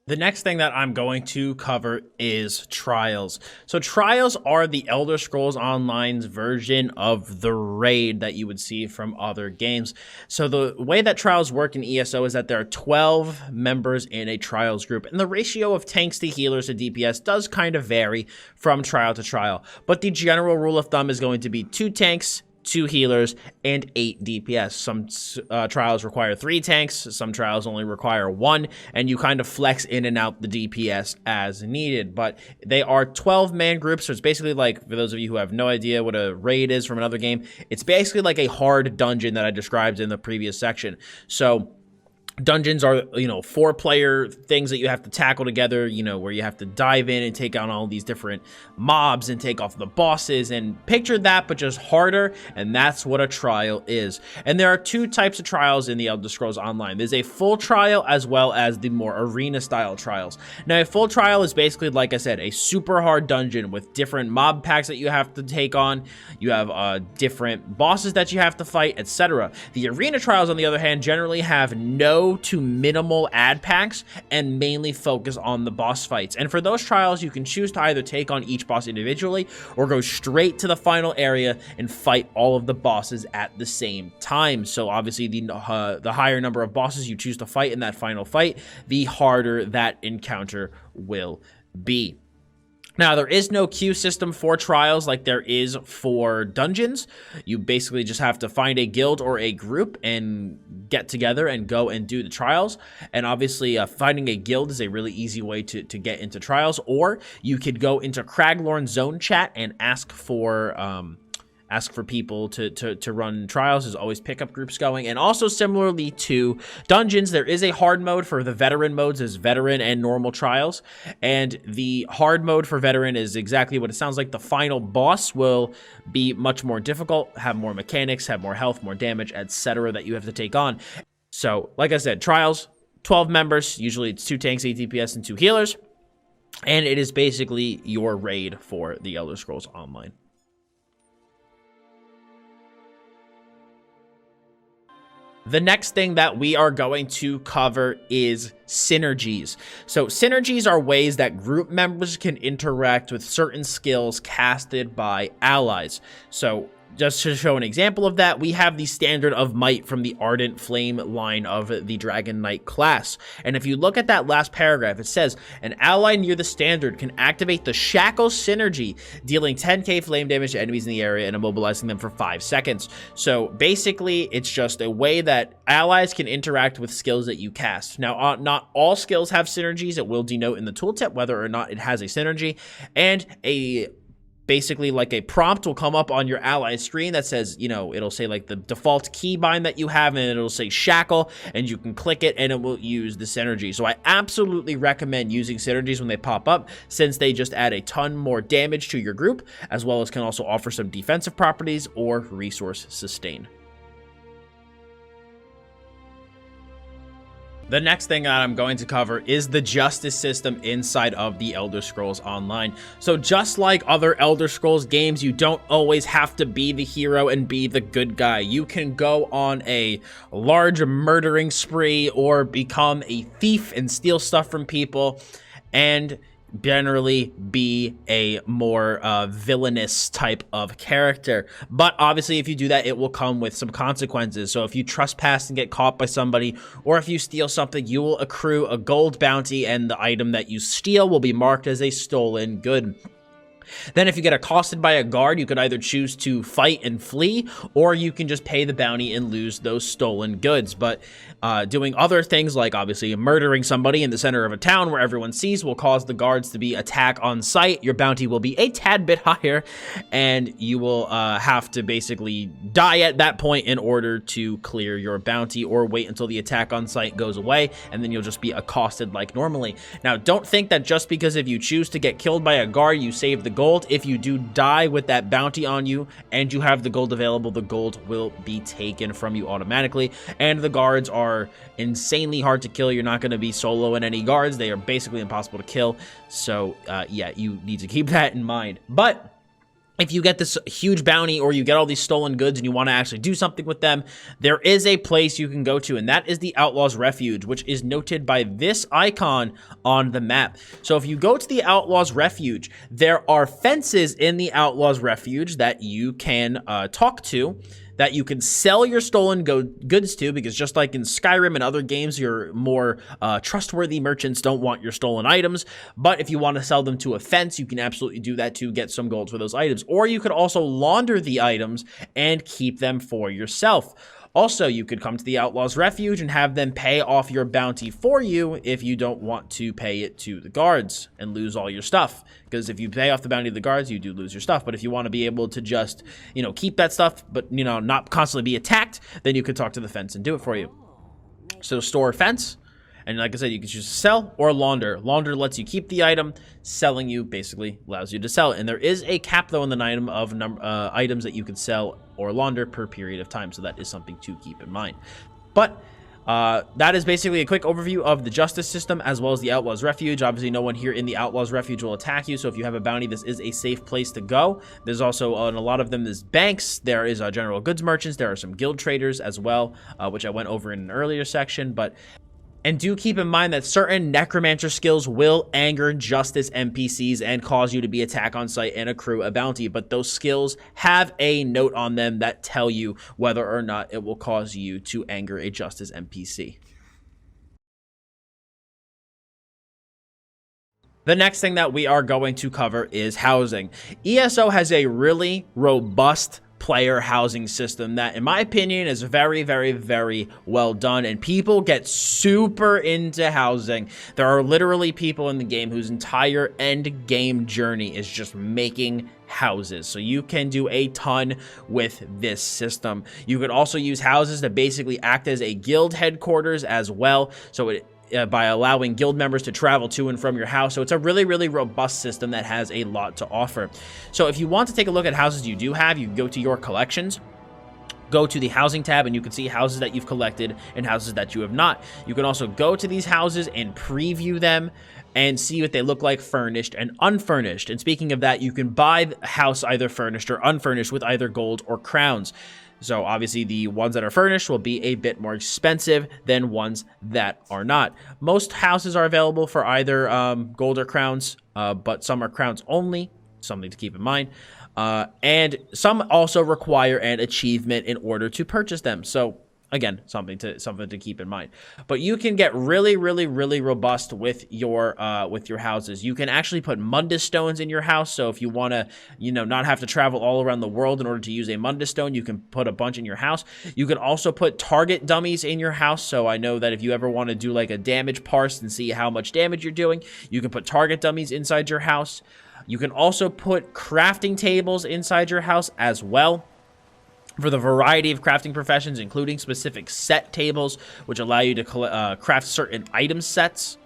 The next thing that I'm going to cover is trials. So trials are the Elder Scrolls Online's version of the raid that you would see from other games. So the way that trials work in ESO is that there are 12 members in a trials group, and the ratio of tanks to healers to DPS does kind of vary from trial to trial. But the general rule of thumb is going to be 2 tanks, 2 healers, and 8 DPS. Some trials require 3 tanks, some trials only require 1, and you kind of flex in and out the DPS as needed. But they are 12-man groups, so it's basically like, for those of you who have no idea what a raid is from another game, it's basically like a hard dungeon that I described in the previous section. So dungeons are, 4-player things that you have to tackle together, where you have to dive in and take on all these different mobs and take off the bosses, and picture that, but just harder, and that's what a trial is. And there are 2 types of trials in the Elder Scrolls Online. There's a full trial as well as the more arena-style trials. Now, a full trial is basically, like I said, a super hard dungeon with different mob packs that you have to take on. You have different bosses that you have to fight, etc. The arena trials, on the other hand, generally have no to minimal ad packs and mainly focus on the boss fights. And for those trials, you can choose to either take on each boss individually or go straight to the final area and fight all of the bosses at the same time. So obviously the higher number of bosses you choose to fight in that final fight, the harder that encounter will be. Now, there is no queue system for trials like there is for dungeons. You basically just have to find a guild or a group and get together and go and do the trials. And obviously, finding a guild is a really easy way to get into trials. Or you could go into Craglorn Zone Chat and ask for ask for people to run trials. There's always pickup groups going. And also similarly to dungeons, there is a hard mode for the veteran modes. There's veteran and normal trials. And the hard mode for veteran is exactly what it sounds like. The final boss will be much more difficult, have more mechanics, have more health, more damage, etc. that you have to take on. So, like I said, trials, 12 members. Usually it's 2 tanks, 8 DPS, and 2 healers. And it is basically your raid for the Elder Scrolls Online. The next thing that we are going to cover is synergies. So synergies are ways that group members can interact with certain skills casted by allies. So just to show an example of that, we have the Standard of Might from the Ardent Flame line of the Dragon Knight class. And if you look at that last paragraph, it says, an ally near the Standard can activate the Shackle synergy, dealing 10k flame damage to enemies in the area and immobilizing them for 5 seconds. So basically, it's just a way that allies can interact with skills that you cast. Now, not all skills have synergies. It will denote in the tooltip whether or not it has a synergy, and basically like a prompt will come up on your ally screen that says, you know, it'll say like the default keybind that you have, and it'll say shackle, and you can click it and it will use the synergy. So I absolutely recommend using synergies when they pop up, since they just add a ton more damage to your group, as well as can also offer some defensive properties or resource sustain. The next thing that I'm going to cover is the justice system inside of the Elder Scrolls Online. So just like other Elder Scrolls games, you don't always have to be the hero and be the good guy. You can go on a large murdering spree or become a thief and steal stuff from people, and generally be a more villainous type of character. But obviously, if you do that, it will come with some consequences. So if you trespass and get caught by somebody, or if you steal something, you will accrue a gold bounty, and the item that you steal will be marked as a stolen good. Then if you get accosted by a guard, you could either choose to fight and flee, or you can just pay the bounty and lose those stolen goods. But doing other things, like obviously murdering somebody in the center of a town where everyone sees, will cause the guards to be attack on sight. Your bounty will be a tad bit higher, and you will have to basically die at that point in order to clear your bounty, or wait until the attack on sight goes away, and then you'll just be accosted like normally. Now, don't think that just because if you choose to get killed by a guard, you save the gold. If you do die with that bounty on you and you have the gold available, the gold will be taken from you automatically. And the guards are insanely hard to kill. You're not going to be soloing any guards. They are basically impossible to kill. So yeah, you need to keep that in mind. But if you get this huge bounty, or you get all these stolen goods and you want to actually do something with them, there is a place you can go to, and that is the Outlaws Refuge, which is noted by this icon on the map. So if you go to the Outlaws Refuge, there are fences in the Outlaws Refuge that you can talk to, that you can sell your stolen goods to, because just like in Skyrim and other games, your more trustworthy merchants don't want your stolen items. But if you want to sell them to a fence, you can absolutely do that to get some gold for those items. Or you could also launder the items and keep them for yourself. Also, you could come to the Outlaws Refuge and have them pay off your bounty for you if you don't want to pay it to the guards and lose all your stuff. Because if you pay off the bounty to the guards, you do lose your stuff. But if you want to be able to just, you know, keep that stuff, but, you know, not constantly be attacked, then you could talk to the fence and do it for you. So store fence. And like I said, you can choose to sell or launder. Launder lets you keep the item. Selling you basically allows you to sell it. And there is a cap, though, in the item of items that you can sell or launder per period of time. So that is something to keep in mind. But that is basically a quick overview of the justice system, as well as the Outlaws Refuge. Obviously, no one here in the Outlaws Refuge will attack you. So if you have a bounty, this is a safe place to go. There's also, in a lot of them, there's banks. There is general goods merchants. There are some guild traders as well, which I went over in an earlier section. And do keep in mind that certain necromancer skills will anger justice NPCs and cause you to be attacked on sight and accrue a bounty. But those skills have a note on them that tell you whether or not it will cause you to anger a justice NPC. The next thing that we are going to cover is housing. ESO has a really robust player housing system that, in my opinion, is very, very, very well done, and people get super into housing. There are literally people in the game whose entire end game journey is just making houses, so you can do a ton with this system. You could also use houses to basically act as a guild headquarters as well, so by allowing guild members to travel to and from your house. So it's a really, really robust system that has a lot to offer. So if you want to take a look at houses you do have, you can go to your collections, go to the housing tab, and you can see houses that you've collected and houses that you have not. You can also go to these houses and preview them and see what they look like furnished and unfurnished. And speaking of that, you can buy a house either furnished or unfurnished with either gold or crowns. So obviously the ones that are furnished will be a bit more expensive than ones that are not. Most houses are available for either gold or crowns, but some are crowns only, something to keep in mind. And some also require an achievement in order to purchase them. So again, something to keep in mind. But you can get really, really, really robust with your houses. You can actually put mundus stones in your house. So if you want to, not have to travel all around the world in order to use a mundus stone, you can put a bunch in your house. You can also put target dummies in your house. So I know that if you ever want to do like a damage parse and see how much damage you're doing, you can put target dummies inside your house. You can also put crafting tables inside your house as well, for the variety of crafting professions, including specific set tables, which allow you to craft certain item sets.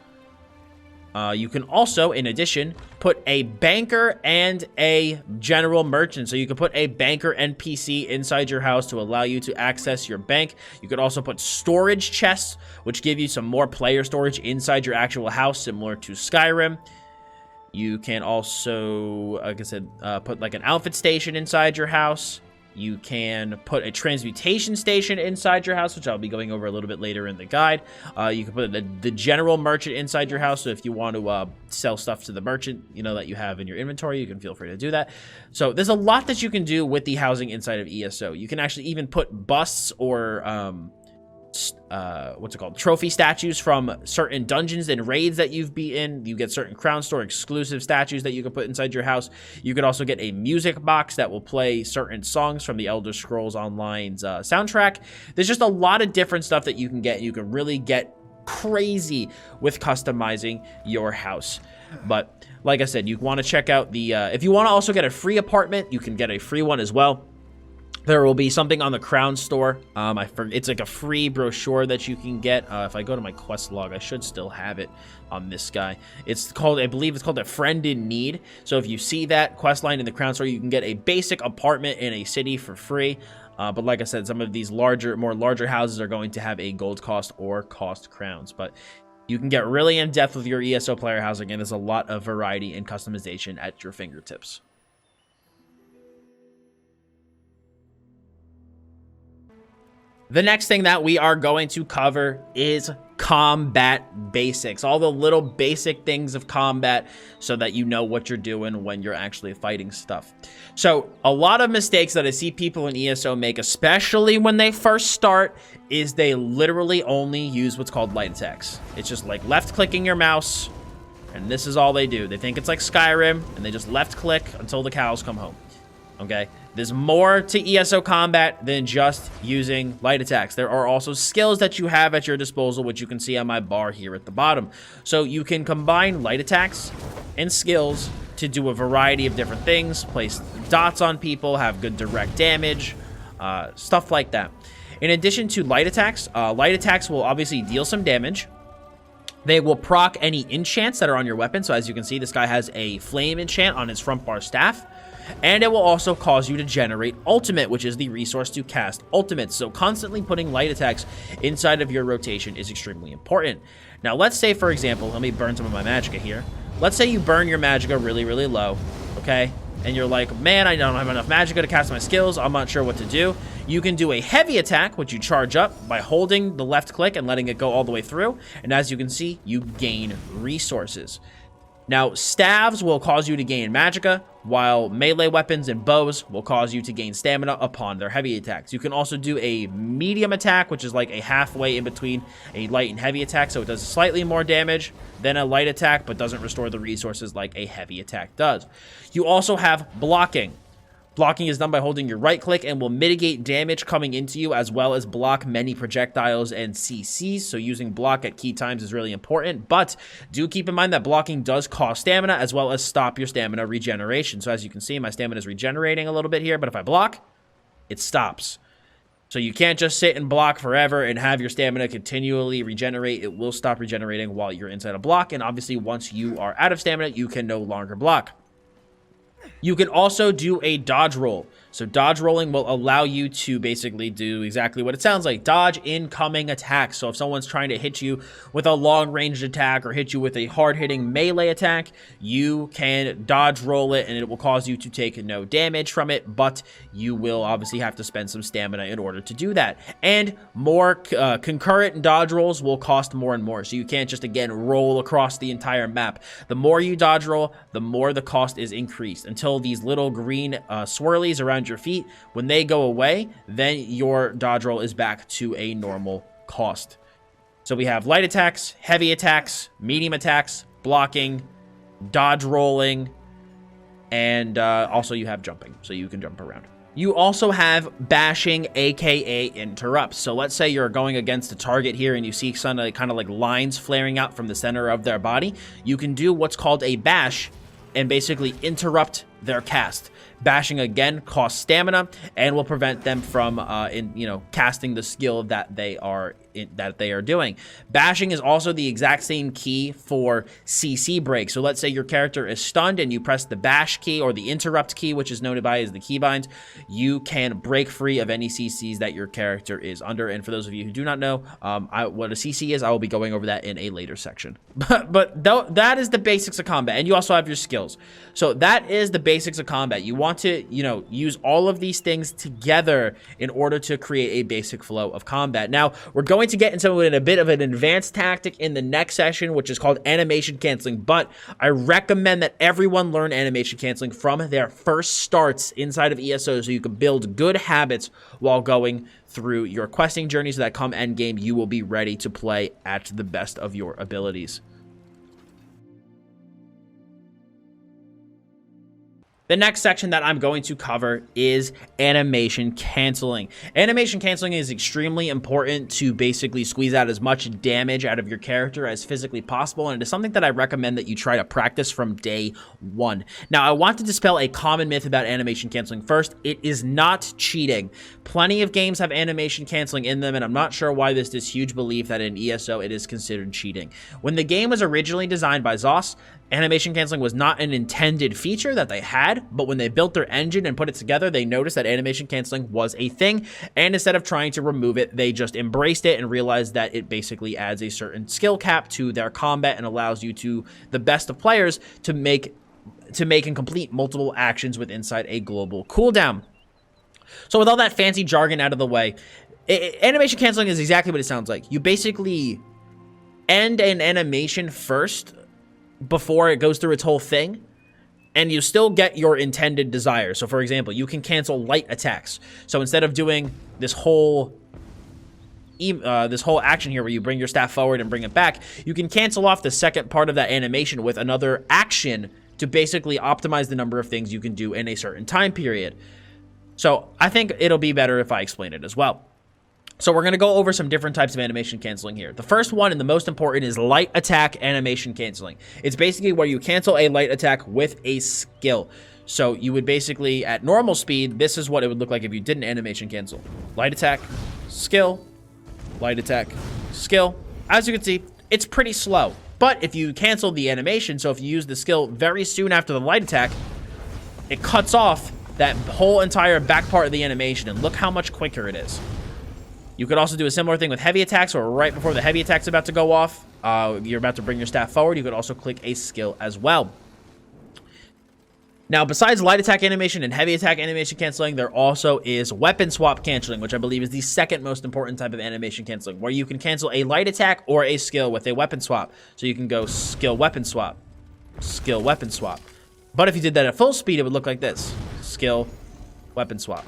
You can also, in addition, put a banker and a general merchant. So you can put a banker NPC inside your house to allow you to access your bank. You could also put storage chests, which give you some more player storage inside your actual house, similar to Skyrim. You can also, like I said, put like an outfit station inside your house. You can put a transmutation station inside your house, which I'll be going over a little bit later in the guide. You can put the general merchant inside your house, so if you want to sell stuff to the merchant, that you have in your inventory, you can feel free to do that. So there's a lot that you can do with the housing inside of ESO. You can actually even put busts or trophy statues from certain dungeons and raids that you've beaten. You get certain crown store exclusive statues that you can put inside your house. You could also get a music box that will play certain songs from the Elder Scrolls Online's soundtrack. There's just a lot of different stuff that you can get. You can really get crazy with customizing your house. But like I said, you want to check out the if you want to also get a free apartment, you can get a free one as well. There will be something on the Crown Store. It's like a free brochure that you can get. If I go to my quest log, I should still have it on this guy. It's called, I believe it's called A Friend in Need. So if you see that quest line in the Crown Store, you can get a basic apartment in a city for free. But like I said, some of these more larger houses are going to have a gold cost or cost crowns. But you can get really in depth with your ESO player housing, and there's a lot of variety and customization at your fingertips. The next thing that we are going to cover is combat basics. All the little basic things of combat so that you know what you're doing when you're actually fighting stuff. So a lot of mistakes that I see people in ESO make, especially when they first start, is they literally only use what's called light attacks. It's just like left-clicking your mouse, and this is all they do. They think it's like Skyrim, and they just left-click until the cows come home. Okay? There's more to ESO combat than just using light attacks. There are also skills that you have at your disposal, which you can see on my bar here at the bottom. So you can combine light attacks and skills to do a variety of different things, place dots on people, have good direct damage, stuff like that. In addition to light attacks will obviously deal some damage. They will proc any enchants that are on your weapon. So as you can see, this guy has a flame enchant on his front bar staff. And it will also cause you to generate ultimate, which is the resource to cast ultimates. So constantly putting light attacks inside of your rotation is extremely important. Now, let's say, for example, let me burn some of my magicka here. Let's say you burn your magicka really, really low, okay? And you're like, man, I don't have enough magicka to cast my skills. I'm not sure what to do. You can do a heavy attack, which you charge up by holding the left click and letting it go all the way through. And as you can see, you gain resources. Now, staves will cause you to gain magicka, while melee weapons and bows will cause you to gain stamina upon their heavy attacks. You can also do a medium attack, which is like a halfway in between a light and heavy attack, so it does slightly more damage than a light attack, but doesn't restore the resources like a heavy attack does. You also have blocking, Blocking is done by holding your right click and will mitigate damage coming into you, as well as block many projectiles and CCs. So using block at key times is really important, but do keep in mind that blocking does cost stamina as well as stop your stamina regeneration. So as you can see, my stamina is regenerating a little bit here, but if I block, it stops. So you can't just sit and block forever and have your stamina continually regenerate. It will stop regenerating while you're inside a block, and obviously once you are out of stamina, you can no longer block. You can also do a dodge roll. So dodge rolling will allow you to basically do exactly what it sounds like. Dodge incoming attacks. So if someone's trying to hit you with a long-ranged attack or hit you with a hard-hitting melee attack, you can dodge roll it and it will cause you to take no damage from it, but you will obviously have to spend some stamina in order to do that. And more concurrent dodge rolls will cost more and more. So you can't just, again, roll across the entire map. The more you dodge roll, the more the cost is increased until these little green swirlies around your feet, when they go away, then your dodge roll is back to a normal cost. So we have light attacks, heavy attacks, medium attacks, blocking, dodge rolling, and also you have jumping, so you can jump around. You also have bashing, aka interrupts. So let's say you're going against a target here and you see some kind of like lines flaring out from the center of their body. You can do what's called a bash and basically interrupt their cast. Bashing again costs stamina and will prevent them from casting the skill that they are doing. Bashing is also the exact same key for CC break. So let's say your character is stunned and you press the bash key or the interrupt key, which is known by as the keybind. You can break free of any CCs that your character is under. And for those of you who do not know what a CC is, I will be going over that in a later section. But that is the basics of combat. And you also have your skills. So that is the basics of combat. You want to, use all of these things together in order to create a basic flow of combat. Now, we're going to get into a bit of an advanced tactic in the next session, which is called animation canceling, but I recommend that everyone learn animation canceling from their first starts inside of ESO so you can build good habits while going through your questing journey so that come endgame, you will be ready to play at the best of your abilities. The next section that I'm going to cover is animation canceling. Animation canceling is extremely important to basically squeeze out as much damage out of your character as physically possible, and it is something that I recommend that you try to practice from day one. Now, I want to dispel a common myth about animation canceling. First, it is not cheating. Plenty of games have animation canceling in them, and I'm not sure why there's this huge belief that in ESO it is considered cheating. When the game was originally designed by ZOS, animation canceling was not an intended feature that they had, but when they built their engine and put it together, they noticed that animation canceling was a thing, and instead of trying to remove it, they just embraced it and realized that it basically adds a certain skill cap to their combat and allows you to, the best of players, to make and complete multiple actions with inside a global cooldown. So with all that fancy jargon out of the way, animation canceling is exactly what it sounds like. You basically end an animation first before it goes through its whole thing, and you still get your intended desire. So for example, you can cancel light attacks. So instead of doing this whole action here where you bring your staff forward and bring it back, you can cancel off the second part of that animation with another action to basically optimize the number of things you can do in a certain time period. So I think it'll be better if I explain it as well. So we're going to go over some different types of animation canceling here. The first one and the most important is light attack animation canceling. It's basically where you cancel a light attack with a skill. So you would basically, at normal speed, this is what it would look like if you didn't animation cancel. Light attack, skill, light attack, skill. As you can see, it's pretty slow. But if you cancel the animation, so if you use the skill very soon after the light attack, it cuts off that whole entire back part of the animation, and look how much quicker it is. You could also do a similar thing with heavy attacks, or right before the heavy attack's about to go off, you're about to bring your staff forward, you could also click a skill as well. Now, besides light attack animation and heavy attack animation canceling, there also is weapon swap canceling, which I believe is the second most important type of animation canceling, where you can cancel a light attack or a skill with a weapon swap. So you can go skill weapon swap, skill weapon swap. But if you did that at full speed, it would look like this. Skill weapon swap,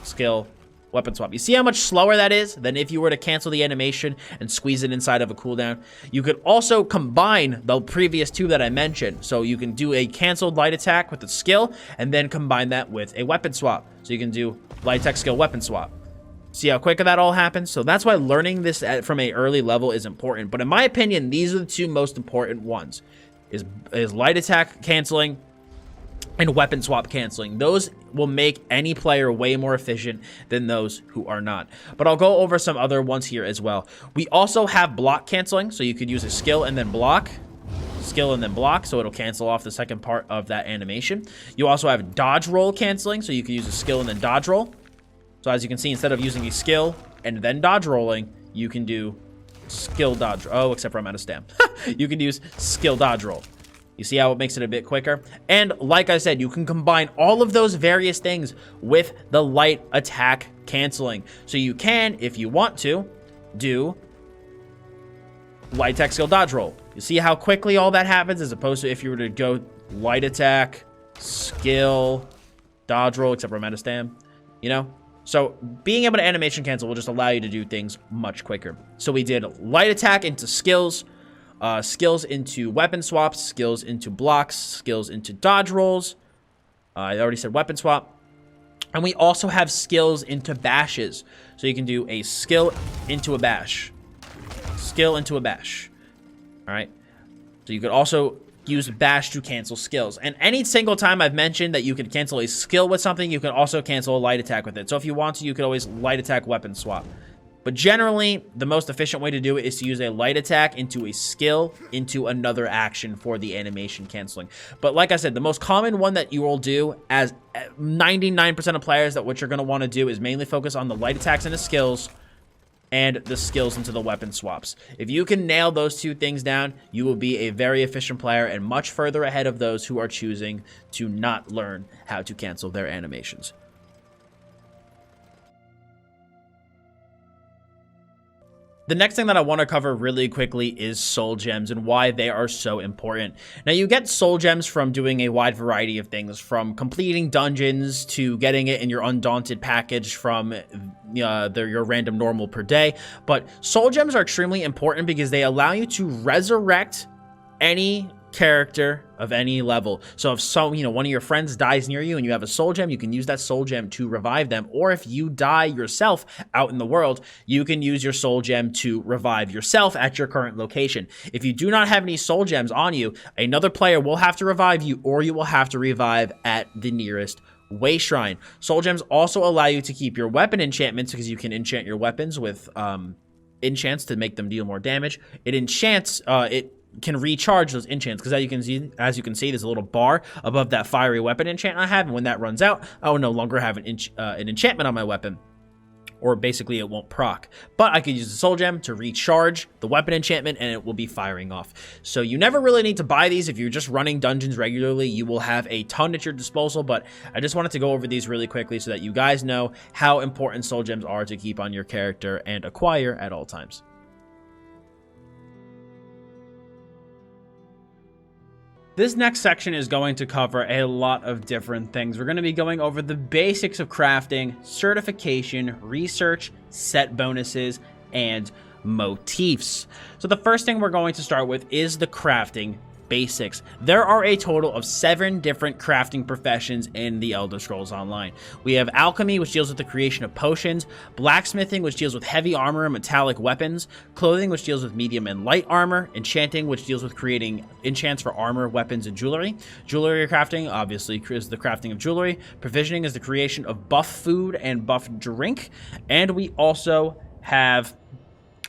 skill weapon swap. You see how much slower that is than if you were to cancel the animation and squeeze it inside of a cooldown? You could also combine the previous two that I mentioned. So you can do a canceled light attack with a skill and then combine that with a weapon swap. So you can do light attack skill weapon swap. See how quick that all happens? So that's why learning this from an early level is important. But in my opinion, these are the two most important ones. Is light attack canceling and weapon swap canceling. Those will make any player way more efficient than those who are not. But I'll go over some other ones here as well. We also have block canceling, so you could use a skill and then block. Skill and then block, so it'll cancel off the second part of that animation. You also have dodge roll canceling, so you can use a skill and then dodge roll. So as you can see, instead of using a skill and then dodge rolling, you can do skill dodge. Oh, except for I'm out of stam. You can use skill dodge roll. You see how it makes it a bit quicker? And like I said, you can combine all of those various things with the light attack canceling. So you can, if you want to, do light attack skill dodge roll. You see how quickly all that happens as opposed to if you were to go light attack, skill, dodge roll, except for meta stam, you know? So being able to animation cancel will just allow you to do things much quicker. So we did light attack into skills, skills into weapon swaps, skills into blocks, skills into dodge rolls. I already said weapon swap. And we also have skills into bashes. So you can do a skill into a bash. Skill into a bash. All right. So you could also use bash to cancel skills. And any single time I've mentioned that you can cancel a skill with something, you can also cancel a light attack with it. So if you want to, you could always light attack weapon swap. But generally, the most efficient way to do it is to use a light attack into a skill into another action for the animation canceling. But like I said, the most common one that you will do, as 99% of players, that what you're going to want to do is mainly focus on the light attacks into skills and the skills into the weapon swaps. If you can nail those two things down, you will be a very efficient player and much further ahead of those who are choosing to not learn how to cancel their animations. The next thing that I want to cover really quickly is soul gems and why they are so important. Now, you get soul gems from doing a wide variety of things, from completing dungeons to getting it in your undaunted package from your random normal per day. But soul gems are extremely important because they allow you to resurrect any character of any level. So if one of your friends dies near you and you have a soul gem, you can use that soul gem to revive them. Or if you die yourself out in the world, you can use your soul gem to revive yourself at your current location. If you do not have any soul gems on you, another player will have to revive you, or you will have to revive at the nearest wayshrine. Soul gems also allow you to keep your weapon enchantments, because you can enchant your weapons with enchants to make them deal more damage. It enchants it can recharge those enchants, because as you can see, there's a little bar above that fiery weapon enchant I have, and when that runs out, I will no longer have an enchantment on my weapon, or basically it won't proc. But I could use the soul gem to recharge the weapon enchantment, and it will be firing off. So you never really need to buy these. If you're just running dungeons regularly, you will have a ton at your disposal. But I just wanted to go over these really quickly so that you guys know how important soul gems are to keep on your character and acquire at all times. This next section is going to cover a lot of different things. We're going to be going over the basics of crafting, certification, research, set bonuses, and motifs. So the first thing we're going to start with is the crafting basics. There are a total of 7 different crafting professions in the Elder Scrolls Online. We have alchemy, which deals with the creation of potions, blacksmithing, which deals with heavy armor and metallic weapons, clothing, which deals with medium and light armor, enchanting, which deals with creating enchants for armor, weapons, and jewelry. Jewelry crafting, obviously, is the crafting of jewelry. Provisioning is the creation of buff food and buff drink. And we also have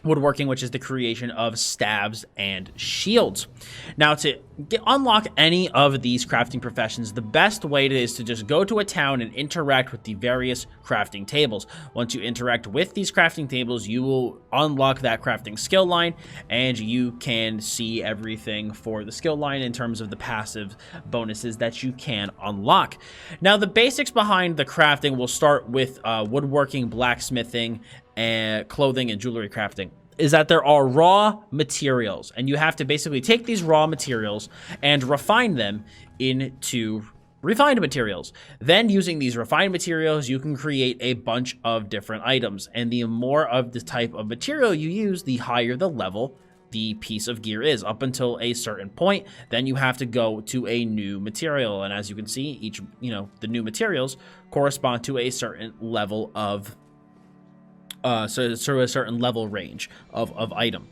woodworking, which is the creation of staves and shields. Now, to unlock any of these crafting professions, the best way is to just go to a town and interact with the various crafting tables. Once you interact with these crafting tables, you will unlock that crafting skill line, and you can see everything for the skill line in terms of the passive bonuses that you can unlock. Now, the basics behind the crafting will start with woodworking, blacksmithing, and clothing and jewelry crafting. Is that there are raw materials, and you have to basically take these raw materials and refine them into refined materials. Then using these refined materials, you can create a bunch of different items. And the more of the type of material you use, the higher the level the piece of gear is, up until a certain point. Then you have to go to a new material. And as you can see, each, the new materials correspond to a certain level of, so a certain level range of item.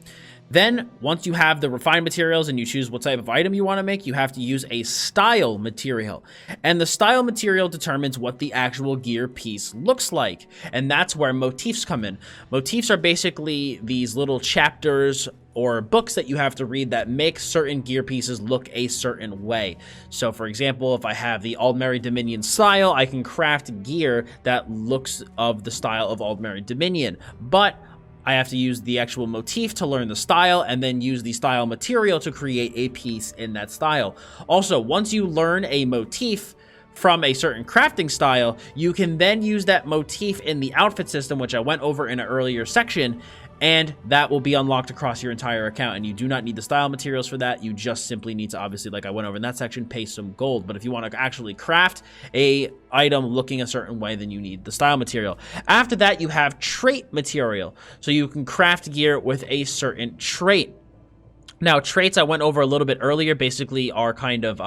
Then, once you have the refined materials and you choose what type of item you want to make, you have to use a style material. And the style material determines what the actual gear piece looks like. And that's where motifs come in. Motifs are basically these little chapters or books that you have to read that make certain gear pieces look a certain way. So, for example, if I have the Armory Dominion style, I can craft gear that looks of the style of Armory Dominion. But I have to use the actual motif to learn the style and then use the style material to create a piece in that style. Also, once you learn a motif from a certain crafting style, you can then use that motif in the outfit system, which I went over in an earlier section, and that will be unlocked across your entire account. And you do not need the style materials for that. You just simply need to, obviously, like I went over in that section, pay some gold. But if you want to actually craft a item looking a certain way, then you need the style material. After that, you have trait material. So you can craft gear with a certain trait. Now, traits I went over a little bit earlier basically are kind of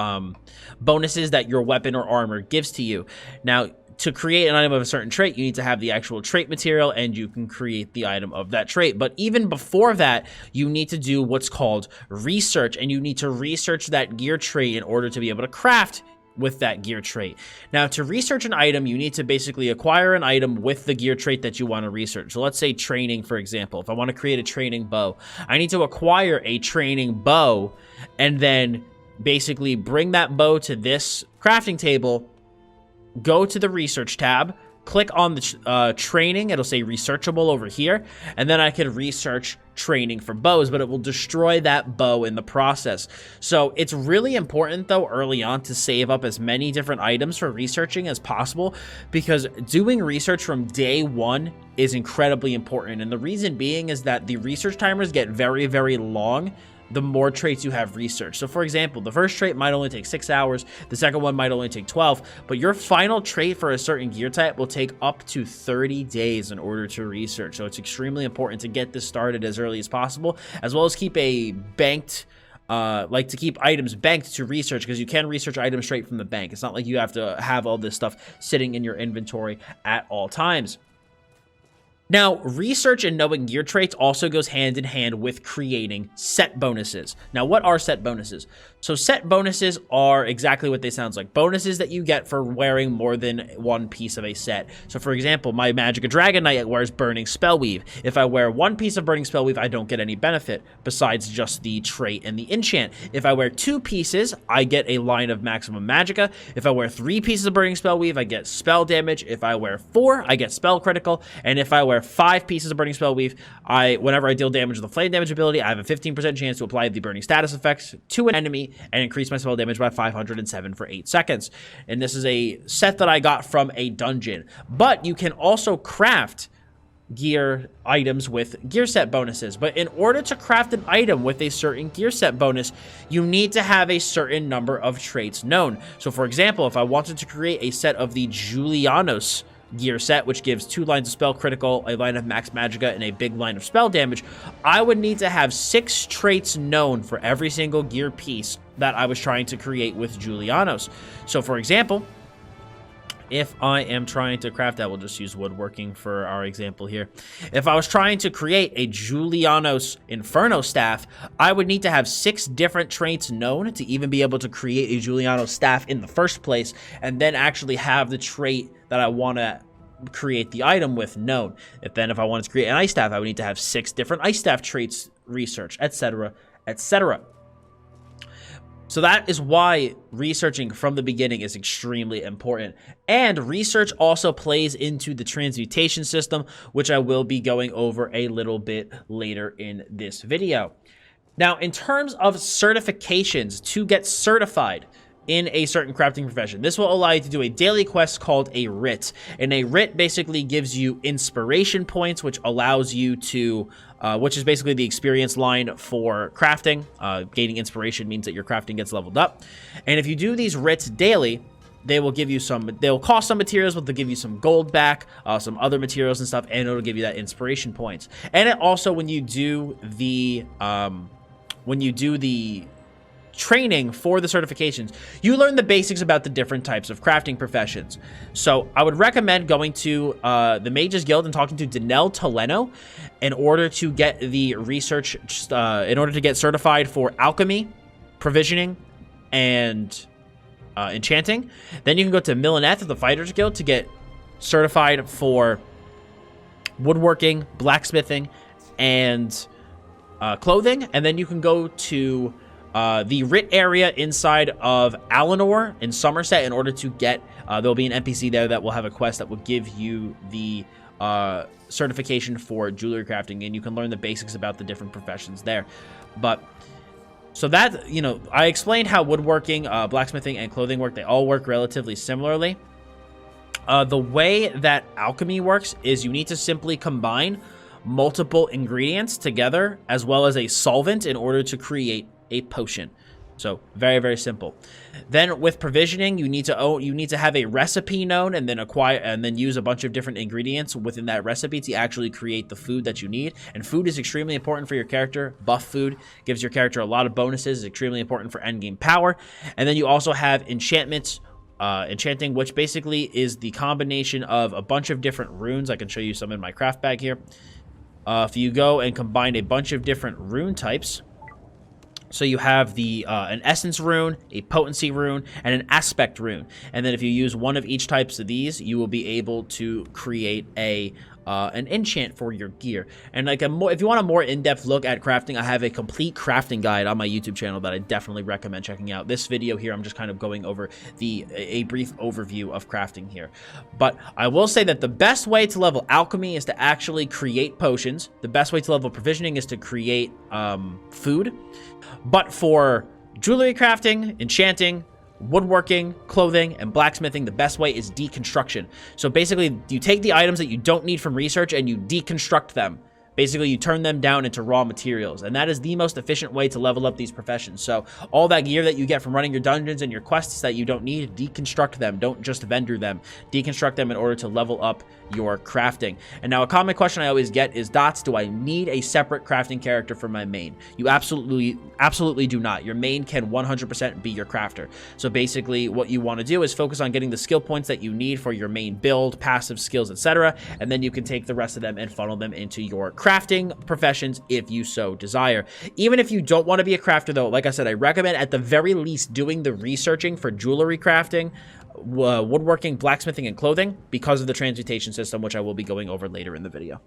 bonuses that your weapon or armor gives to you. Now, to create an item of a certain trait, you need to have the actual trait material, and you can create the item of that trait. But even before that, you need to do what's called research, and you need to research that gear trait in order to be able to craft with that gear trait. Now, to research an item, you need to basically acquire an item with the gear trait that you want to research. So let's say training, for example. If I want to create a training bow, I need to acquire a training bow and then basically bring that bow to this crafting table, go to the research tab, click on the training, it'll say researchable over here, and then I can research training for bows, but it will destroy that bow in the process. So it's really important though early on to save up as many different items for researching as possible, because doing research from day one is incredibly important. And the reason being is that the research timers get very, very long the more traits you have researched. So for example, the first trait might only take 6 hours, the second one might only take 12, but your final trait for a certain gear type will take up to 30 days in order to research. So it's extremely important to get this started as early as possible, as well as keep a banked to keep items banked to research, because you can research items straight from the bank. It's not like you have to have all this stuff sitting in your inventory at all times. Now, research and knowing gear traits also goes hand in hand with creating set bonuses. Now, what are set bonuses? So set bonuses are exactly what they sound like. Bonuses that you get for wearing more than one piece of a set. So for example, my Magic Dragon Knight wears Burning Spellweave. If I wear one piece of Burning Spellweave, I don't get any benefit besides just the trait and the enchant. If I wear 2 pieces, I get a line of maximum magicka. If I wear 3 pieces of Burning Spellweave, I get spell damage. If I wear 4, I get spell critical. And if I wear 5 pieces of Burning Spellweave, whenever I deal damage with the flame damage ability, I have a 15% chance to apply the burning status effects to an enemy and increase my spell damage by 507 for 8 seconds. And this is a set that I got from a dungeon. But you can also craft gear items with gear set bonuses. But in order to craft an item with a certain gear set bonus, you need to have a certain number of traits known. So for example, if I wanted to create a set of the Julianos gear set, which gives 2 lines of spell critical, a line of max magicka, and a big line of spell damage, I would need to have 6 traits known for every single gear piece that I was trying to create with Julianos. So for example, if I am trying to craft that, we'll just use woodworking for our example here. If I was trying to create a Julianos Inferno staff, I would need to have 6 different traits known to even be able to create a Julianos staff in the first place, and then actually have the trait that I want to create the item with known. If I wanted to create an ice staff, I would need to have 6 different ice staff traits researched, etc., etc. So that is why researching from the beginning is extremely important. And research also plays into the transmutation system, which I will be going over a little bit later in this video. Now, in terms of certifications to get certified in a certain crafting profession, this will allow you to do a daily quest called a writ. And a writ basically gives you inspiration points, which allows you to which is basically the experience line for crafting. Gaining inspiration means that your crafting gets leveled up. And if you do these writs daily, they will give you some, they'll cost some materials, but they'll give you some gold back, some other materials and stuff, and it'll give you that inspiration points. And it also, when you do the training for the certifications, you learn the basics about the different types of crafting professions. So I would recommend going to the Mages Guild and talking to Danelle Toleno in order to get the research, in order to get certified for alchemy, provisioning, and enchanting. Then you can go to Milleneth of the Fighters Guild to get certified for woodworking, blacksmithing, and clothing. And then you can go to the Writ area inside of Alinor in Somerset in order to get, there'll be an NPC there that will have a quest that will give you the certification for jewelry crafting, and you can learn the basics about the different professions there. But so that, you know, I explained how woodworking, blacksmithing, and clothing work. They all work relatively similarly. The way that alchemy works is you need to simply combine multiple ingredients together as well as a solvent in order to create a potion. So very, very simple. Then with provisioning, you need to have a recipe known and then use a bunch of different ingredients within that recipe to actually create the food that you need. And food is extremely important for your character. Buff food gives your character a lot of bonuses. It's extremely important for endgame power. And then you also have enchantments. Enchanting, which basically is the combination of a bunch of different runes. I can show you some in my craft bag here. If you go and combine a bunch of different rune types, so you have the an essence rune, a potency rune, and an aspect rune. And then if you use one of each types of these, you will be able to create an enchant for your gear. And like if you want a more in-depth look at crafting, I have a complete crafting guide on my YouTube channel that I definitely recommend checking out. This video here, I'm just kind of going over a brief overview of crafting here. But I will say that the best way to level alchemy is to actually create potions. The best way to level provisioning is to create food. But for jewelry crafting, enchanting, woodworking, clothing, and blacksmithing, the best way is deconstruction. So basically, you take the items that you don't need from research and you deconstruct them. Basically, you turn them down into raw materials, and that is the most efficient way to level up these professions. So all that gear that you get from running your dungeons and your quests that you don't need, deconstruct them. Don't just vendor them. Deconstruct them in order to level up your crafting. And now a common question I always get is, Dots, do I need a separate crafting character for my main? You absolutely do not. Your main can 100% be your crafter. So basically what you want to do is focus on getting the skill points that you need for your main build, passive skills, etc. And then you can take the rest of them and funnel them into your crafting professions if you so desire. Even if you don't want to be a crafter though, like I said, I recommend at the very least doing the researching for jewelry crafting, woodworking, blacksmithing, and clothing because of the transmutation system, which I will be going over later in the video.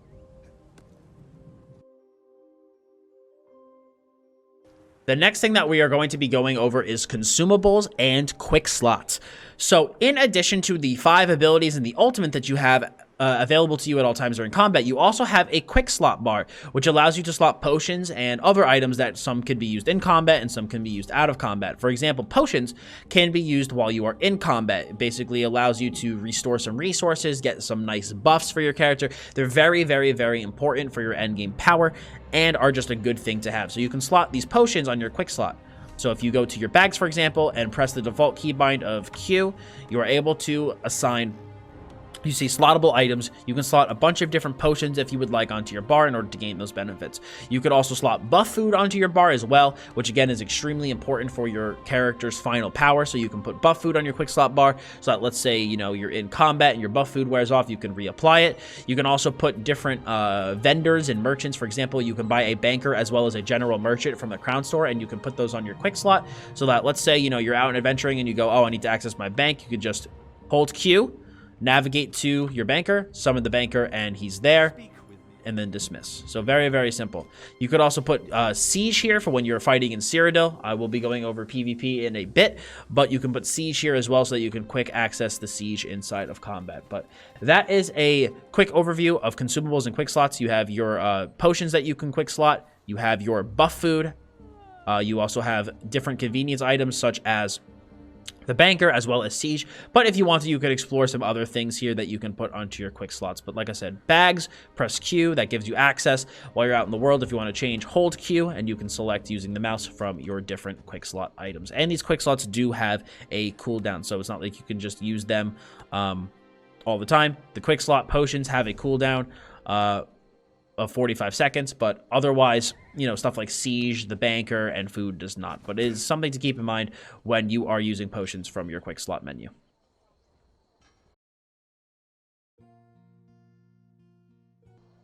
The next thing that we are going to be going over is consumables and quickslots. So in addition to the 5 abilities and the ultimate that you have available to you at all times during combat, you also have a quick slot bar, which allows you to slot potions and other items that some can be used in combat and some can be used out of combat. For example, potions can be used while you are in combat. It basically allows you to restore some resources, get some nice buffs for your character. They're very, very, very important for your endgame power and are just a good thing to have. So you can slot these potions on your quick slot. So if you go to your bags, for example, and press the default keybind of Q, you are able to assign, you see slottable items. You can slot a bunch of different potions if you would like onto your bar in order to gain those benefits. You could also slot buff food onto your bar as well, which again is extremely important for your character's final power. So you can put buff food on your quick slot bar so that, let's say, you know, you're in combat and your buff food wears off, you can reapply it. You can also put different vendors and merchants. For example, you can buy a banker as well as a general merchant from the crown store, and you can put those on your quick slot so that, let's say, you know, you're out and adventuring and you go, oh, I need to access my bank. You could just hold Q, navigate to your banker, summon the banker, and he's there, and then dismiss. So very, very simple. You could also put siege here for when you're fighting in Cyrodiil. I will be going over PvP in a bit, but you can put siege here as well so that you can quick access the siege inside of combat. But that is a quick overview of consumables and quick slots. You have your potions that you can quick slot. You have your buff food. You also have different convenience items such as the banker, as well as siege. But if you want to, you could explore some other things here that you can put onto your quick slots. But like I said, bags, press Q, that gives you access while you're out in the world. If you want to change, hold Q, and you can select using the mouse from your different quick slot items. And these quick slots do have a cooldown, so it's not like you can just use them all the time. The quick slot potions have a cooldown of 45 seconds, but otherwise, you know, stuff like siege, the banker, and food does not. But it is something to keep in mind when you are using potions from your quick slot menu.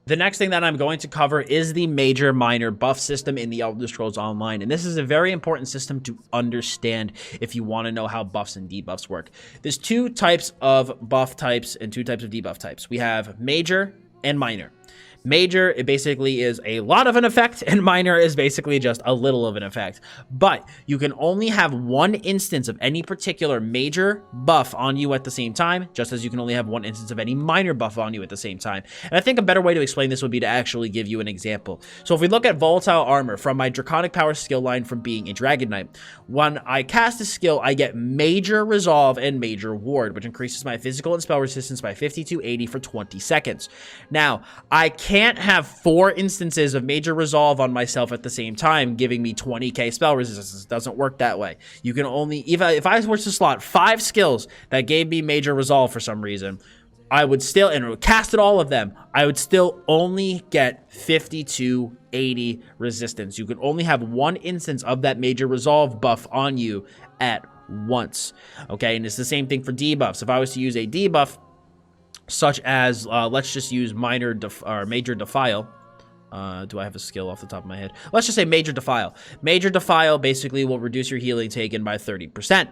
The next thing that I'm going to cover is the major minor buff system in the Elder Scrolls Online, and this is a very important system to understand if you want to know how buffs and debuffs work. There's two types of buff types and two types of debuff types. We have major and minor. Major, it basically is a lot of an effect, and minor is basically just a little of an effect. But you can only have one instance of any particular major buff on you at the same time, just as you can only have one instance of any minor buff on you at the same time. And I think a better way to explain this would be to actually give you an example. So if we look at volatile armor from my draconic power skill line from being a dragon knight, when I cast a skill, I get major resolve and major ward, which increases my physical and spell resistance by 50 to 80 for 20 seconds. Now, I can't have 4 instances of major resolve on myself at the same time, giving me 20k spell resistance. It doesn't work that way. You can only, if I were to slot 5 skills that gave me major resolve for some reason, I would still, and casted all of them, I would still only get 50 to 80 resistance. You can only have 1 instance of that major resolve buff on you at once. Okay, and it's the same thing for debuffs. If I was to use a debuff, such as, let's just use major defile. Do I have a skill off the top of my head? Let's just say major defile. Major defile basically will reduce your healing taken by 30%.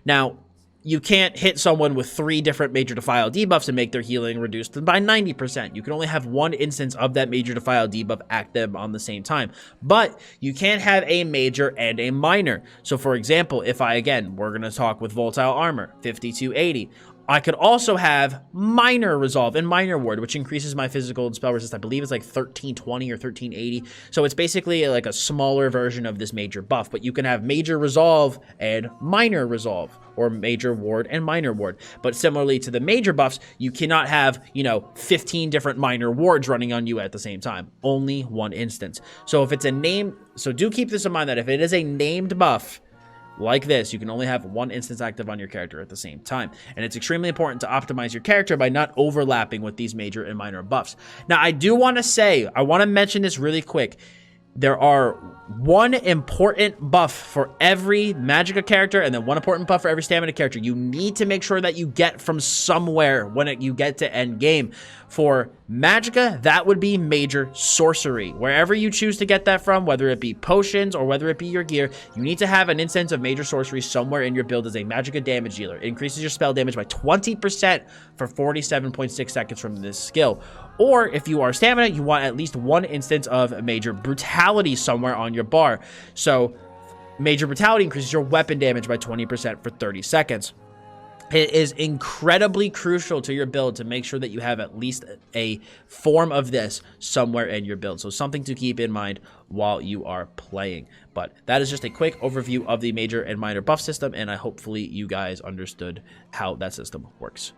Now, you can't hit someone with 3 different major defile debuffs and make their healing reduced by 90%. You can only have 1 instance of that major defile debuff active on the same time. But you can't have a major and a minor. So for example, if we're going to talk with volatile armor, 50 to 80. I could also have minor resolve and minor ward, which increases my physical and spell resist. I believe it's like 1320 or 1380. So it's basically like a smaller version of this major buff, but you can have major resolve and minor resolve, or major ward and minor ward. But similarly to the major buffs, you cannot have, 15 different minor wards running on you at the same time. Only 1 instance. So if it's a name, so do keep this in mind that if it is a named buff, like this, you can only have 1 instance active on your character at the same time. And it's extremely important to optimize your character by not overlapping with these major and minor buffs. Now, I want to mention this really quick. There are 1 important buff for every Magicka character and then 1 important buff for every stamina character. You need to make sure that you get from somewhere when you get to end game. For Magicka, that would be major sorcery. Wherever you choose to get that from, whether it be potions or whether it be your gear, you need to have an instance of major sorcery somewhere in your build as a Magicka damage dealer. It increases your spell damage by 20% for 47.6 seconds from this skill. Or if you are stamina, you want at least 1 instance of major brutality somewhere on your bar. So major brutality increases your weapon damage by 20% for 30 seconds. It is incredibly crucial to your build to make sure that you have at least a form of this somewhere in your build. So something to keep in mind while you are playing. But that is just a quick overview of the major and minor buff system, and hopefully you guys understood how that system works.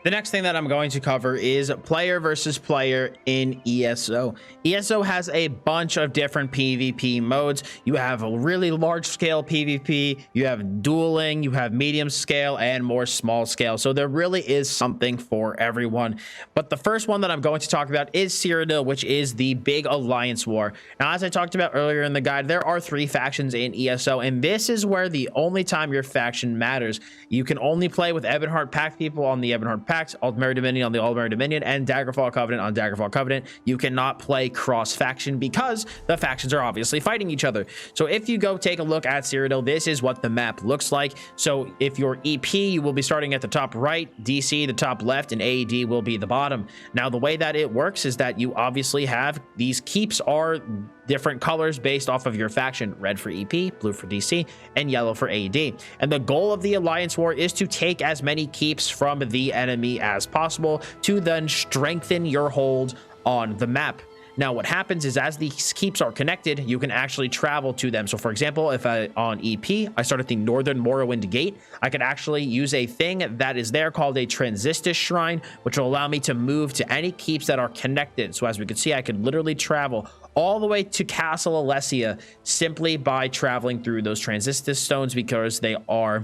The next thing that I'm going to cover is player versus player in ESO. ESO has a bunch of different PvP modes. You have a really large scale PvP, you have dueling, you have medium scale, and more small scale. So there really is something for everyone. But the first one that I'm going to talk about is Cyrodiil, which is the big alliance war. Now, as I talked about earlier in the guide, there are 3 factions in ESO, and this is where the only time your faction matters. You can only play with Ebonheart Pact people on the Ebonheart Pact, Aldmeri Dominion on the Aldmeri Dominion, and Daggerfall Covenant on Daggerfall Covenant. You cannot play cross-faction because the factions are obviously fighting each other. So if you go take a look at Cyrodiil, this is what the map looks like. So if you're EP, you will be starting at the top right, DC the top left, and AED will be the bottom. Now, the way that it works is that you obviously have these keeps are different colors based off of your faction: red for EP, blue for DC, and yellow for AD. And the goal of the Alliance War is to take as many keeps from the enemy as possible to then strengthen your hold on the map. Now, what happens is as these keeps are connected, you can actually travel to them. So for example, if on EP, I start at the Northern Morrowind Gate, I could actually use a thing that is there called a Transistus Shrine, which will allow me to move to any keeps that are connected. So as we can see, I could literally travel all the way to Castle Alessia simply by traveling through those Transistus stones because they are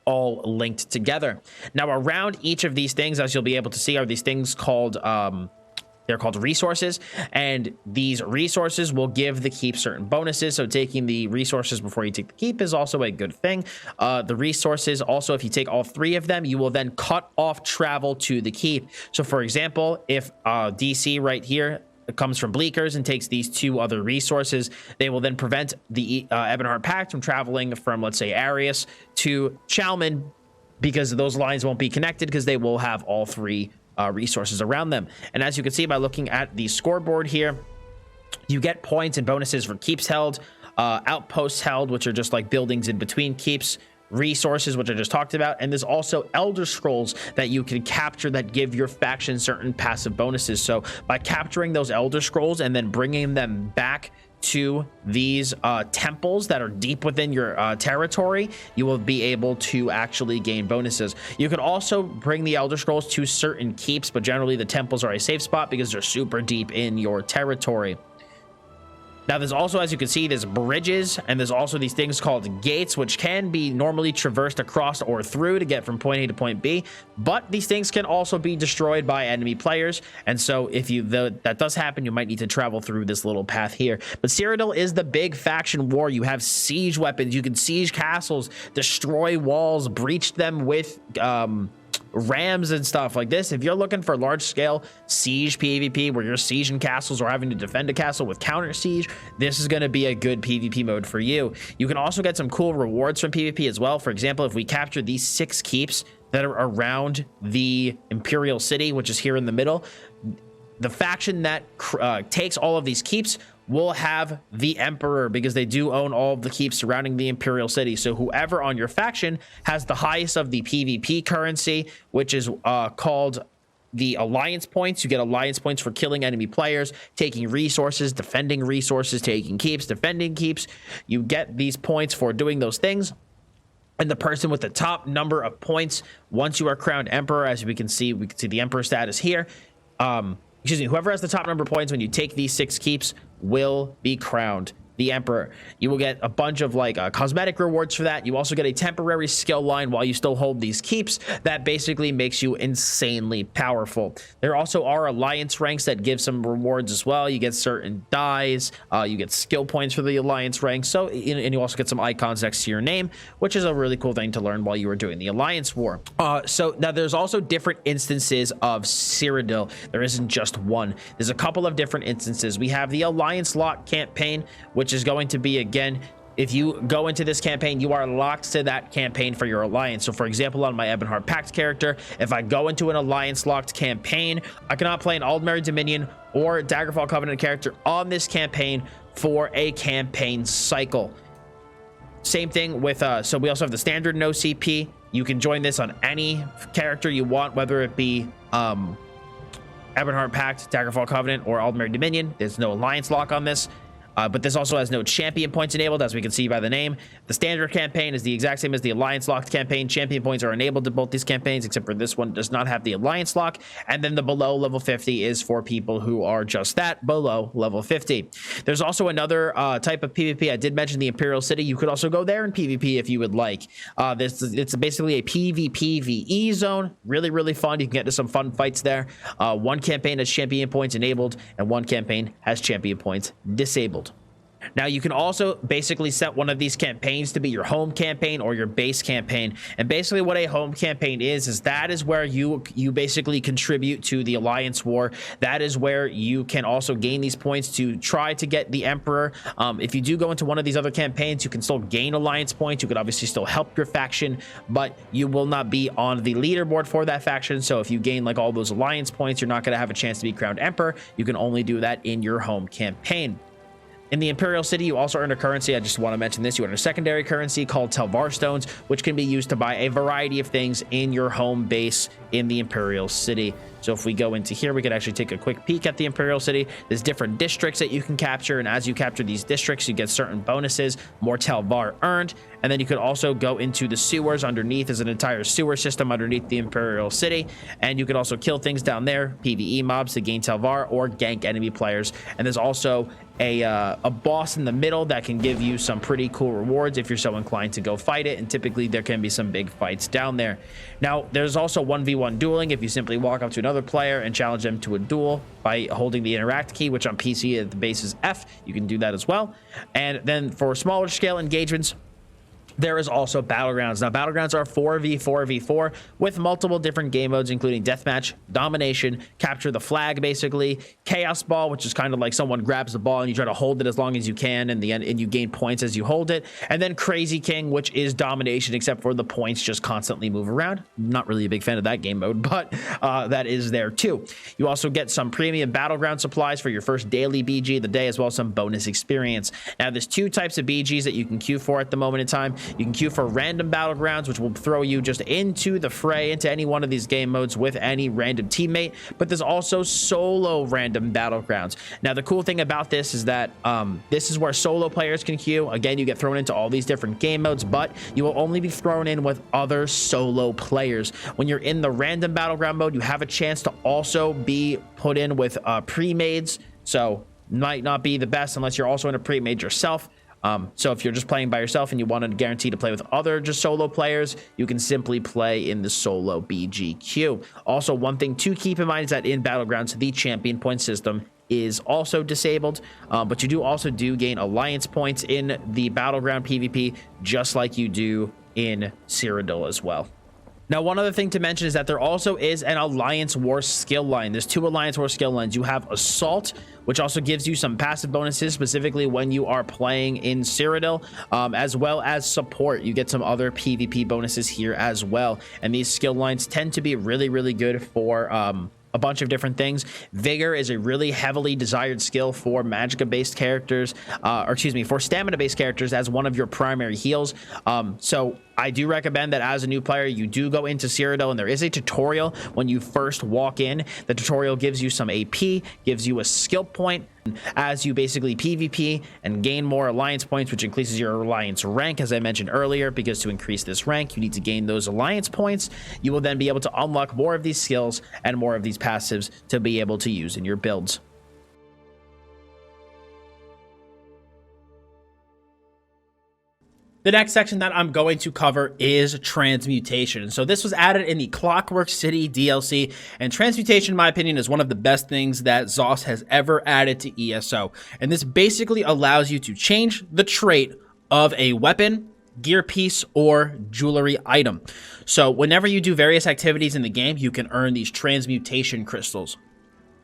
all linked together. Now, around each of these things, as you'll be able to see, are these things called they're called resources, and these resources will give the keep certain bonuses. So taking the resources before you take the keep is also a good thing. The resources also, if you take all 3 of them, you will then cut off travel to the keep. So for example, if DC right here comes from Bleakers and takes these 2 other resources, they will then prevent the Ebonheart Pact from traveling from, let's say, Arius to Chalmon, because those lines won't be connected because they will have all 3 resources around them. And as you can see by looking at the scoreboard here, you get points and bonuses for keeps held, outposts held, which are just like buildings in between keeps, resources, which I just talked about, and there's also Elder Scrolls that you can capture that give your faction certain passive bonuses. So by capturing those Elder Scrolls and then bringing them back to these temples that are deep within your territory, you will be able to actually gain bonuses. You can also bring the Elder Scrolls to certain keeps, but generally the temples are a safe spot because they're super deep in your territory. Now, there's also, as you can see, there's bridges, and there's also these things called gates, which can be normally traversed across or through to get from point A to point B, but these things can also be destroyed by enemy players, and so if that does happen, you might need to travel through this little path here. But Cyrodiil is the big faction war. You have siege weapons, you can siege castles, destroy walls, breach them with rams and stuff like this. If you're looking for large scale siege PvP where you're sieging castles or having to defend a castle with counter siege, this is going to be a good PvP mode for you. You can also get some cool rewards from PvP as well. For example, if we capture these 6 keeps that are around the Imperial City, which is here in the middle, the faction that takes all of these keeps will have the Emperor, because they do own all of the keeps surrounding the Imperial City. So whoever on your faction has the highest of the PvP currency, which is called the alliance points. You get alliance points for killing enemy players, taking resources, defending resources, taking keeps, defending keeps. You get these points for doing those things. And the person with the top number of points, once you are crowned Emperor, as we can see the Emperor status here, whoever has the top number of points when you take these 6 keeps will be crowned the Emperor. You will get a bunch of like cosmetic rewards for that. You also get a temporary skill line while you still hold these keeps that basically makes you insanely powerful. There also are alliance ranks that give some rewards as well. You get certain dies, you get skill points for the alliance ranks, so and you also get some icons next to your name, which is a really cool thing to learn while you were doing the alliance war. So now there's also different instances of Cyrodiil. There isn't just one. There's a couple of different instances. We have the alliance lock campaign, which is going to be, again, if you go into this campaign, you are locked to that campaign for your alliance. So for example, on my Ebonheart Pact character, if I go into an alliance locked campaign, I cannot play an Aldmeri Dominion or Daggerfall Covenant character on this campaign for a campaign cycle. Same thing with so we also have the standard no CP. You can join this on any character you want, whether it be Ebonheart Pact, Daggerfall Covenant, or Aldmeri Dominion. There's no alliance lock on this. But this also has no champion points enabled, as we can see by the name. The standard campaign is the exact same as the alliance locked campaign. Champion points are enabled to both these campaigns, except for this one does not have the alliance lock. And then the below level 50 is for people who are just that, below level 50. There's also another type of PvP. I did mention the Imperial City. You could also go there in PvP if you would like. It's basically a PvPvE zone. Really, really fun. You can get to some fun fights there. One campaign has champion points enabled, and one campaign has champion points disabled. Now, you can also basically set one of these campaigns to be your home campaign or your base campaign. And basically what a home campaign is that is where you basically contribute to the alliance war. That is where you can also gain these points to try to get the Emperor. If you do go into one of these other campaigns, you can still gain alliance points. You could obviously still help your faction, but you will not be on the leaderboard for that faction. So if you gain like all those alliance points, you're not going to have a chance to be crowned Emperor. You can only do that in your home campaign. In the Imperial City, you also earn a currency. I just want to mention this. You earn a secondary currency called Telvar Stones, which can be used to buy a variety of things in your home base in the Imperial City. So if we go into here, we could actually take a quick peek at the Imperial City. There's different districts that you can capture, and as you capture these districts, you get certain bonuses, more Talvar earned, and then you could also go into the sewers. Underneath is an entire sewer system underneath the Imperial City, and you could also kill things down there, PvE mobs to gain Talvar or gank enemy players. And there's also a boss in the middle that can give you some pretty cool rewards if you're so inclined to go fight it, and typically there can be some big fights down there. Now there's also 1v1 dueling if you simply walk up to another player and challenge them to a duel by holding the interact key, which on PC at the base is F. You can do that as well. And then for smaller scale engagements, there is also battlegrounds. Now battlegrounds are 4v4v4 with multiple different game modes, including deathmatch, domination, capture the flag, basically chaos ball, which is kind of like someone grabs the ball and you try to hold it as long as you can, and you gain points as you hold it. And then crazy king, which is domination, except for the points just constantly move around. Not really a big fan of that game mode, but that is there too. You also get some premium battleground supplies for your first daily BG of the day, as well as some bonus experience. Now there's two types of BGs that you can queue for at the moment in time. You can queue for random battlegrounds, which will throw you just into the fray, into any one of these game modes with any random teammate. But there's also solo random battlegrounds. Now the cool thing about this is that this is where solo players can queue. Again, you get thrown into all these different game modes, but you will only be thrown in with other solo players. When you're in the random battleground mode, you have a chance to also be put in with pre-mades, so might not be the best unless you're also in a pre-made yourself. So if you're just playing by yourself and you want to guarantee to play with other just solo players, you can simply play in the solo BG queue. Also, one thing to keep in mind is that in Battlegrounds, the champion point system is also disabled, but you also gain alliance points in the Battleground PvP, just like you do in Cyrodiil as well. Now, one other thing to mention is that there also is an Alliance War skill line. There's two Alliance War skill lines. You have Assault, which also gives you some passive bonuses, specifically when you are playing in Cyrodiil, as well as Support. You get some other PvP bonuses here as well. And these skill lines tend to be really, really good for a bunch of different things. Vigor is a really heavily desired skill for Magicka-based characters, for stamina-based characters as one of your primary heals. So I do recommend that as a new player, you do go into Cyrodiil, and there is a tutorial when you first walk in. The tutorial gives you some AP, gives you a skill point as you basically PvP and gain more alliance points, which increases your alliance rank, as I mentioned earlier, because to increase this rank, you need to gain those alliance points. You will then be able to unlock more of these skills and more of these passives to be able to use in your builds. The next section that I'm going to cover is transmutation. So this was added in the Clockwork City DLC, and transmutation, in my opinion, is one of the best things that ZOS has ever added to ESO. And this basically allows you to change the trait of a weapon, gear piece, or jewelry item. So whenever you do various activities in the game, you can earn these transmutation crystals,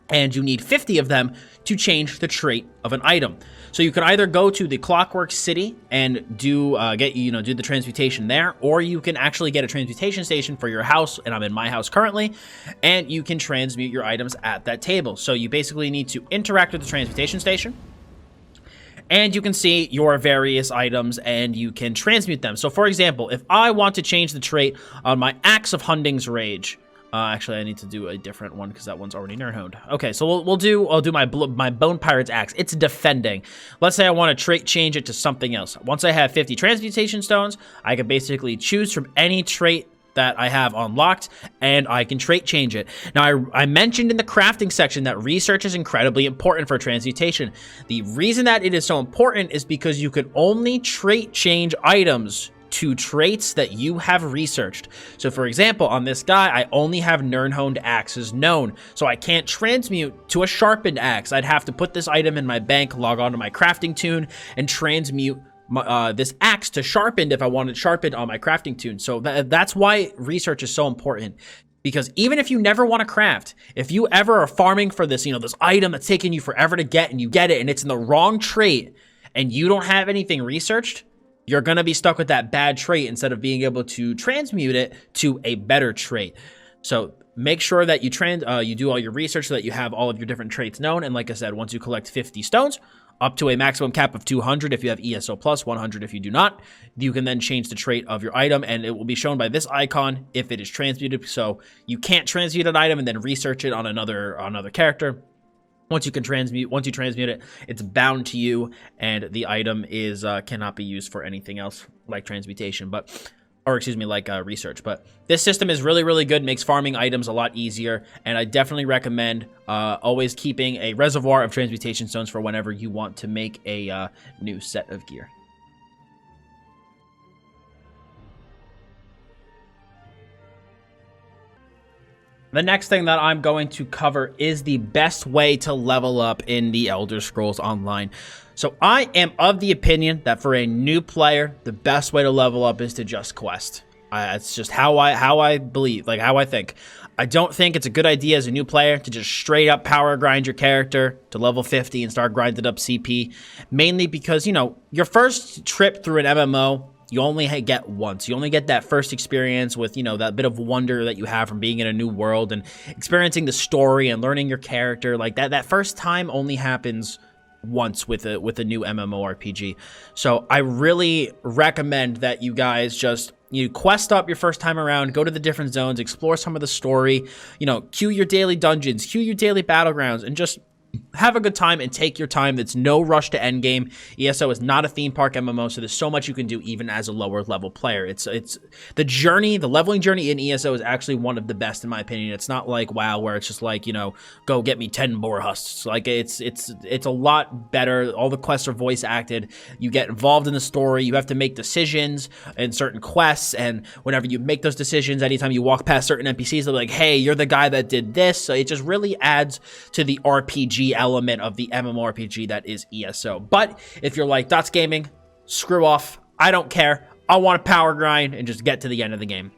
and you need 50 of them to change the trait of an item. So you can either go to the Clockwork City and do the transmutation there, or you can actually get a transmutation station for your house, and I'm in my house currently, and you can transmute your items at that table. So you basically need to interact with the transmutation station, and you can see your various items and you can transmute them. So for example, if I want to change the trait on my Axe of Hunding's Rage, actually, I need to do a different one because that one's already nerd-honed. Okay, so I'll do my Bone Pirate's Axe. It's defending. Let's say I want to trait change it to something else. Once I have 50 transmutation stones, I can basically choose from any trait that I have unlocked, and I can trait change it. Now, I mentioned in the crafting section that research is incredibly important for transmutation. The reason that it is so important is because you can only trait change items to traits that you have researched. So for example, on this guy, I only have nerd-honed axes known, so I can't transmute to a sharpened axe. I'd have to put this item in my bank, log on to my crafting tune, and transmute this axe to sharpened if I wanted sharpened on my crafting tune. So that's why research is so important. Because even if you never want to craft, if you ever are farming for this, this item that's taking you forever to get, and you get it and it's in the wrong trait, and you don't have anything researched, you're going to be stuck with that bad trait instead of being able to transmute it to a better trait. So make sure that you do all your research so that you have all of your different traits known. And like I said, once you collect 50 stones, up to a maximum cap of 200 if you have ESO plus, 100 if you do not. You can then change the trait of your item, and it will be shown by this icon if it is transmuted. So you can't transmute an item and then research it on another character. Once you transmute it, it's bound to you, and the item is cannot be used for anything else like transmutation, like research. But this system is really, really good, makes farming items a lot easier, and I definitely recommend always keeping a reservoir of transmutation stones for whenever you want to make a new set of gear. The next thing that I'm going to cover is the best way to level up in the Elder Scrolls Online. So I am of the opinion that for a new player, the best way to level up is to just quest. It's just how I believe, like how I think. I don't think it's a good idea as a new player to just straight up power grind your character to level 50 and start grinding up CP, mainly because, you know, your first trip through an MMO, you only get once. You only get that first experience with, you know, that bit of wonder that you have from being in a new world and experiencing the story and learning your character. Like that first time only happens once with a new MMORPG. So I really recommend that you guys just, you quest up your first time around, go to the different zones, explore some of the story, you know, queue your daily dungeons, queue your daily battlegrounds, and just have a good time and take your time. It's no rush to endgame. ESO is not a theme park MMO, so there's so much you can do even as a lower level player. It's the journey, the leveling journey in ESO is actually one of the best in my opinion. It's not like WoW where it's just like, you know, go get me 10 boar husks. Like it's a lot better. All the quests are voice acted. You get involved in the story. You have to make decisions in certain quests, and whenever you make those decisions, anytime you walk past certain NPCs, they're like, hey, you're the guy that did this. So it just really adds to the RPG element of the MMORPG that is ESO. But if you're like, Dots Gaming, screw off, I don't care, I want to power grind and just get to the end of the game,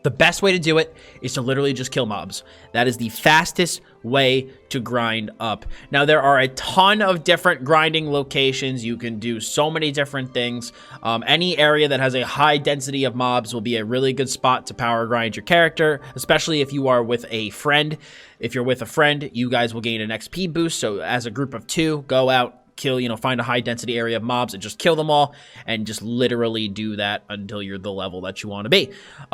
the best way to do it is to literally just kill mobs. That is the fastest way to grind up. Now, there are a ton of different grinding locations. You can do so many different things. Any area that has a high density of mobs will be a really good spot to power grind your character, especially if you are with a friend. If you're with a friend, you guys will gain an XP boost. So as a group of two, go out, kill, you know, find a high density area of mobs and just kill them all, and just literally do that until you're the level that you want to be.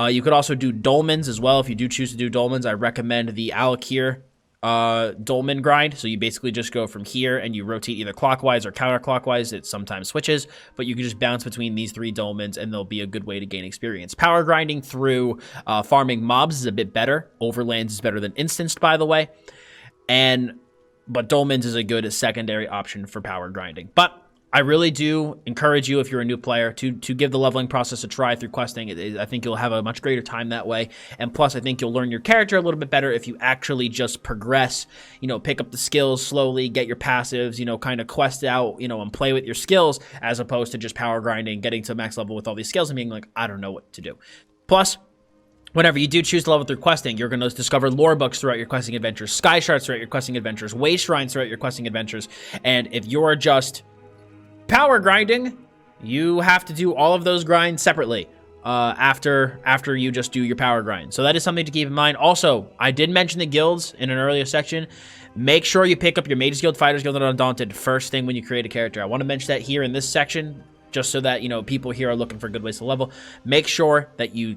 You could also do dolmens as well. If you do choose to do dolmens, I recommend the Alakir dolmen grind. So you basically just go from here and you rotate either clockwise or counterclockwise. It sometimes switches, but you can just bounce between these three dolmens and they'll be a good way to gain experience. Power grinding through farming mobs is a bit better. Overlands is better than instanced, by the way. But dolmens is a good secondary option for power grinding. But I really do encourage you, if you're a new player, to give the leveling process a try through questing. I think you'll have a much greater time that way. And plus, I think you'll learn your character a little bit better if you actually just progress, you know, pick up the skills slowly, get your passives, you know, kind of quest out, you know, and play with your skills, as opposed to just power grinding, getting to max level with all these skills and being like, I don't know what to do. Plus, whenever you do choose to level through questing, you're going to discover lore books throughout your questing adventures, Skyshards throughout your questing adventures, wayshrines throughout your questing adventures. And if you're just power grinding, you have to do all of those grinds separately after you just do your power grind. So that is something to keep in mind. Also, I did mention the guilds in an earlier section. Make sure you pick up your Mages Guild, Fighters Guild, and Undaunted first thing when you create a character. I want to mention that here in this section, just so that, you know, people here are looking for good ways to level. Make sure that you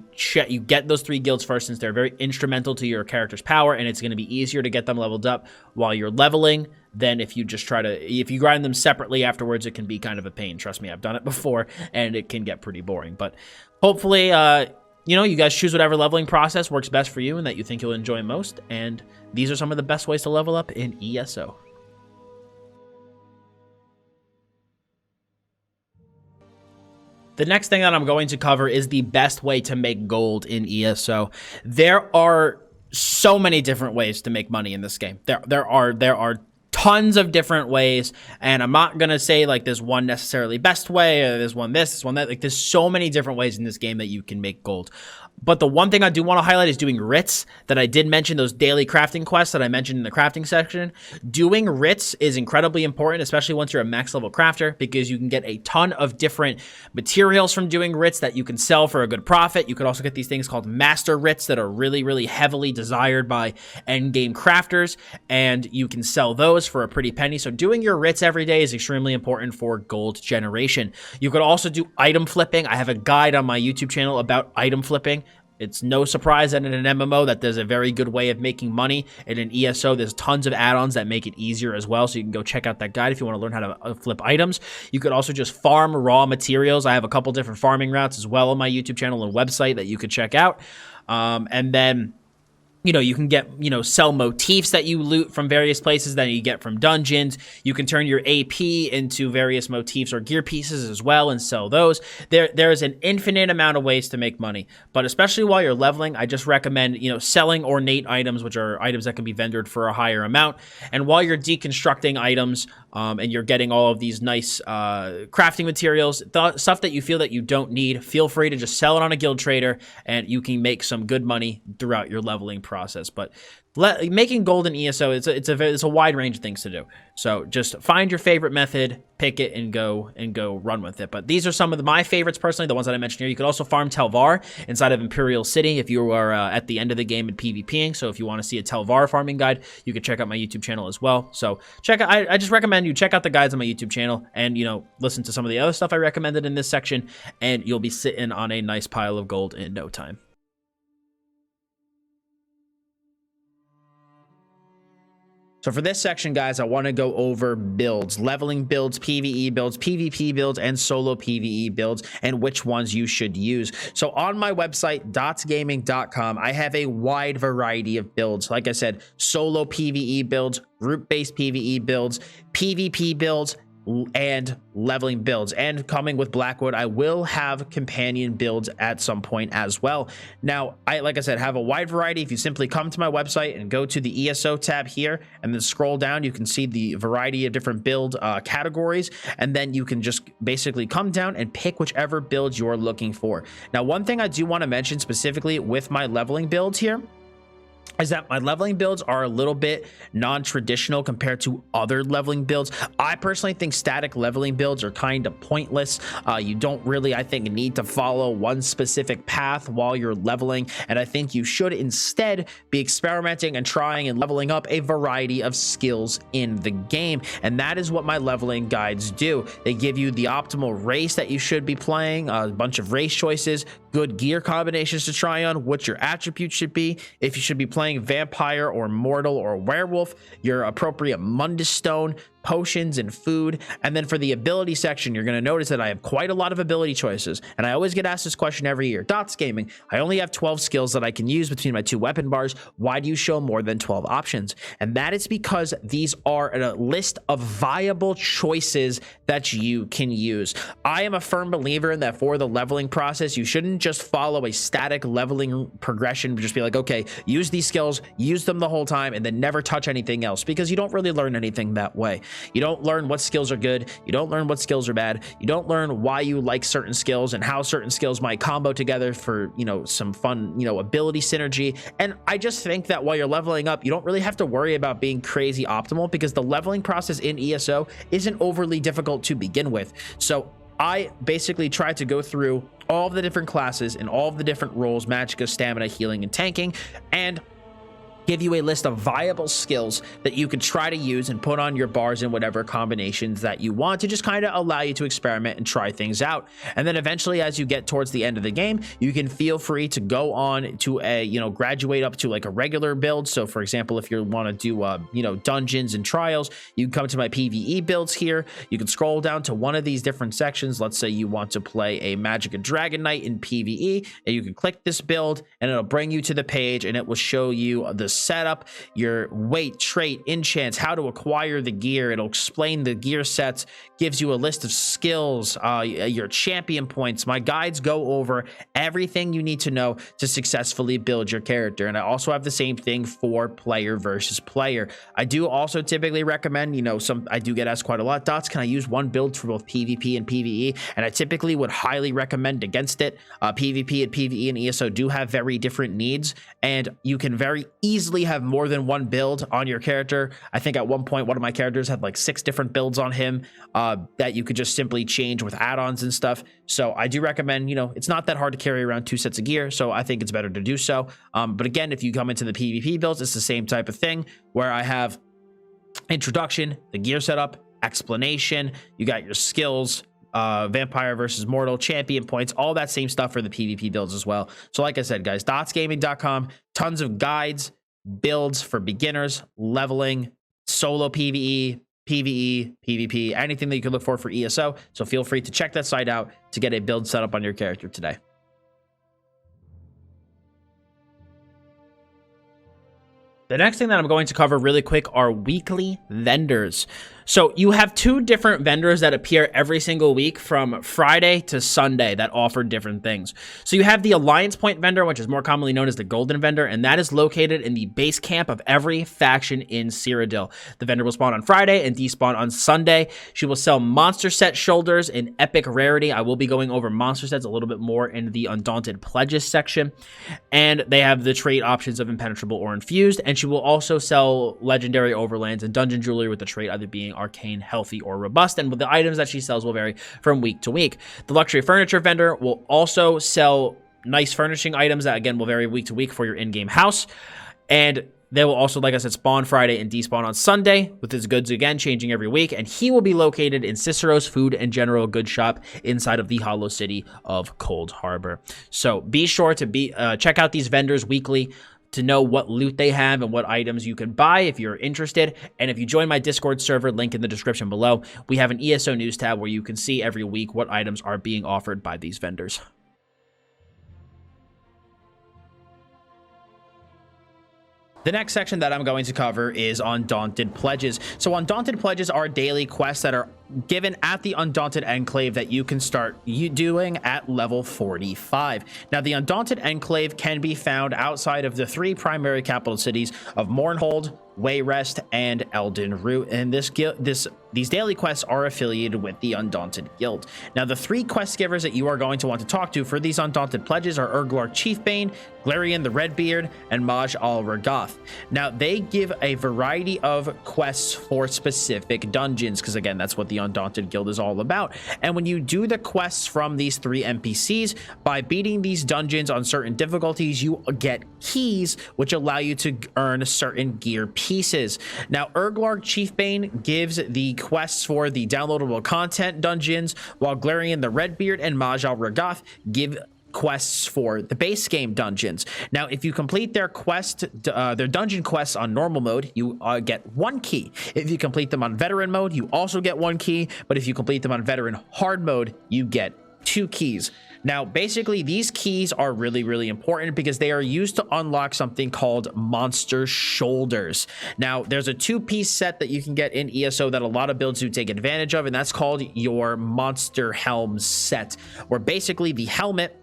get those three guilds first, since they're very instrumental to your character's power, and it's going to be easier to get them leveled up while you're leveling than if you just if you grind them separately afterwards. It can be kind of a pain. Trust me, I've done it before, and it can get pretty boring. But hopefully, you know, you guys choose whatever leveling process works best for you and that you think you'll enjoy most, and these are some of the best ways to level up in ESO. The next thing that I'm going to cover is the best way to make gold in ESO. There are so many different ways to make money in this game. There are tons of different ways, and I'm not gonna say like there's one necessarily best way, or there's one this, there's one that. Like, there's so many different ways in this game that you can make gold. But the one thing I do want to highlight is doing writs that I did mention, those daily crafting quests that I mentioned in the crafting section. Doing writs is incredibly important, especially once you're a max level crafter, because you can get a ton of different materials from doing writs that you can sell for a good profit. You can also get these things called master writs that are really, really heavily desired by end game crafters, and you can sell those for a pretty penny. So doing your writs every day is extremely important for gold generation. You could also do item flipping. I have a guide on my YouTube channel about item flipping. It's no surprise that in an MMO that there's a very good way of making money. And in ESO, there's tons of add-ons that make it easier as well. So you can go check out that guide if you want to learn how to flip items. You could also just farm raw materials. I have a couple different farming routes as well on my YouTube channel and website that you could check out. And then, you know, you can get, you know, sell motifs that you loot from various places that you get from dungeons. You can turn your AP into various motifs or gear pieces as well and sell those. There's an infinite amount of ways to make money, but especially while you're leveling, I just recommend, you know, selling ornate items, which are items that can be vendored for a higher amount. And while you're deconstructing items, and you're getting all of these nice crafting materials, stuff that you feel that you don't need, feel free to just sell it on a guild trader, and you can make some good money throughout your leveling process. But making gold in ESO, it's a wide range of things to do. So just find your favorite method, pick it, and go run with it. But these are some of my favorites personally, the ones that I mentioned here. You could also farm Telvar inside of Imperial City if you are at the end of the game in PvPing. So if you want to see a Telvar farming guide, you can check out my YouTube channel as well. So I just recommend you check out the guides on my YouTube channel and, you know, listen to some of the other stuff I recommended in this section, and you'll be sitting on a nice pile of gold in no time. So for this section, guys, I want to go over builds, leveling builds, PvE builds, PvP builds, and solo PvE builds, and which ones you should use. So on my website, dotsgaming.com, I have a wide variety of builds. Like I said, solo PvE builds, group-based PvE builds, PvP builds, and leveling builds. And coming with Blackwood, I will have companion builds at some point as well. Now, like I said, have a wide variety. If you simply come to my website and go to the ESO tab here and then scroll down, you can see the variety of different build categories, and then you can just basically come down and pick whichever build you're looking for. Now, one thing I do want to mention specifically with my leveling builds here is that my leveling builds are a little bit non-traditional compared to other leveling builds. I personally think static leveling builds are kind of pointless. You don't really, I think, need to follow one specific path while you're leveling, and I think you should instead be experimenting and trying and leveling up a variety of skills in the game, and that is what my leveling guides do. They give you the optimal race that you should be playing, a bunch of race choices, good gear combinations to try on, what your attributes should be, if you should be playing vampire or mortal or werewolf, your appropriate mundus stone, potions, and food. And then for the ability section, you're going to notice that I have quite a lot of ability choices, and I always get asked this question every year. Dots Gaming, I only have 12 skills that I can use between my 2 weapon bars. Why do you show more than 12 options? And that is because these are a list of viable choices that you can use. I am a firm believer in that for the leveling process, you shouldn't just follow a static leveling progression, just be like, okay, use these skills, use them the whole time, and then never touch anything else, because you don't really learn anything that way. You don't learn what skills are good. You don't learn what skills are bad. You don't learn why you like certain skills and how certain skills might combo together for, you know, some fun, you know, ability synergy. And I just think that while you're leveling up, you don't really have to worry about being crazy optimal, because the leveling process in ESO isn't overly difficult to begin with. So I basically try to go through all of the different classes and all of the different roles, magicka, stamina, healing, and tanking, and give you a list of viable skills that you can try to use and put on your bars in whatever combinations that you want, to just kind of allow you to experiment and try things out. And then eventually, as you get towards the end of the game, you can feel free to go on to a, you know, graduate up to like a regular build. So for example, if you want to do you know, dungeons and trials, you can come to my PvE builds here. You can scroll down to one of these different sections. Let's say you want to play a Magicka Dragon Knight in PvE, and you can click this build and it'll bring you to the page, and it will show you the setup, your weight, trait, enchants, how to acquire the gear. It'll explain the gear sets, gives you a list of skills, your champion points. My guides go over everything you need to know to successfully build your character. And I also have the same thing for player versus player. I do also typically recommend, I do get asked quite a lot, Dots, can I use one build for both PvP and PvE? And I typically would highly recommend against it. PvP and PvE and ESO do have very different needs, and you can very easily have more than one build on your character. I think at one point, one of my characters had like 6 different builds on him that you could just simply change with add-ons and stuff. So I do recommend, it's not that hard to carry around 2 sets of gear, so I think it's better to do so. But again, if you come into the PvP builds, it's the same type of thing where I have introduction, the gear setup, explanation, you got your skills, vampire versus mortal, champion points, all that same stuff for the PvP builds as well. So like I said, guys, dotsgaming.com, tons of guides, builds for beginners, leveling, solo PvE, PvE, PvP, anything that you can look for ESO. So feel free to check that site out to get a build set up on your character today. The next thing that I'm going to cover really quick are weekly vendors. So you have 2 different vendors that appear every single week from Friday to Sunday that offer different things. So you have the Alliance Point vendor, which is more commonly known as the Golden vendor, and that is located in the base camp of every faction in Cyrodiil. The vendor will spawn on Friday and despawn on Sunday. She will sell monster set shoulders in epic rarity. I will be going over monster sets a little bit more in the Undaunted Pledges section. And they have the trait options of impenetrable or infused, and she will also sell legendary overlands and dungeon jewelry with the trait either being arcane, healthy, or robust, and the items that she sells will vary from week to week. The luxury furniture vendor will also sell nice furnishing items that again will vary week to week for your in-game house, and they will also, like I said, spawn Friday and despawn on Sunday, with his goods again changing every week, and he will be located in Cicero's Food and General Goods Shop inside of the Hollow City of Cold Harbor. So be sure to check out these vendors weekly to know what loot they have and what items you can buy if you're interested. And if you join my Discord server, link in the description below, we have an ESO news tab where you can see every week what items are being offered by these vendors. The next section that I'm going to cover is Undaunted Pledges. So Undaunted Pledges are daily quests that are given at the Undaunted Enclave that you can start doing at level 45. Now, the Undaunted Enclave can be found outside of the 3 primary capital cities of Mournhold, Wayrest, and Elden Root, and these daily quests are affiliated with the Undaunted Guild. Now, the 3 quest givers that you are going to want to talk to for these Undaunted Pledges are Urglark Chiefbane, Glarian the Redbeard, and Maj al Ragath. Now, they give a variety of quests for specific dungeons, because again, that's what the Undaunted Guild is all about. And when you do the quests from these 3 NPCs, by beating these dungeons on certain difficulties, you get keys, which allow you to earn certain gear pieces. Now, Urglark Chiefbane gives the quests for the downloadable content dungeons, while Glarian the Redbeard and Maj al Ragath give quests for the base game dungeons. Now, if you complete their dungeon quests on normal mode, you get 1 key. If you complete them on veteran mode, you also get 1 key, but if you complete them on veteran hard mode, you get 2 keys. Now, basically, these keys are really, really important because they are used to unlock something called Monster Shoulders. Now, there's a 2-piece set that you can get in ESO that a lot of builds do take advantage of, and that's called your Monster Helm set, where basically the helmet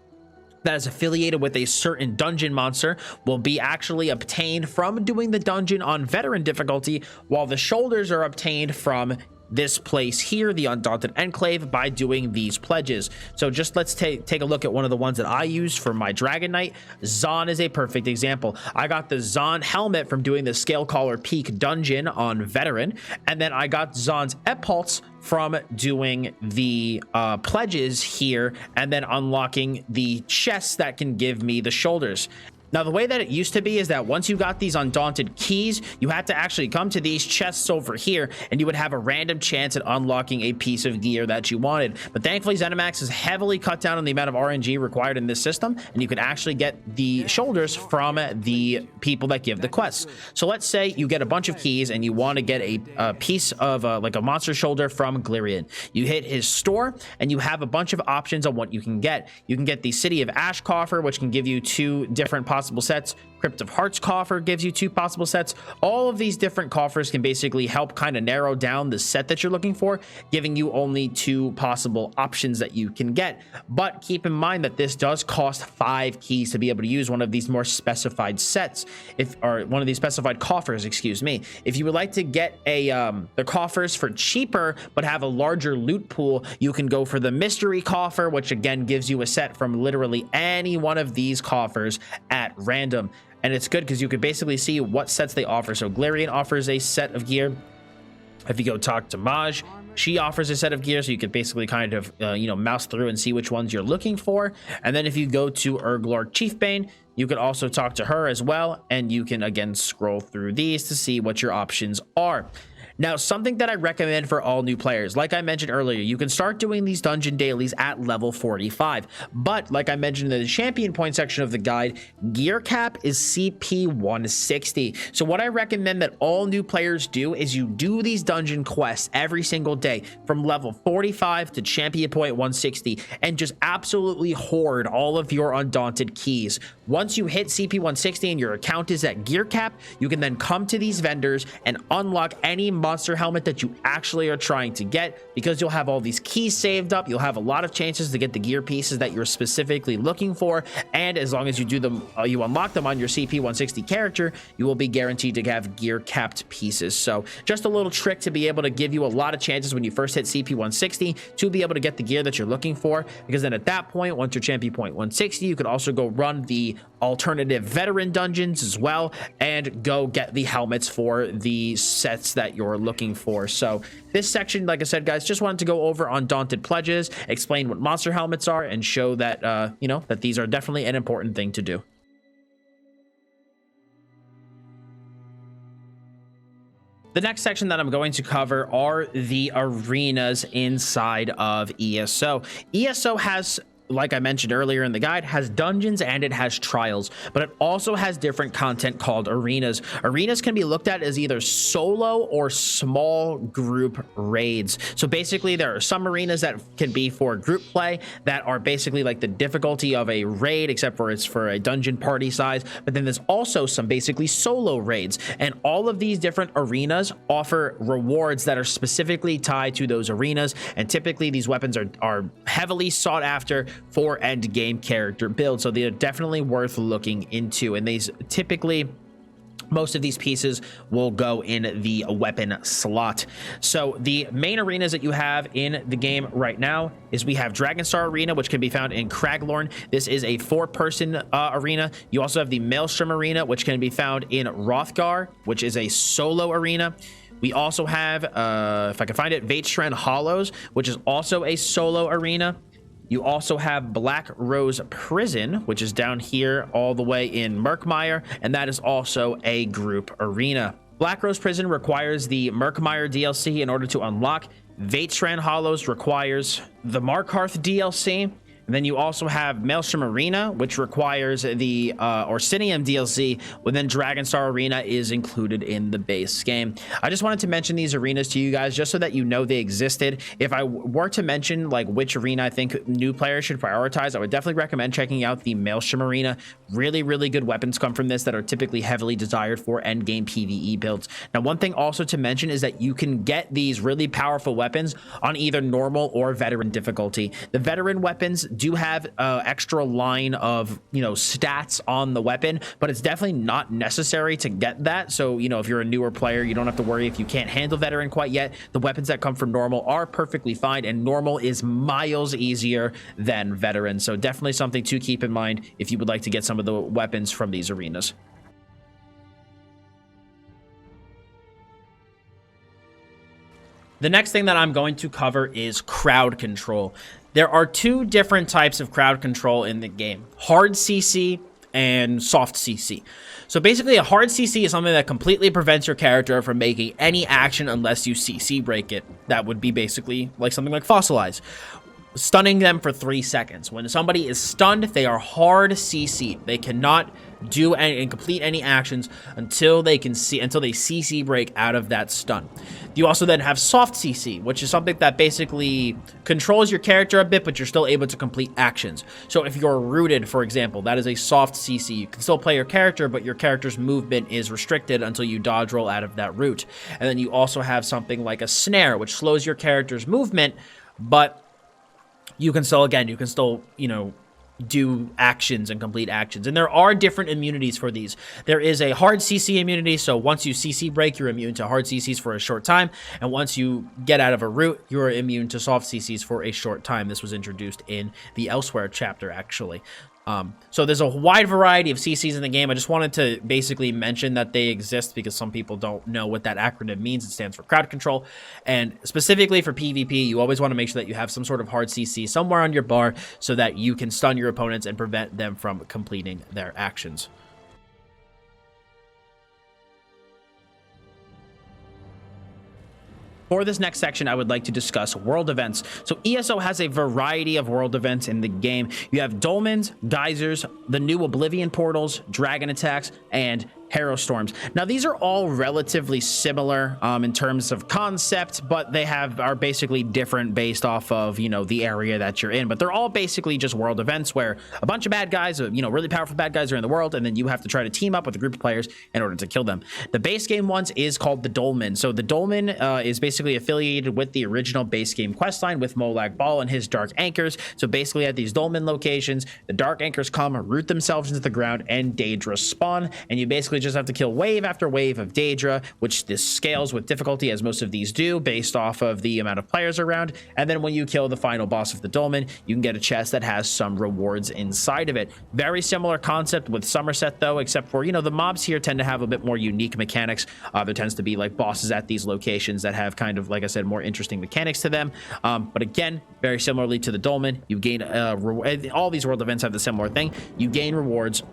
that is affiliated with a certain dungeon monster will be actually obtained from doing the dungeon on veteran difficulty, while the shoulders are obtained from this place here, the Undaunted Enclave, by doing these pledges. So just let's take a look at one of the ones that I used for my Dragon Knight. Zon is a perfect example. I got the Zon helmet from doing the Scalecaller Peak dungeon on veteran, and then I got Zon's Epulse from doing the pledges here, and then unlocking the chests that can give me the shoulders. Now, the way that it used to be is that once you got these Undaunted keys, you had to actually come to these chests over here, and you would have a random chance at unlocking a piece of gear that you wanted. But thankfully, ZeniMax has heavily cut down on the amount of RNG required in this system, and you can actually get the shoulders from the people that give the quests. So let's say you get a bunch of keys, and you want to get a piece of like a monster shoulder from Glarian. You hit his store, and you have a bunch of options on what you can get. You can get the City of Ashcoffer, which can give you 2 different possible sets, Crypt of Hearts coffer gives you 2 possible sets. All of these different coffers can basically help kind of narrow down the set that you're looking for, giving you only 2 possible options that you can get. But keep in mind that this does cost 5 keys to be able to use one of these more specified sets, or one of these specified coffers, excuse me. If you would like to get the coffers for cheaper but have a larger loot pool, you can go for the mystery coffer, which again gives you a set from literally any one of these coffers at random. And it's good because you can basically see what sets they offer. So Glarian offers a set of gear. If you go talk to Maj, she offers a set of gear, so you can basically kind of mouse through and see which ones you're looking for. And then if you go to Urglord Chiefbane, you can also talk to her as well, and you can again scroll through these to see what your options are. Now, something that I recommend for all new players, like I mentioned earlier, you can start doing these dungeon dailies at level 45. But like I mentioned in the champion point section of the guide, gear cap is CP 160. So what I recommend that all new players do is you do these dungeon quests every single day from level 45 to champion point 160 and just absolutely hoard all of your undaunted keys. Once you hit CP 160 and your account is at gear cap, you can then come to these vendors and unlock any monster helmet that you actually are trying to get. Because you'll have all these keys saved up, you'll have a lot of chances to get the gear pieces that you're specifically looking for, and as long as you do them, you unlock them on your CP 160 character, you will be guaranteed to have gear capped pieces. So just a little trick to be able to give you a lot of chances when you first hit CP 160 to be able to get the gear that you're looking for, because then at that point, once you're champion point 160, you could also go run the alternative veteran dungeons as well and go get the helmets for the sets that you're looking for. So this section, like I said, guys, just wanted to go over undaunted pledges, explain what monster helmets are, and show that that these are definitely an important thing to do. The next section that I'm going to cover are the arenas inside of ESO. ESO has, like I mentioned earlier in the guide, has dungeons and it has trials, but it also has different content called arenas. Arenas can be looked at as either solo or small group raids. So basically there are some arenas that can be for group play that are basically like the difficulty of a raid, except for it's for a dungeon party size. But then there's also some basically solo raids, and all of these different arenas offer rewards that are specifically tied to those arenas. And typically these weapons are heavily sought after for end game character build, so they're definitely worth looking into. And these typically, most of these pieces will go in the weapon slot. So the main arenas that you have in the game right now is we have Dragonstar Arena, which can be found in Craglorn. This is a 4-person arena. You also have the Maelstrom Arena, which can be found in Hrothgar, which is a solo arena. We also have, if I can find it, Vateshran Hollows, which is also a solo arena. You also have Blackrose Prison, which is down here all the way in Murkmire, and that is also a group arena. Blackrose Prison requires the Murkmire DLC in order to unlock. Vateshran Hollows requires the Markarth DLC. And then you also have Maelstrom Arena, which requires the Orsinium DLC, when then Dragonstar Arena is included in the base game. I just wanted to mention these arenas to you guys just so that you know they existed. If I were to mention like which arena I think new players should prioritize, I would definitely recommend checking out the Maelstrom Arena. Really, really good weapons come from this that are typically heavily desired for endgame PvE builds. Now, one thing also to mention is that you can get these really powerful weapons on either normal or veteran difficulty. The veteran weapons do have extra line of stats on the weapon, but it's definitely not necessary to get that. So if you're a newer player, you don't have to worry if you can't handle veteran quite yet. The weapons that come from normal are perfectly fine, and normal is miles easier than veteran. So definitely something to keep in mind if you would like to get some of the weapons from these arenas. The next thing that I'm going to cover is crowd control. There are 2 different types of crowd control in the game: hard CC and soft CC. So basically a hard CC is something that completely prevents your character from making any action unless you CC break it. That would be basically like something like fossilize. stunning them for 3 seconds. When somebody is stunned, they are hard CC. They cannot do and complete any actions until they CC break out of that stun. You also then have soft CC, which is something that basically controls your character a bit, but you're still able to complete actions. So if you're rooted, for example, that is a soft CC. You can still play your character, but your character's movement is restricted until you dodge roll out of that route. And then you also have something like a snare, which slows your character's movement, but you can still, you know, do actions and complete actions. And there are different immunities for these. There is a hard CC immunity, so once you CC break, you're immune to hard CCs for a short time, and once you get out of a route, you're immune to soft CCs for a short time. This was introduced in the Elsewhere chapter, actually. So there's a wide variety of CCs in the game. I just wanted to basically mention that they exist because some people don't know what that acronym means. It stands for crowd control. And specifically for PvP, you always want to make sure that you have some sort of hard CC somewhere on your bar so that you can stun your opponents and prevent them from completing their actions. For this next section, I would like to discuss world events. So ESO has a variety of world events in the game. You have dolmens, geysers, the new Oblivion portals, dragon attacks, and Harrow Storms. Now, these are all relatively similar in terms of concept, but they are basically different based off of, you know, the area that you're in. But they're all basically just world events where a bunch of bad guys, you know, really powerful bad guys are in the world, and then you have to try to team up with a group of players in order to kill them. The base game ones is called the Dolmen. So the Dolmen is basically affiliated with the original base game questline with Molag Bal and his Dark Anchors. So basically at these Dolmen locations, the Dark Anchors come, root themselves into the ground, and Daedra spawn, and you basically just have to kill wave after wave of Daedra, which this scales with difficulty, as most of these do, based off of the amount of players around. And then when you kill the final boss of the Dolmen, you can get a chest that has some rewards inside of it. Very similar concept with Somerset, though, except for, you know, the mobs here tend to have a bit more unique mechanics. There tends to be like bosses at these locations that have kind of, like I said, more interesting mechanics to them. But again, very similarly to the Dolmen, you gain all these world events have the similar thing. You gain rewards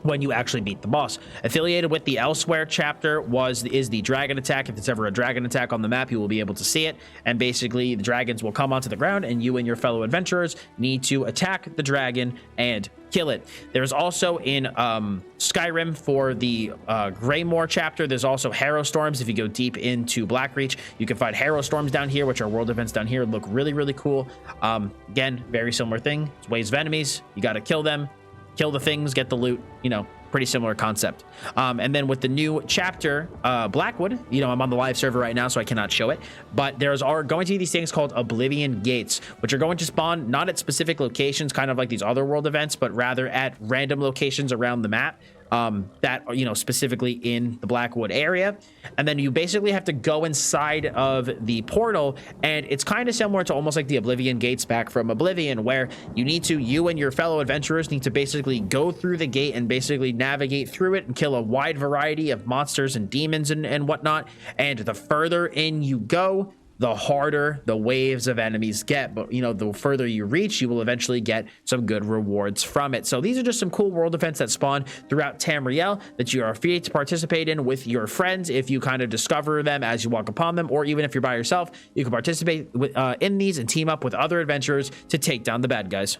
when you actually beat the boss. Affiliated with the Elsewhere chapter is the dragon attack. If it's ever a dragon attack on the map, you will be able to see it. And basically, the dragons will come onto the ground, and you and your fellow adventurers need to attack the dragon and kill it. There's also in Skyrim for the Greymoor chapter, there's also Harrow Storms. If you go deep into Blackreach, you can find Harrow Storms down here, which are world events down here. Look really, really cool. Again, very similar thing. It's waves of enemies. You got to kill them. Kill the things, get the loot, you know, pretty similar concept. And then with the new chapter, Blackwood, you know, I'm on the live server right now, so I cannot show it, but are going to be these things called Oblivion Gates, which are going to spawn not at specific locations, kind of like these other world events, but rather at random locations around the map. That are, you know, specifically in the Blackwood area. And then you basically have to go inside of the portal, and it's kind of similar to almost like the Oblivion Gates back from Oblivion, where you and your fellow adventurers need to basically go through the gate and basically navigate through it and kill a wide variety of monsters and demons and whatnot. And the further in you go, the harder the waves of enemies get. But, you know, the further you reach, you will eventually get some good rewards from it. So these are just some cool world events that spawn throughout Tamriel that you are free to participate in with your friends if you kind of discover them as you walk upon them, or even if you're by yourself, you can participate in these and team up with other adventurers to take down the bad guys.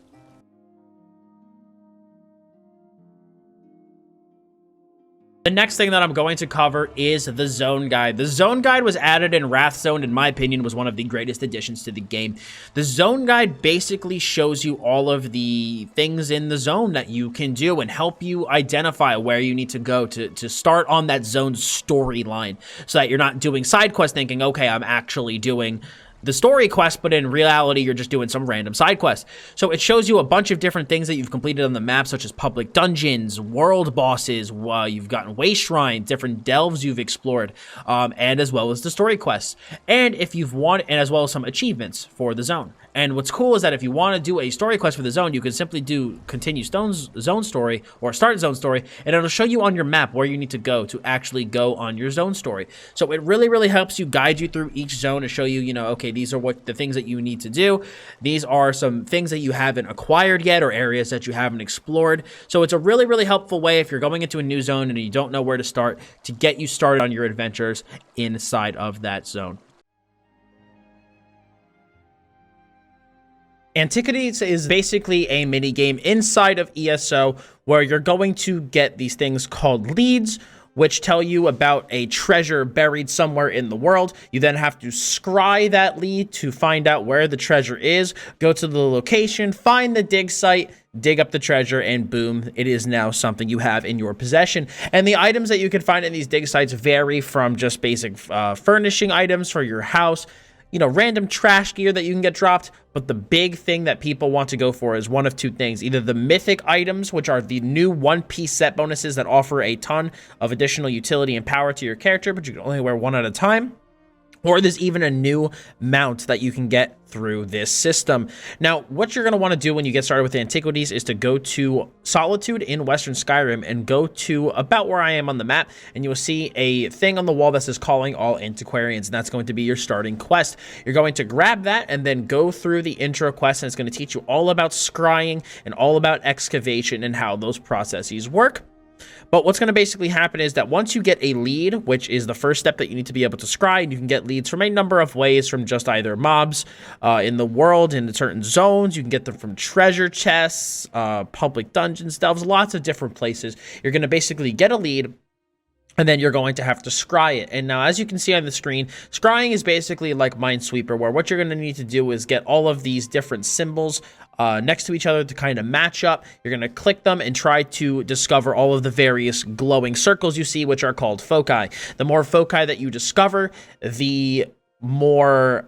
The next thing that I'm going to cover is the Zone Guide. The Zone Guide was added in Wrathzone, in my opinion, was one of the greatest additions to the game. The Zone Guide basically shows you all of the things in the zone that you can do and help you identify where you need to go to start on that zone storyline, so that you're not doing side quests thinking, okay, I'm actually doing the story quest, but in reality, you're just doing some random side quest. So it shows you a bunch of different things that you've completed on the map, such as public dungeons, world bosses, you've gotten wayshrines, different delves you've explored, and as well as the story quests. And if you've won, and as well as some achievements for the zone. And what's cool is that if you want to do a story quest for the zone, you can simply do continue zone story or start zone story, and it'll show you on your map where you need to go to actually go on your zone story. So it really, really helps you guide you through each zone and show you, you know, okay, these are what the things that you need to do. These are some things that you haven't acquired yet or areas that you haven't explored. So it's a really, really helpful way if you're going into a new zone and you don't know where to start to get you started on your adventures inside of that zone. Antiquities is basically a mini game inside of ESO where you're going to get these things called leads, which tell you about a treasure buried somewhere in the world. You then have to scry that lead to find out where the treasure is, go to the location, find the dig site, dig up the treasure, and boom, it is now something you have in your possession. And the items that you can find in these dig sites vary from just basic furnishing items for your house, random trash gear that you can get dropped. But the big thing that people want to go for is one of two things: either the mythic items, which are the new one-piece set bonuses that offer a ton of additional utility and power to your character, but you can only wear one at a time, or there's even a new mount that you can get through this system. Now, what you're going to want to do when you get started with Antiquities is to go to Solitude in Western Skyrim and go to about where I am on the map, and you will see a thing on the wall that says calling all antiquarians, and that's going to be your starting quest. You're going to grab that and then go through the intro quest, and it's going to teach you all about scrying and all about excavation and how those processes work. But what's going to basically happen is that once you get a lead, which is the first step that you need to be able to scry, and you can get leads from a number of ways, from just either mobs in the world, in certain zones. You can get them from treasure chests, public dungeons, delves, lots of different places. You're going to basically get a lead, and then you're going to have to scry it. And now, as you can see on the screen, scrying is basically like Minesweeper, where what you're going to need to do is get all of these different symbols next to each other to kind of match up. You're going to click them and try to discover all of the various glowing circles you see, which are called foci. The more foci that you discover, the more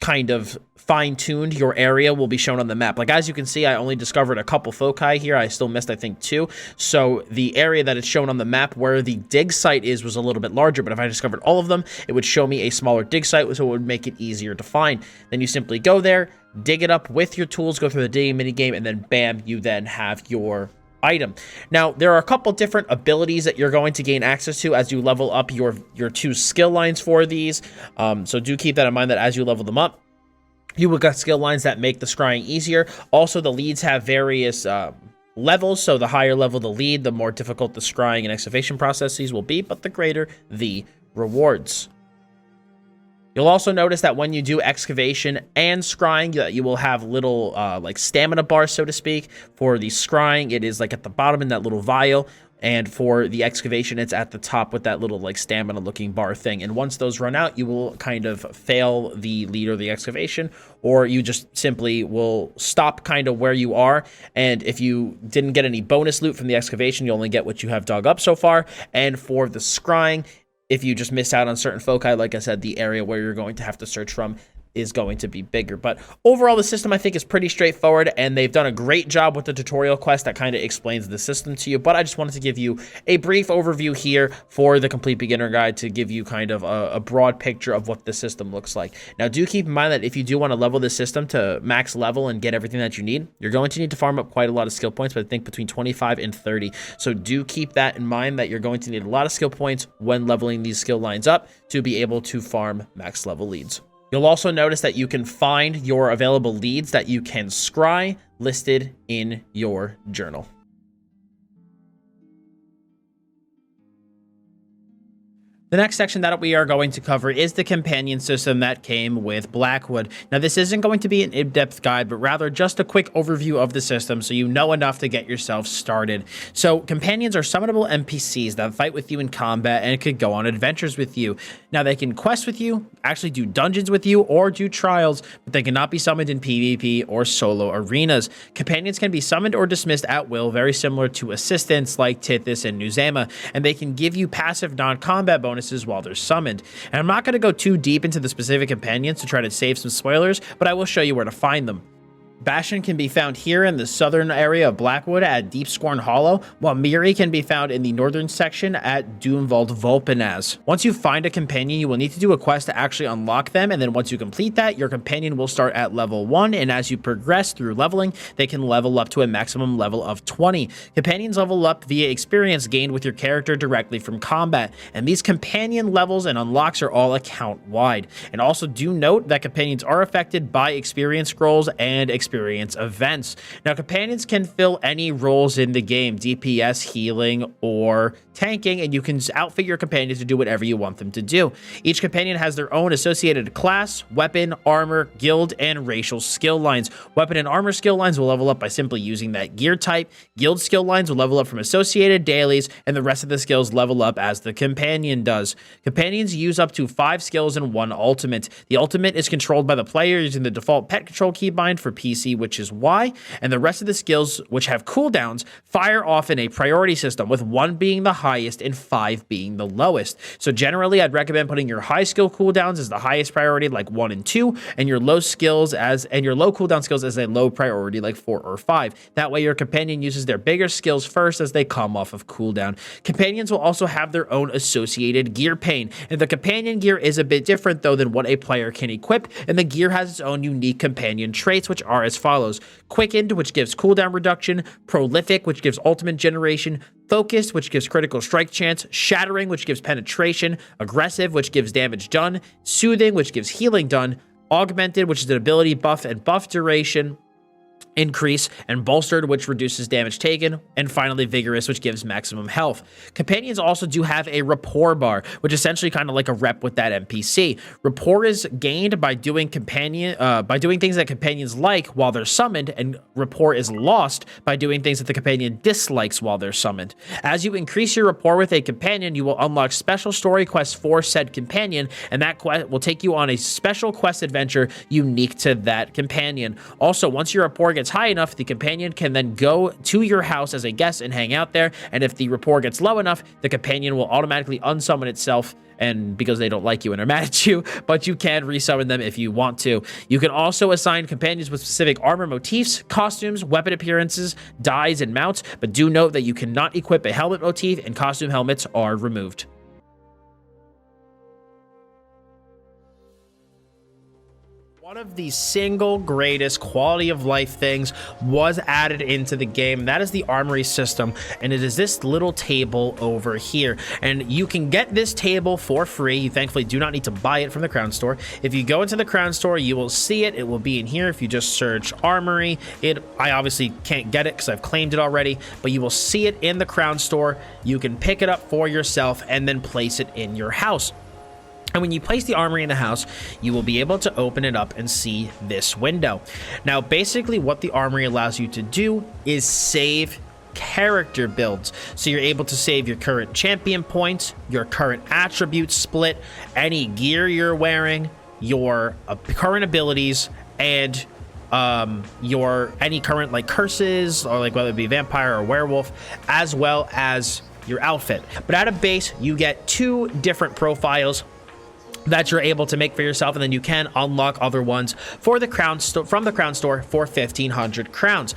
kind of fine-tuned your area will be shown on the map. Like, as you can see, I only discovered a couple foci here. I still missed, I think, 2. So the area that is shown on the map where the dig site was a little bit larger, but if I discovered all of them, it would show me a smaller dig site, so it would make it easier to find. Then you simply go there, dig it up with your tools, go through the digging minigame, and then bam, you then have your item. Now, there are a couple different abilities that you're going to gain access to as you level up your 2 skill lines for these. So do keep that in mind, that as you level them up, you will get skill lines that make the scrying easier. Also, the leads have various levels, so the higher level the lead, the more difficult the scrying and excavation processes will be, but the greater the rewards. You'll also notice that when you do excavation and scrying, you will have little like stamina bars, so to speak. For the scrying, it is like at the bottom in that little vial, and for the excavation, it's at the top with that little like stamina looking bar thing. And once those run out, you will kind of fail the lead or the excavation, or you just simply will stop kind of where you are. And if you didn't get any bonus loot from the excavation, you only get what you have dug up so far. And for the scrying, if you just miss out on certain foci, like I said, the area where you're going to have to search from is going to be bigger. But overall, the system, I think, is pretty straightforward, and they've done a great job with the tutorial quest that kind of explains the system to you. But I just wanted to give you a brief overview here for the complete beginner guide to give you kind of a broad picture of what the system looks like. Now, do keep in mind that if you do want to level this system to max level and get everything that you need, you're going to need to farm up quite a lot of skill points, but I think between 25 and 30. So do keep that in mind, that you're going to need a lot of skill points when leveling these skill lines up to be able to farm max level leads. You'll also notice that you can find your available leads that you can scry listed in your journal. The next section that we are going to cover is the companion system that came with Blackwood. Now, this isn't going to be an in-depth guide, but rather just a quick overview of the system so you know enough to get yourself started. So, companions are summonable NPCs that fight with you in combat and could go on adventures with you. Now, they can quest with you, actually do dungeons with you, or do trials, but they cannot be summoned in PvP or solo arenas. Companions can be summoned or dismissed at will, very similar to assistants like Tithys and Nuzama, and they can give you passive non-combat bonuses while they're summoned. And I'm not going to go too deep into the specific companions to try to save some spoilers, but I will show you where to find them. Bastion can be found here in the southern area of Blackwood at Deepscorn Hollow, while Miri can be found in the northern section at Doomvault Volpenaz. Once you find a companion, you will need to do a quest to actually unlock them, and then once you complete that, your companion will start at level 1, and as you progress through leveling, they can level up to a maximum level of 20. Companions level up via experience gained with your character directly from combat, and these companion levels and unlocks are all account-wide. And also do note that companions are affected by experience scrolls and experience events. Now, companions can fill any roles in the game, DPS, healing, or tanking, and you can outfit your companions to do whatever you want them to do. Each companion has their own associated class, weapon, armor, guild, and racial skill lines. Weapon and armor skill lines will level up by simply using that gear type. Guild skill lines will level up from associated dailies, and the rest of the skills level up as the companion does. Companions use up to 5 skills and 1 ultimate. The ultimate is controlled by the player using the default pet control keybind for PC, which is Y, and the rest of the skills, which have cooldowns, fire off in a priority system, with 1 being the highest and 5 being the lowest. So generally, I'd recommend putting your high skill cooldowns as the highest priority, like 1 and 2, and your low cooldown skills as a low priority, like 4 or 5. That way, your companion uses their bigger skills first as they come off of cooldown. Companions will also have their own associated gear pane, and the companion gear is a bit different though than what a player can equip, and the gear has its own unique companion traits, which are as follows: Quickened, which gives cooldown reduction; Prolific, which gives ultimate generation; Focused, which gives critical strike chance; Shattering, which gives penetration; Aggressive, which gives damage done; Soothing, which gives healing done; Augmented, which is an ability buff and buff duration increase; and Bolstered, which reduces damage taken; and finally Vigorous, which gives maximum health. Companions also do have a rapport bar, which is essentially kind of like a rep with that NPC. Rapport is gained by doing things that companions like while they're summoned, and rapport is lost by doing things that the companion dislikes while they're summoned. As you increase your rapport with a companion, you will unlock special story quests for said companion, and that quest will take you on a special quest adventure unique to that companion. Also, once your rapport gets high enough, the companion can then go to your house as a guest and hang out there, and if the rapport gets low enough, the companion will automatically unsummon itself, and because they don't like you and are mad at you, but you can resummon them if you want to. You can also assign companions with specific armor motifs, costumes, weapon appearances, dyes, and mounts, but do note that you cannot equip a helmet motif, and costume helmets are removed. One of the single greatest quality of life things was added into the game. That is the Armory system, and it is this little table over here. And you can get this table for free. You thankfully do not need to buy it from the Crown Store. If you go into the Crown Store, you will see it. It will be in here if you just search Armory. I obviously can't get it because I've claimed it already, but you will see it in the Crown Store. You can pick it up for yourself and then place it in your house. And when you place the Armory in the house, you will be able to open it up and see this window. Now, basically what the Armory allows you to do is save character builds. So you're able to save your current champion points, your current attribute split, any gear you're wearing, your current abilities, and your any current like curses, or like whether it be vampire or werewolf, as well as your outfit. But at a base, you get 2 different profiles that you're able to make for yourself, and then you can unlock other ones for the from the Crown Store for 1,500 crowns.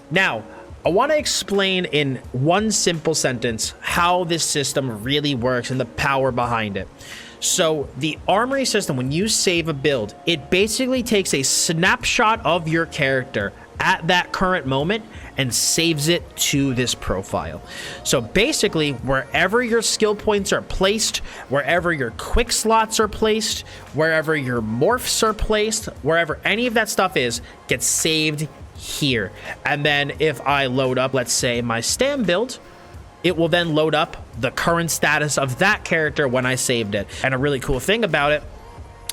Now, I want to explain in one simple sentence how this system really works and the power behind it. So the Armory system, when you save a build, it basically takes a snapshot of your character at that current moment and saves it to this profile. So basically, wherever your skill points are placed, wherever your quick slots are placed, wherever your morphs are placed, wherever any of that stuff is, gets saved here. And then if I load up, let's say, my Stam build, it will then load up the current status of that character when I saved it. And a really cool thing about it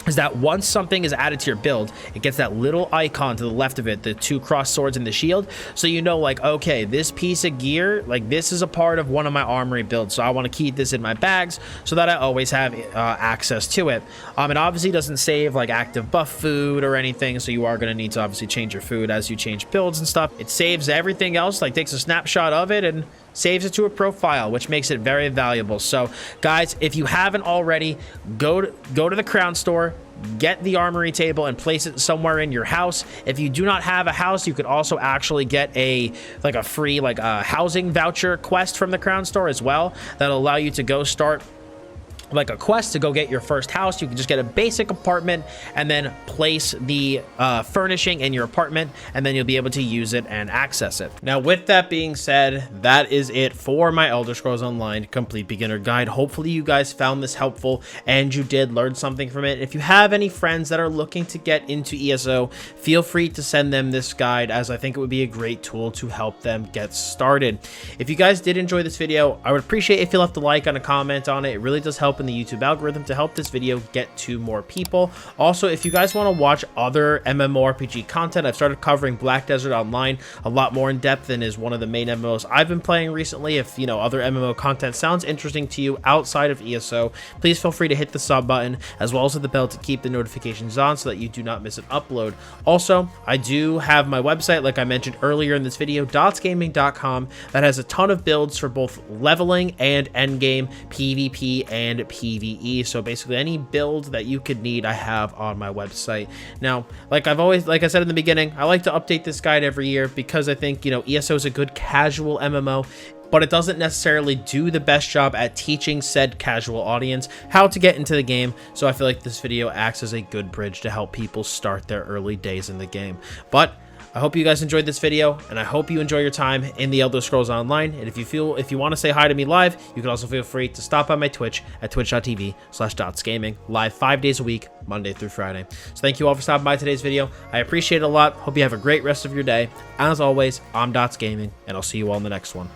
is that once something is added to your build, it gets that little icon to the left of it, the 2 crossed swords and the shield. So you know, like, okay, this piece of gear, like, this is a part of one of my Armory builds, so I want to keep this in my bags so that I always have access to it. It obviously doesn't save like active buff food or anything, so you are going to need to obviously change your food as you change builds and stuff. It saves everything else, like takes a snapshot of it and saves it to a profile, which makes it very valuable. So guys, if you haven't already, go to the Crown Store, get the Armory table and place it somewhere in your house. If you do not have a house, you could also actually get a free housing voucher quest from the Crown Store as well. That'll allow you to go start like a quest to go get your first house. You can just get a basic apartment and then place the furnishing in your apartment, and then you'll be able to use it and access it. Now, with that being said, that is it for my Elder Scrolls Online Complete Beginner Guide. Hopefully you guys found this helpful and you did learn something from it. If you have any friends that are looking to get into ESO, feel free to send them this guide, as I think it would be a great tool to help them get started. If you guys did enjoy this video, I would appreciate if you left a like and a comment on it. It really does help in the YouTube algorithm to help this video get to more people. Also, if you guys want to watch other MMORPG content, I've started covering Black Desert Online a lot more in depth and is one of the main MMOs I've been playing recently. If you know other MMO content sounds interesting to you outside of ESO, please feel free to hit the sub button as well as hit the bell to keep the notifications on so that you do not miss an upload. Also, I do have my website, like I mentioned earlier in this video, dotsgaming.com, that has a ton of builds for both leveling and endgame, PvP and PvE. So basically any build that you could need, I have on my website. Now, like I said in the beginning, I like to update this guide every year because I think, you know, ESO is a good casual MMO, but it doesn't necessarily do the best job at teaching said casual audience how to get into the game. So I feel like this video acts as a good bridge to help people start their early days in the game. But I hope you guys enjoyed this video, and I hope you enjoy your time in the Elder Scrolls Online. And if you want to say hi to me live, you can also feel free to stop by my Twitch at twitch.tv/dotsgaming, live 5 days a week, Monday through Friday. So thank you all for stopping by today's video. I appreciate it a lot. Hope you have a great rest of your day. As always, I'm Dots Gaming, and I'll see you all in the next one.